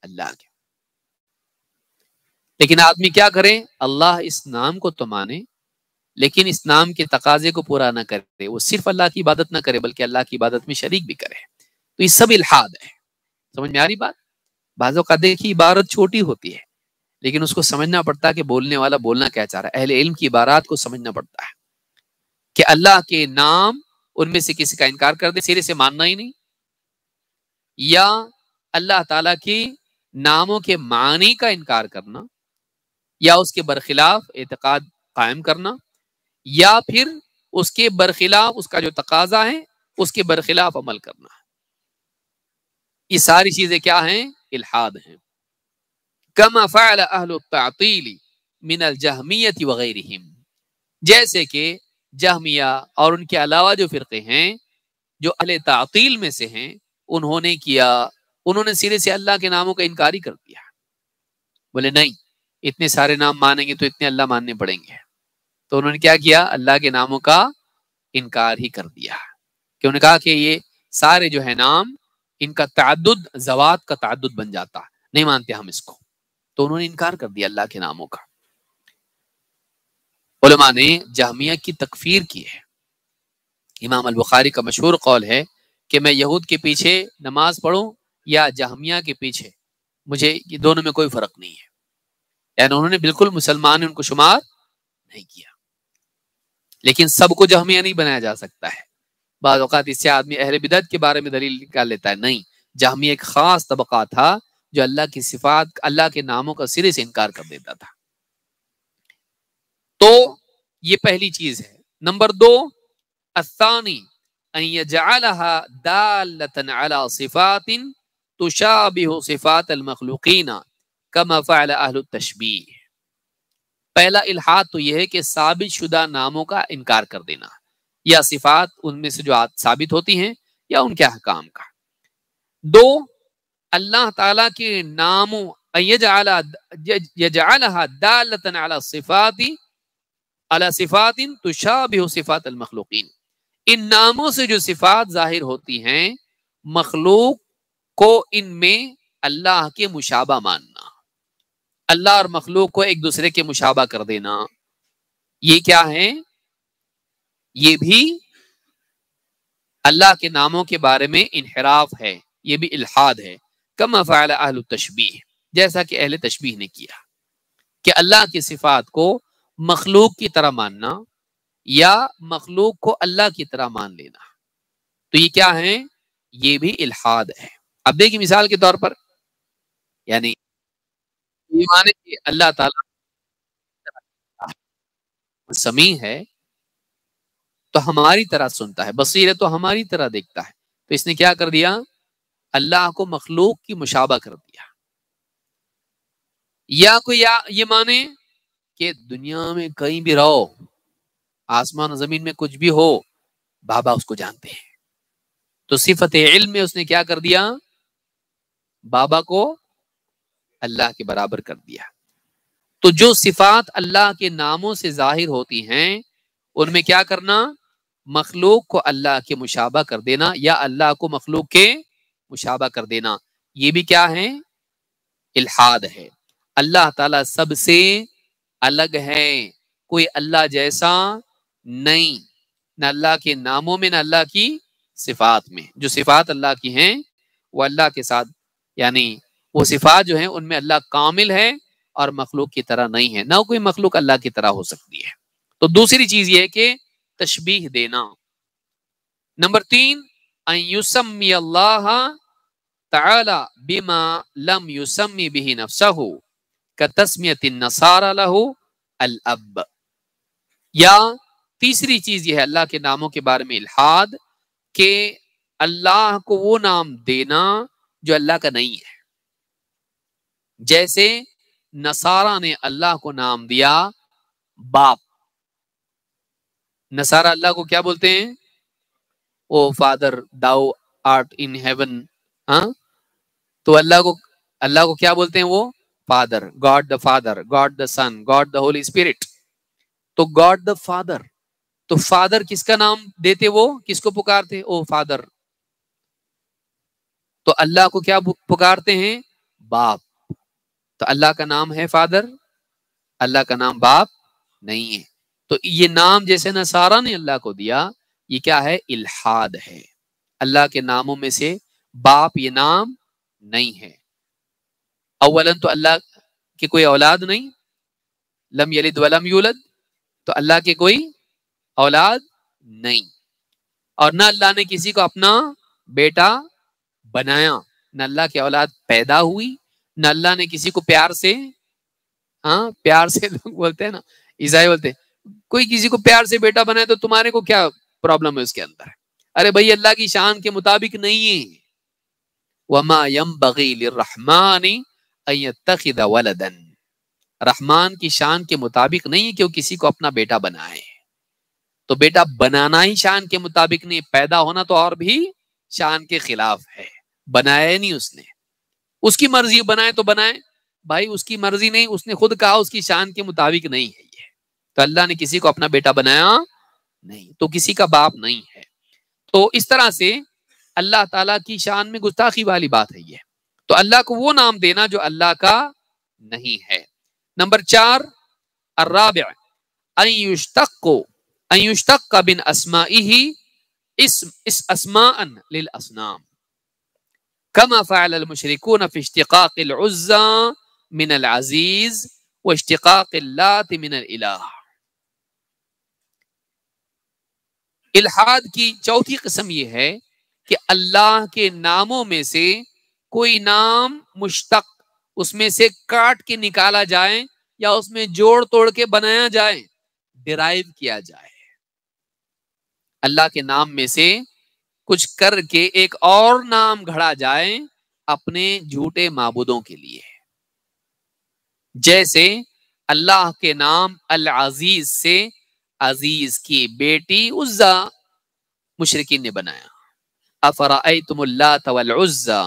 اللہ کی۔ لیکن آدمی کیا کرے؟ اللہ اس نام کو تو مانے لیکن اس نام کے تقاضے کو پورا نہ کرے، وہ صرف اللہ کی عبادت نہ کرے بلکہ اللہ کی عبادت میں شریک بھی کرے۔ تو یہ سب الحاد ہے۔ سمجھ میں آ رہی بات؟ بعض اوقات دیکھیے عبارت چھوٹی ہوتی ہے لیکن اس کو سمجھنا پڑتا ہے کہ بولنے والا بولنا کیا چاہ رہا ہے۔ اہل علم کی عبارات کو سمجھنا پڑتا ہے کہ اللہ کے نام ان میں سے کسی کا انکار کر دے، سرے سے ماننا ہی نہیں، یا اللہ تعالیٰ کی ناموں کے معنی کا انکار کرنا، یا اس کے برخلاف اعتقاد قائم کرنا، یا پھر اس کے برخلاف اس کا جو تقاضا ہے اس کے برخلاف عمل کرنا۔ یہ ساری چیزیں کیا ہیں؟ الحاد ہیں۔ کما فعل اہل التعطیل من الجہمیۃ وغیرہم، جیسے کہ جہمیہ اور ان کے علاوہ جو فرقے ہیں جو اہل تعطیل میں سے ہیں، انہوں نے سرے سے اللہ کے ناموں کا انکار ہی کر دیا۔ بولے نہیں، اتنے سارے نام مانیں گے تو اتنے اللہ ماننے پڑیں گے، تو انہوں نے کیا کیا؟ اللہ کے ناموں کا انکار ہی کر دیا، کہ انہوں نے کہا کہ یہ سارے جو ہے نام ان کا تعدد ذوات کا تعدد بن جاتا، نہیں مانتے ہم اس کو، تو انہوں نے انکار کر دیا اللہ کے ناموں کا۔ علماء نے جہمیہ کی تکفیر کی ہے۔ امام البخاری کا مشہور قول ہے کہ میں یہود کے پیچھے نماز پڑھوں یا جہمیہ کے پیچھے، مجھے یہ دونوں میں کوئی فرق نہیں ہے، یعنی انہوں نے بالکل مسلمان ان کو شمار نہیں کیا۔ لیکن سب کو جہمیہ نہیں بنایا جا سکتا ہے، بعض اوقات اس سے آدمی اہل بدعت کے بارے میں دلیل نکال لیتا ہے، نہیں، جہمیہ ایک خاص طبقہ تھا جو اللہ کی صفات، اللہ کے ناموں کا سرے سے انکار کر دیتا تھا۔ تو یہ پہلی چیز ہے۔ نمبر 2، الثانی ان يجعلها دالة على صفات تشابه صفات المخلوقین كما فعل اہل التشبیہ۔ پہلا الحاد تو یہ ہے کہ ثابت شدہ ناموں کا انکار کر دینا، یا صفات ان میں سے جو ثابت ہوتی ہیں یا ان کے احکام کا۔ 2، اللہ تعالیٰ کے ناموں یجعلها دالة على صفات تشابه صفات المخلوقین، ان ناموں سے جو صفات ظاہر ہوتی ہیں مخلوق کو ان میں اللہ کے مشابہ ماننا، اللہ اور مخلوق کو ایک دوسرے کے مشابہ کر دینا، یہ کیا ہے؟ یہ بھی اللہ کے ناموں کے بارے میں انحراف ہے، یہ بھی الحاد ہے۔ کما فعل اہل التشبیہ، جیسا کہ اہل تشبیہ نے کیا کہ اللہ کی صفات کو مخلوق کی طرح ماننا یا مخلوق کو اللہ کی طرح مان لینا، تو یہ کیا ہے؟ یہ بھی الحاد ہے۔ اب دیکھیں مثال کے طور پر، یعنی یہ مانے کہ اللہ تعالیٰ سمیع ہے تو ہماری طرح سنتا ہے، بصیر ہے تو ہماری طرح دیکھتا ہے، تو اس نے کیا کر دیا؟ اللہ کو مخلوق کی مشابہ کر دیا۔ یا کوئی یہ مانے کہ دنیا میں کہیں بھی رہو، آسمان و زمین میں کچھ بھی ہو، بابا اس کو جانتے ہیں، تو صفت علم میں اس نے کیا کر دیا؟ بابا کو اللہ کے برابر کر دیا۔ تو جو صفات اللہ کے ناموں سے ظاہر ہوتی ہیں ان میں کیا کرنا؟ مخلوق کو اللہ کے مشابہ کر دینا یا اللہ کو مخلوق کے مشابہ کر دینا، یہ بھی کیا ہے؟ الحاد ہے۔ اللہ تعالیٰ سب سے الگ ہے، کوئی اللہ جیسا نہیں، نہ اللہ کے ناموں میں نہ اللہ کی صفات میں۔ جو صفات اللہ کی ہیں وہ اللہ کے ساتھ، یعنی وہ صفات جو ہیں ان میں اللہ کامل ہے اور مخلوق کی طرح نہیں ہے، نہ کوئی مخلوق اللہ کی طرح ہو سکتی ہے۔ تو دوسری چیز یہ ہے کہ تشبیہ دینا۔ نمبر 3، ان یسمی اللہ تعالی بما لم یسمی به نفسہ کتسمیۃ النصارى له الاب، یا تیسری چیز یہ ہے اللہ کے ناموں کے بارے میں الحاد، کہ اللہ کو وہ نام دینا جو اللہ کا نہیں ہے۔ جیسے نصارہ نے اللہ کو نام دیا باپ، نصارہ اللہ کو کیا بولتے ہیں؟ O father thou art in heaven, ہاں، تو اللہ کو کیا بولتے ہیں؟ وہ father, God the father, God the son, God the holy spirit. تو گاڈ دا فادر، تو فادر کس کا نام دیتے؟ وہ کس کو پکارتے؟ O father. تو اللہ کو کیا پکارتے ہیں؟ باپ۔ تو اللہ کا نام ہے فادر، اللہ کا نام باپ نہیں ہے۔ تو یہ نام جیسے نصارہ نے اللہ کو دیا، یہ کیا ہے؟ الحاد ہے۔ اللہ کے ناموں میں سے باپ یہ نام نہیں ہے۔ اولاً تو اللہ کی کوئی اولاد نہیں، لم یلد ولم یولد، تو اللہ کے کوئی اولاد نہیں، اور نہ اللہ نے کسی کو اپنا بیٹا بنایا، نہ اللہ کی اولاد پیدا ہوئی، نہ اللہ نے کسی کو پیار سے، ہاں پیار سے لوگ بولتے ہیں نا، عیسائی بولتے ہیں کوئی کسی کو پیار سے بیٹا بنائے تو تمہارے کو کیا پرابلم ہے اس کے اندر؟ ارے بھائی اللہ کی شان کے مطابق نہیں ہے۔ وما ينبغي للرحمن ان يتخذ ولدا، رحمان کی شان کے مطابق نہیں ہے کہ وہ کسی کو اپنا بیٹا بنائے۔ تو بیٹا بنانا ہی شان کے مطابق نہیں، پیدا ہونا تو اور بھی شان کے خلاف ہے، بنایا نہیں اس نے، اس کی مرضی بنائے تو بنائے، بھائی اس کی مرضی نہیں، اس نے خود کہا اس کی شان کے مطابق نہیں ہے یہ، تو اللہ نے کسی کو اپنا بیٹا بنایا نہیں، تو کسی کا باپ نہیں ہے۔ تو اس طرح سے اللہ تعالیٰ کی شان میں گستاخی والی بات ہے یہ، تو اللہ کو وہ نام دینا جو اللہ کا نہیں ہے۔ نمبر 4، الرابع ان یشتق من اسمائه اسماء للاصنام كما فعل المشركون في اشتقاق العزى من العزيز واشتقاق اللات من الإله۔ الحاد کی چوتھی قسم یہ ہے کہ اللہ کے ناموں میں سے کوئی نام مشتق، اس میں سے کاٹ کے نکالا جائے یا اس میں جوڑ توڑ کے بنایا جائے، ڈرائیو کیا جائے، اللہ کے نام میں سے کچھ کر کے ایک اور نام گھڑا جائے اپنے جھوٹے معبودوں کے لیے۔ جیسے اللہ کے نام العزیز سے عزیز کی بیٹی عزا مشرکین نے بنایا، افرأیتم اللات والعزا۔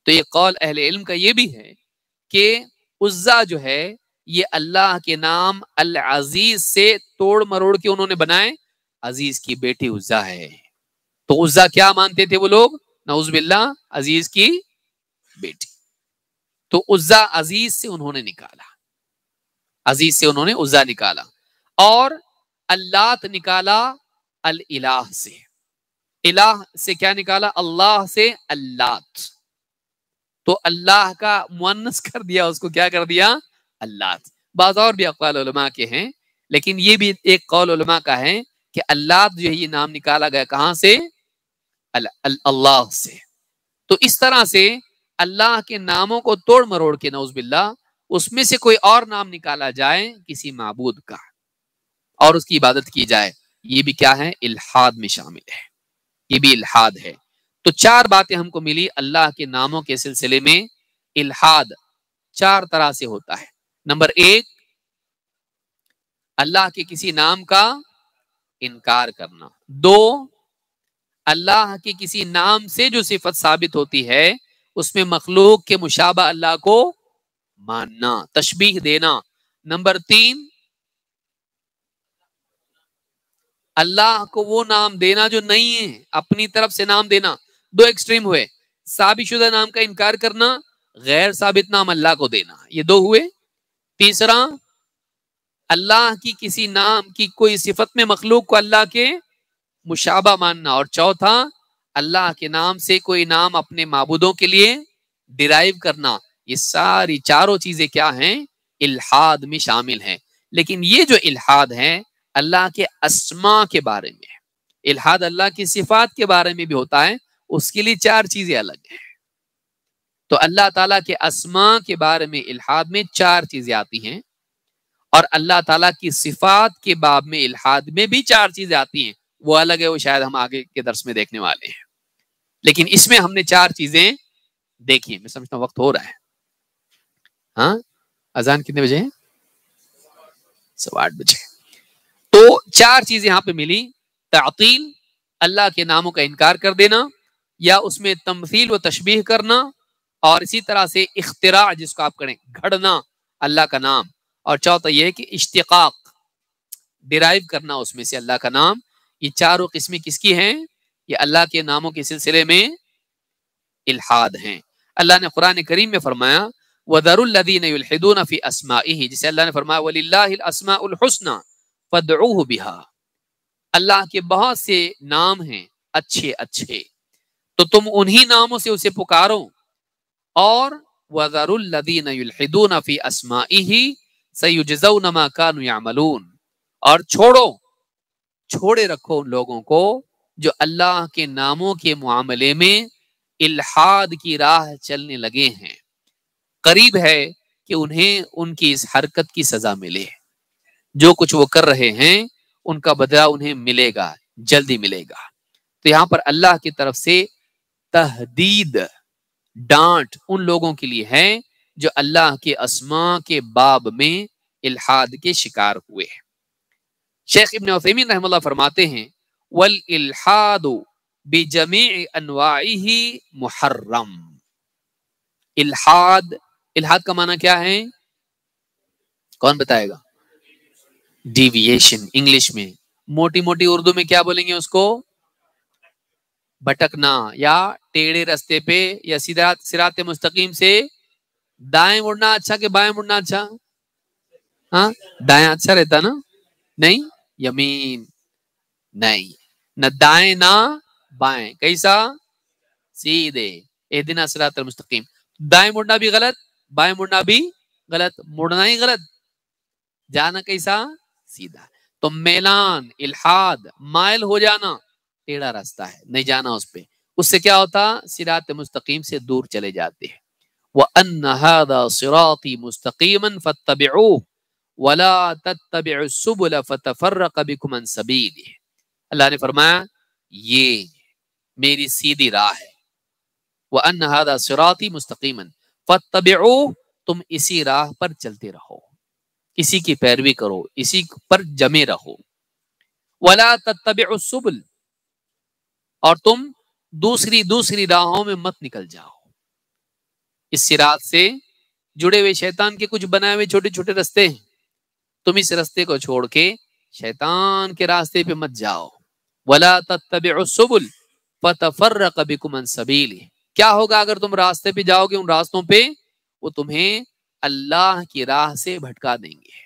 تو یہ قول اہل علم کا یہ بھی ہے کہ عزا جو ہے یہ اللہ کے نام العزیز سے توڑ مروڑ کے انہوں نے بنائے، عزیز کی بیٹی عزا ہے۔ تو عزا کیا مانتے تھے وہ لوگ؟ نعوذ باللہ، عزیز کی بیٹی۔ تو عزا عزیز سے انہوں نے نکالا، عزیز سے انہوں نے عزا نکالا، اور اللات نکالا الالہ سے، الہ سے کیا نکالا؟ اللہ سے اللات۔ تو اللہ کا مؤنث کر دیا، اس کو کیا کر دیا؟ اللہ. بعض اور بھی اقوال علماء کے ہیں، لیکن یہ بھی ایک قول علماء کا ہے کہ اللہ جو ہے یہ نام نکالا گیا کہاں سے؟ اللہ سے. تو اس طرح سے اللہ کے ناموں کو توڑ مروڑ کے نعوذ باللہ اس میں سے کوئی اور نام نکالا جائے کسی معبود کا اور اس کی عبادت کی جائے، یہ بھی کیا ہے؟ الحاد میں شامل ہے، یہ بھی الحاد ہے. تو 4 باتیں ہم کو ملی اللہ کے ناموں کے سلسلے میں. الحاد 4 طرح سے ہوتا ہے. نمبر 1، اللہ کے کسی نام کا انکار کرنا. 2، اللہ کے کسی نام سے جو صفت ثابت ہوتی ہے اس میں مخلوق کے مشابہ اللہ کو ماننا، تشبیہ دینا. نمبر 3، اللہ کو وہ نام دینا جو نہیں ہے، اپنی طرف سے نام دینا. 2 ایکسٹریم ہوئے، ثابت شدہ نام کا انکار کرنا، غیر ثابت نام اللہ کو دینا، یہ 2 ہوئے. تیسرا، اللہ کی کسی نام کی کوئی صفت میں مخلوق کو اللہ کے مشابہ ماننا. اور چوتھا، اللہ کے نام سے کوئی نام اپنے معبودوں کے لیے ڈرائیو کرنا. یہ ساری 4 چیزیں کیا ہیں؟ الحاد میں شامل ہیں. لیکن یہ جو الحاد ہے اللہ کے اسماء کے بارے میں، الحاد اللہ کی صفات کے بارے میں بھی ہوتا ہے، اس کے لیے 4 چیزیں الگ ہیں. تو اللہ تعالیٰ کے اسماء کے بارے میں الحاد میں 4 چیزیں آتی ہیں، اور اللہ تعالیٰ کی صفات کے باب میں الحاد میں بھی 4 چیزیں آتی ہیں. وہ الگ ہے، وہ شاید ہم آگے کے درس میں دیکھنے والے ہیں. لیکن اس میں ہم نے 4 چیزیں دیکھی. میں سمجھتا ہوں وقت ہو رہا ہے. ہاں، اذان کتنے بجے ہے؟ 8:15 بجے. تو 4 چیزیں یہاں پہ ملی. تعطیل، اللہ کے ناموں کا انکار کر دینا، یا اس میں تمثیل و تشبیہ کرنا، اور اسی طرح سے اختراع جس کو آپ کریں، گھڑنا اللہ کا نام. اور چوتھا یہ ہے کہ اشتقاق، ڈرائیو کرنا اس میں سے اللہ کا نام. یہ 4 قسمیں کس کی ہیں؟ یہ اللہ کے ناموں کے سلسلے میں الحاد ہیں. اللہ نے قرآن کریم میں فرمایا وَذَرُوا الَّذِينَ يُلْحِدُونَ فِي أَسْمَائِهِ، جسے اللہ نے فرمایا وَلِلَّهِ الْأَسْمَاءُ الْحُسْنَى فَادْعُوهُ بِهَا. اللہ کے بہت سے نام ہیں اچھے اچھے، تو تم انہی ناموں سے اسے پکارو. اور وَذَرُوا الَّذِينَ يُلْحِدُونَ فِي أَسْمَائِهِ سَيُجْزَوْنَ مَا كَانُوا يَعْمَلُونَ. اور چھوڑے رکھو ان لوگوں کو جو اللہ کے ناموں کے معاملے میں الحاد کی راہ چلنے لگے ہیں. قریب ہے کہ انہیں ان کی اس حرکت کی سزا ملے. جو کچھ وہ کر رہے ہیں ان کا بدلہ انہیں ملے گا، جلدی ملے گا. تو یہاں پر اللہ کی طرف سے تہدید، ڈانٹ ان لوگوں کے لیے ہے جو اللہ کے اسماء کے باب میں الحاد کے شکار ہوئے. شیخ ابن عثیمین رحمہ اللہ فرماتے ہیں والالحاد بجمیع انواعہ محرم. الحاد کا معنی کیا ہے؟ کون بتائے گا؟ ڈیویشن. انگلش میں موٹی موٹی اردو میں کیا بولیں گے اس کو؟ بھٹکنا، یا ٹیڑھے رستے پہ یا صراط مستقیم سے دائیں مڑنا اچھا کہ بائیں مڑنا اچھا؟ ہاں، دائیں اچھا رہتا نا. نہیں، یمین نہیں، نہ دائیں نہ بائیں. کیسا؟ سیدھے. اہدنا صراط المستقیم. دائیں مڑنا بھی غلط، بائیں مڑنا بھی غلط، مڑنا ہی غلط، جانا کیسا؟ سیدھا. تو میلان، الحاد، مائل ہو جانا، ٹیڑھا راستہ ہے، نہیں جانا اس پہ. اس سے کیا ہوتا؟ صراط مستقیم سے دور چلے جاتے ہیں. وَأَنَّ هَذَا صِرَاطِي مُسْتَقِيمًا فَاتَّبِعُوهُ وَلَا تَتَّبِعُوا السُّبُلَ فَتَفَرَّقَ بِكُمْ عَنْ سَبِيلِهِ. اللہ نے فرمایا یہ میری سیدھی راہ ہے. وَأَنَّ هَذَا صِرَاطِي مُسْتَقِيمًا فَاتَّبِعُوهُ، تم اسی راہ پر چلتے رہو، اسی کی پیروی کرو، اسی پر جمے رہو. وَلَا تَتَّبِعُوا السُّبُلَ، اور تم دوسری راہوں میں مت نکل جاؤ. اس صراط سے جڑے ہوئے شیطان کے کچھ بنائے ہوئے چھوٹے چھوٹے رستے ہیں، تم اس رستے کو چھوڑ کے شیطان کے راستے پہ مت جاؤ. وَلَا تَتَّبِعُوا السُّبُلَ فَتَفَرَّقَ بِكُمْ عَنْ سَبِيلِهِ. کیا ہوگا اگر تم راستے پہ جاؤ گے؟ ان راستوں پہ وہ تمہیں اللہ کی راہ سے بھٹکا دیں گے.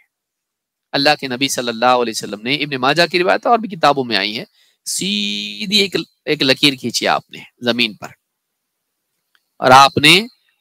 اللہ کے نبی صلی اللہ علیہ وسلم نے، ابن ماجہ کی روایت اور بھی کتابوں میں آئی ہے، سیدھی ایک لکیر کھینچی آپ نے زمین پر، اور آپ نے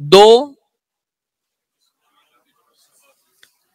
2,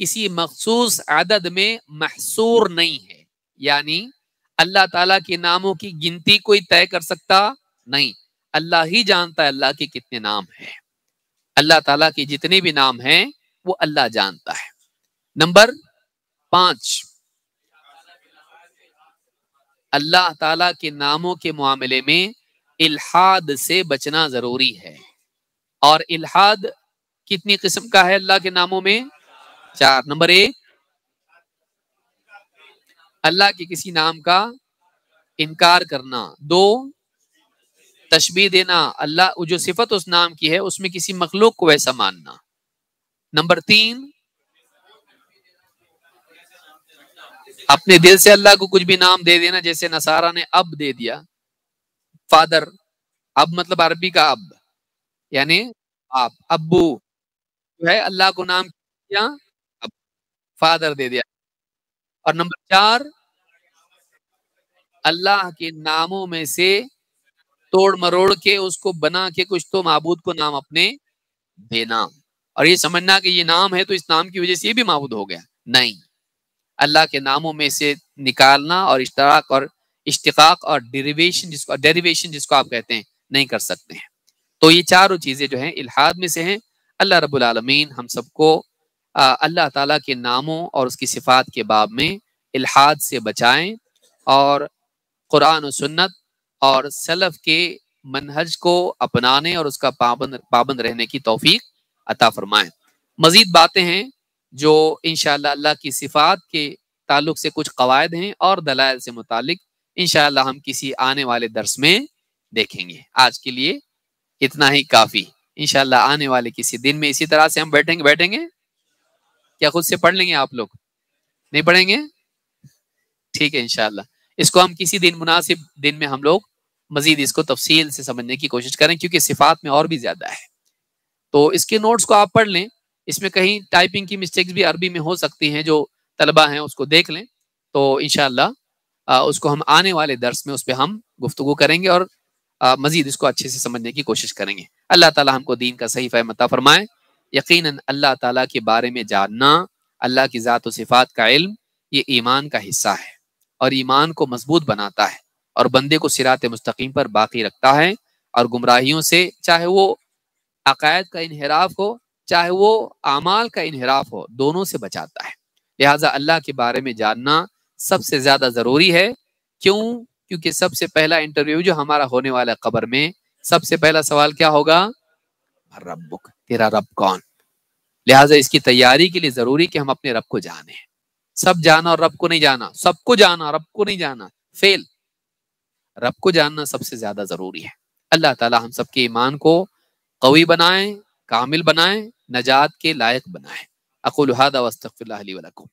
کسی مخصوص عدد میں محصور نہیں ہے، یعنی اللہ تعالیٰ کے ناموں کی گنتی کوئی طے کر سکتا نہیں، اللہ ہی جانتا ہے اللہ کے کتنے نام ہیں۔ اللہ تعالیٰ کے جتنے بھی نام ہیں وہ اللہ جانتا ہے۔ نمبر 5، اللہ تعالیٰ کے ناموں کے معاملے میں الحاد سے بچنا ضروری ہے۔ اور الحاد کتنی قسم کا ہے اللہ کے ناموں میں؟ 4۔ نمبر 1، اللہ کے کسی نام کا انکار کرنا۔ 2، تشبیہ دینا، اللہ جو صفت اس نام کی ہے اس میں کسی مخلوق کو ویسا ماننا۔ نمبر 3، اپنے دل سے اللہ کو کچھ بھی نام دے دینا، جیسے نصارہ نے اب دے دیا، فادر۔ اب مطلب عربی کا اب یعنی آپ، ابو جو ہے اللہ کو نام کیا، اب فادر دے دیا۔ اور نمبر 4، اللہ کے ناموں میں سے توڑ مروڑ کے اس کو بنا کے کچھ تو معبود کو نام اپنے دینا، اور یہ سمجھنا کہ یہ نام ہے تو اس نام کی وجہ سے یہ بھی معبود ہو گیا، نہیں۔ اللہ کے ناموں میں سے نکالنا اور اشتراک اور اشتقاق اور ڈیریویشن جس کو آپ کہتے ہیں نہیں کر سکتے ہیں۔ تو یہ چاروں چیزیں جو ہیں الحاد میں سے ہیں۔ اللہ رب العالمین ہم سب کو اللہ تعالیٰ کے ناموں اور اس کی صفات کے باب میں الحاد سے بچائیں، اور قرآن و سنت اور سلف کے منہج کو اپنانے اور اس کا پابند رہنے کی توفیق عطا فرمائیں۔ مزید باتیں ہیں جو انشاءاللہ اللہ کی صفات کے تعلق سے کچھ قواعد ہیں اور دلائل سے متعلق انشاءاللہ ہم کسی آنے والے درس میں دیکھیں گے۔ آج کے لیے اتنا ہی کافی۔ انشاءاللہ آنے والے کسی دن میں اسی طرح سے ہم بیٹھیں گے۔ کیا خود سے پڑھ لیں گے آپ لوگ؟ نہیں پڑھیں گے؟ ٹھیک ہے انشاءاللہ اس کو ہم کسی دن مناسب دن میں ہم لوگ مزید اس کو تفصیل سے سمجھنے کی کوشش کریں، کیونکہ صفات میں اور بھی زیادہ ہے۔ تو اس کے نوٹس کو آپ پڑھ لیں، اس میں کہیں ٹائپنگ کی مسٹیکس بھی عربی میں ہو سکتی ہیں، جو طلبہ ہیں اس کو دیکھ لیں، تو انشاءاللہ اس کو ہم آنے والے درس میں اس پہ ہم گفتگو کریں گے اور مزید اس کو اچھے سے سمجھنے کی کوشش کریں گے۔ اللہ تعالی ہم کو دین کا صحیح فہم عطا فرمائے۔ یقیناً اللہ تعالیٰ کے بارے میں جاننا، اللہ کی ذات و صفات کا علم، یہ ایمان کا حصہ ہے اور ایمان کو مضبوط بناتا ہے اور بندے کو صراط مستقیم پر باقی رکھتا ہے، اور گمراہیوں سے، چاہے وہ عقائد کا انحراف ہو چاہے وہ اعمال کا انحراف ہو، دونوں سے بچاتا ہے۔ لہٰذا اللہ کے بارے میں جاننا سب سے زیادہ ضروری ہے۔ کیوں؟ کیونکہ سب سے پہلا انٹرویو جو ہمارا ہونے والا ہے قبر میں، سب سے پہلا سوال کیا ہوگا؟ ربک، تیرا رب کون؟ لہٰذا اس کی تیاری کے لیے ضروری کہ ہم اپنے رب کو جانیں۔ سب جانا اور رب کو نہیں جانا، سب کو جانا رب کو نہیں جانا، فیل۔ رب کو جاننا سب سے زیادہ ضروری ہے۔ اللہ تعالی ہم سب کے ایمان کو قوی بنائیں، کامل بنائیں، نجات کے لائق بنائیں۔ اقول ھذا واستغفر اللہ لی ولکم۔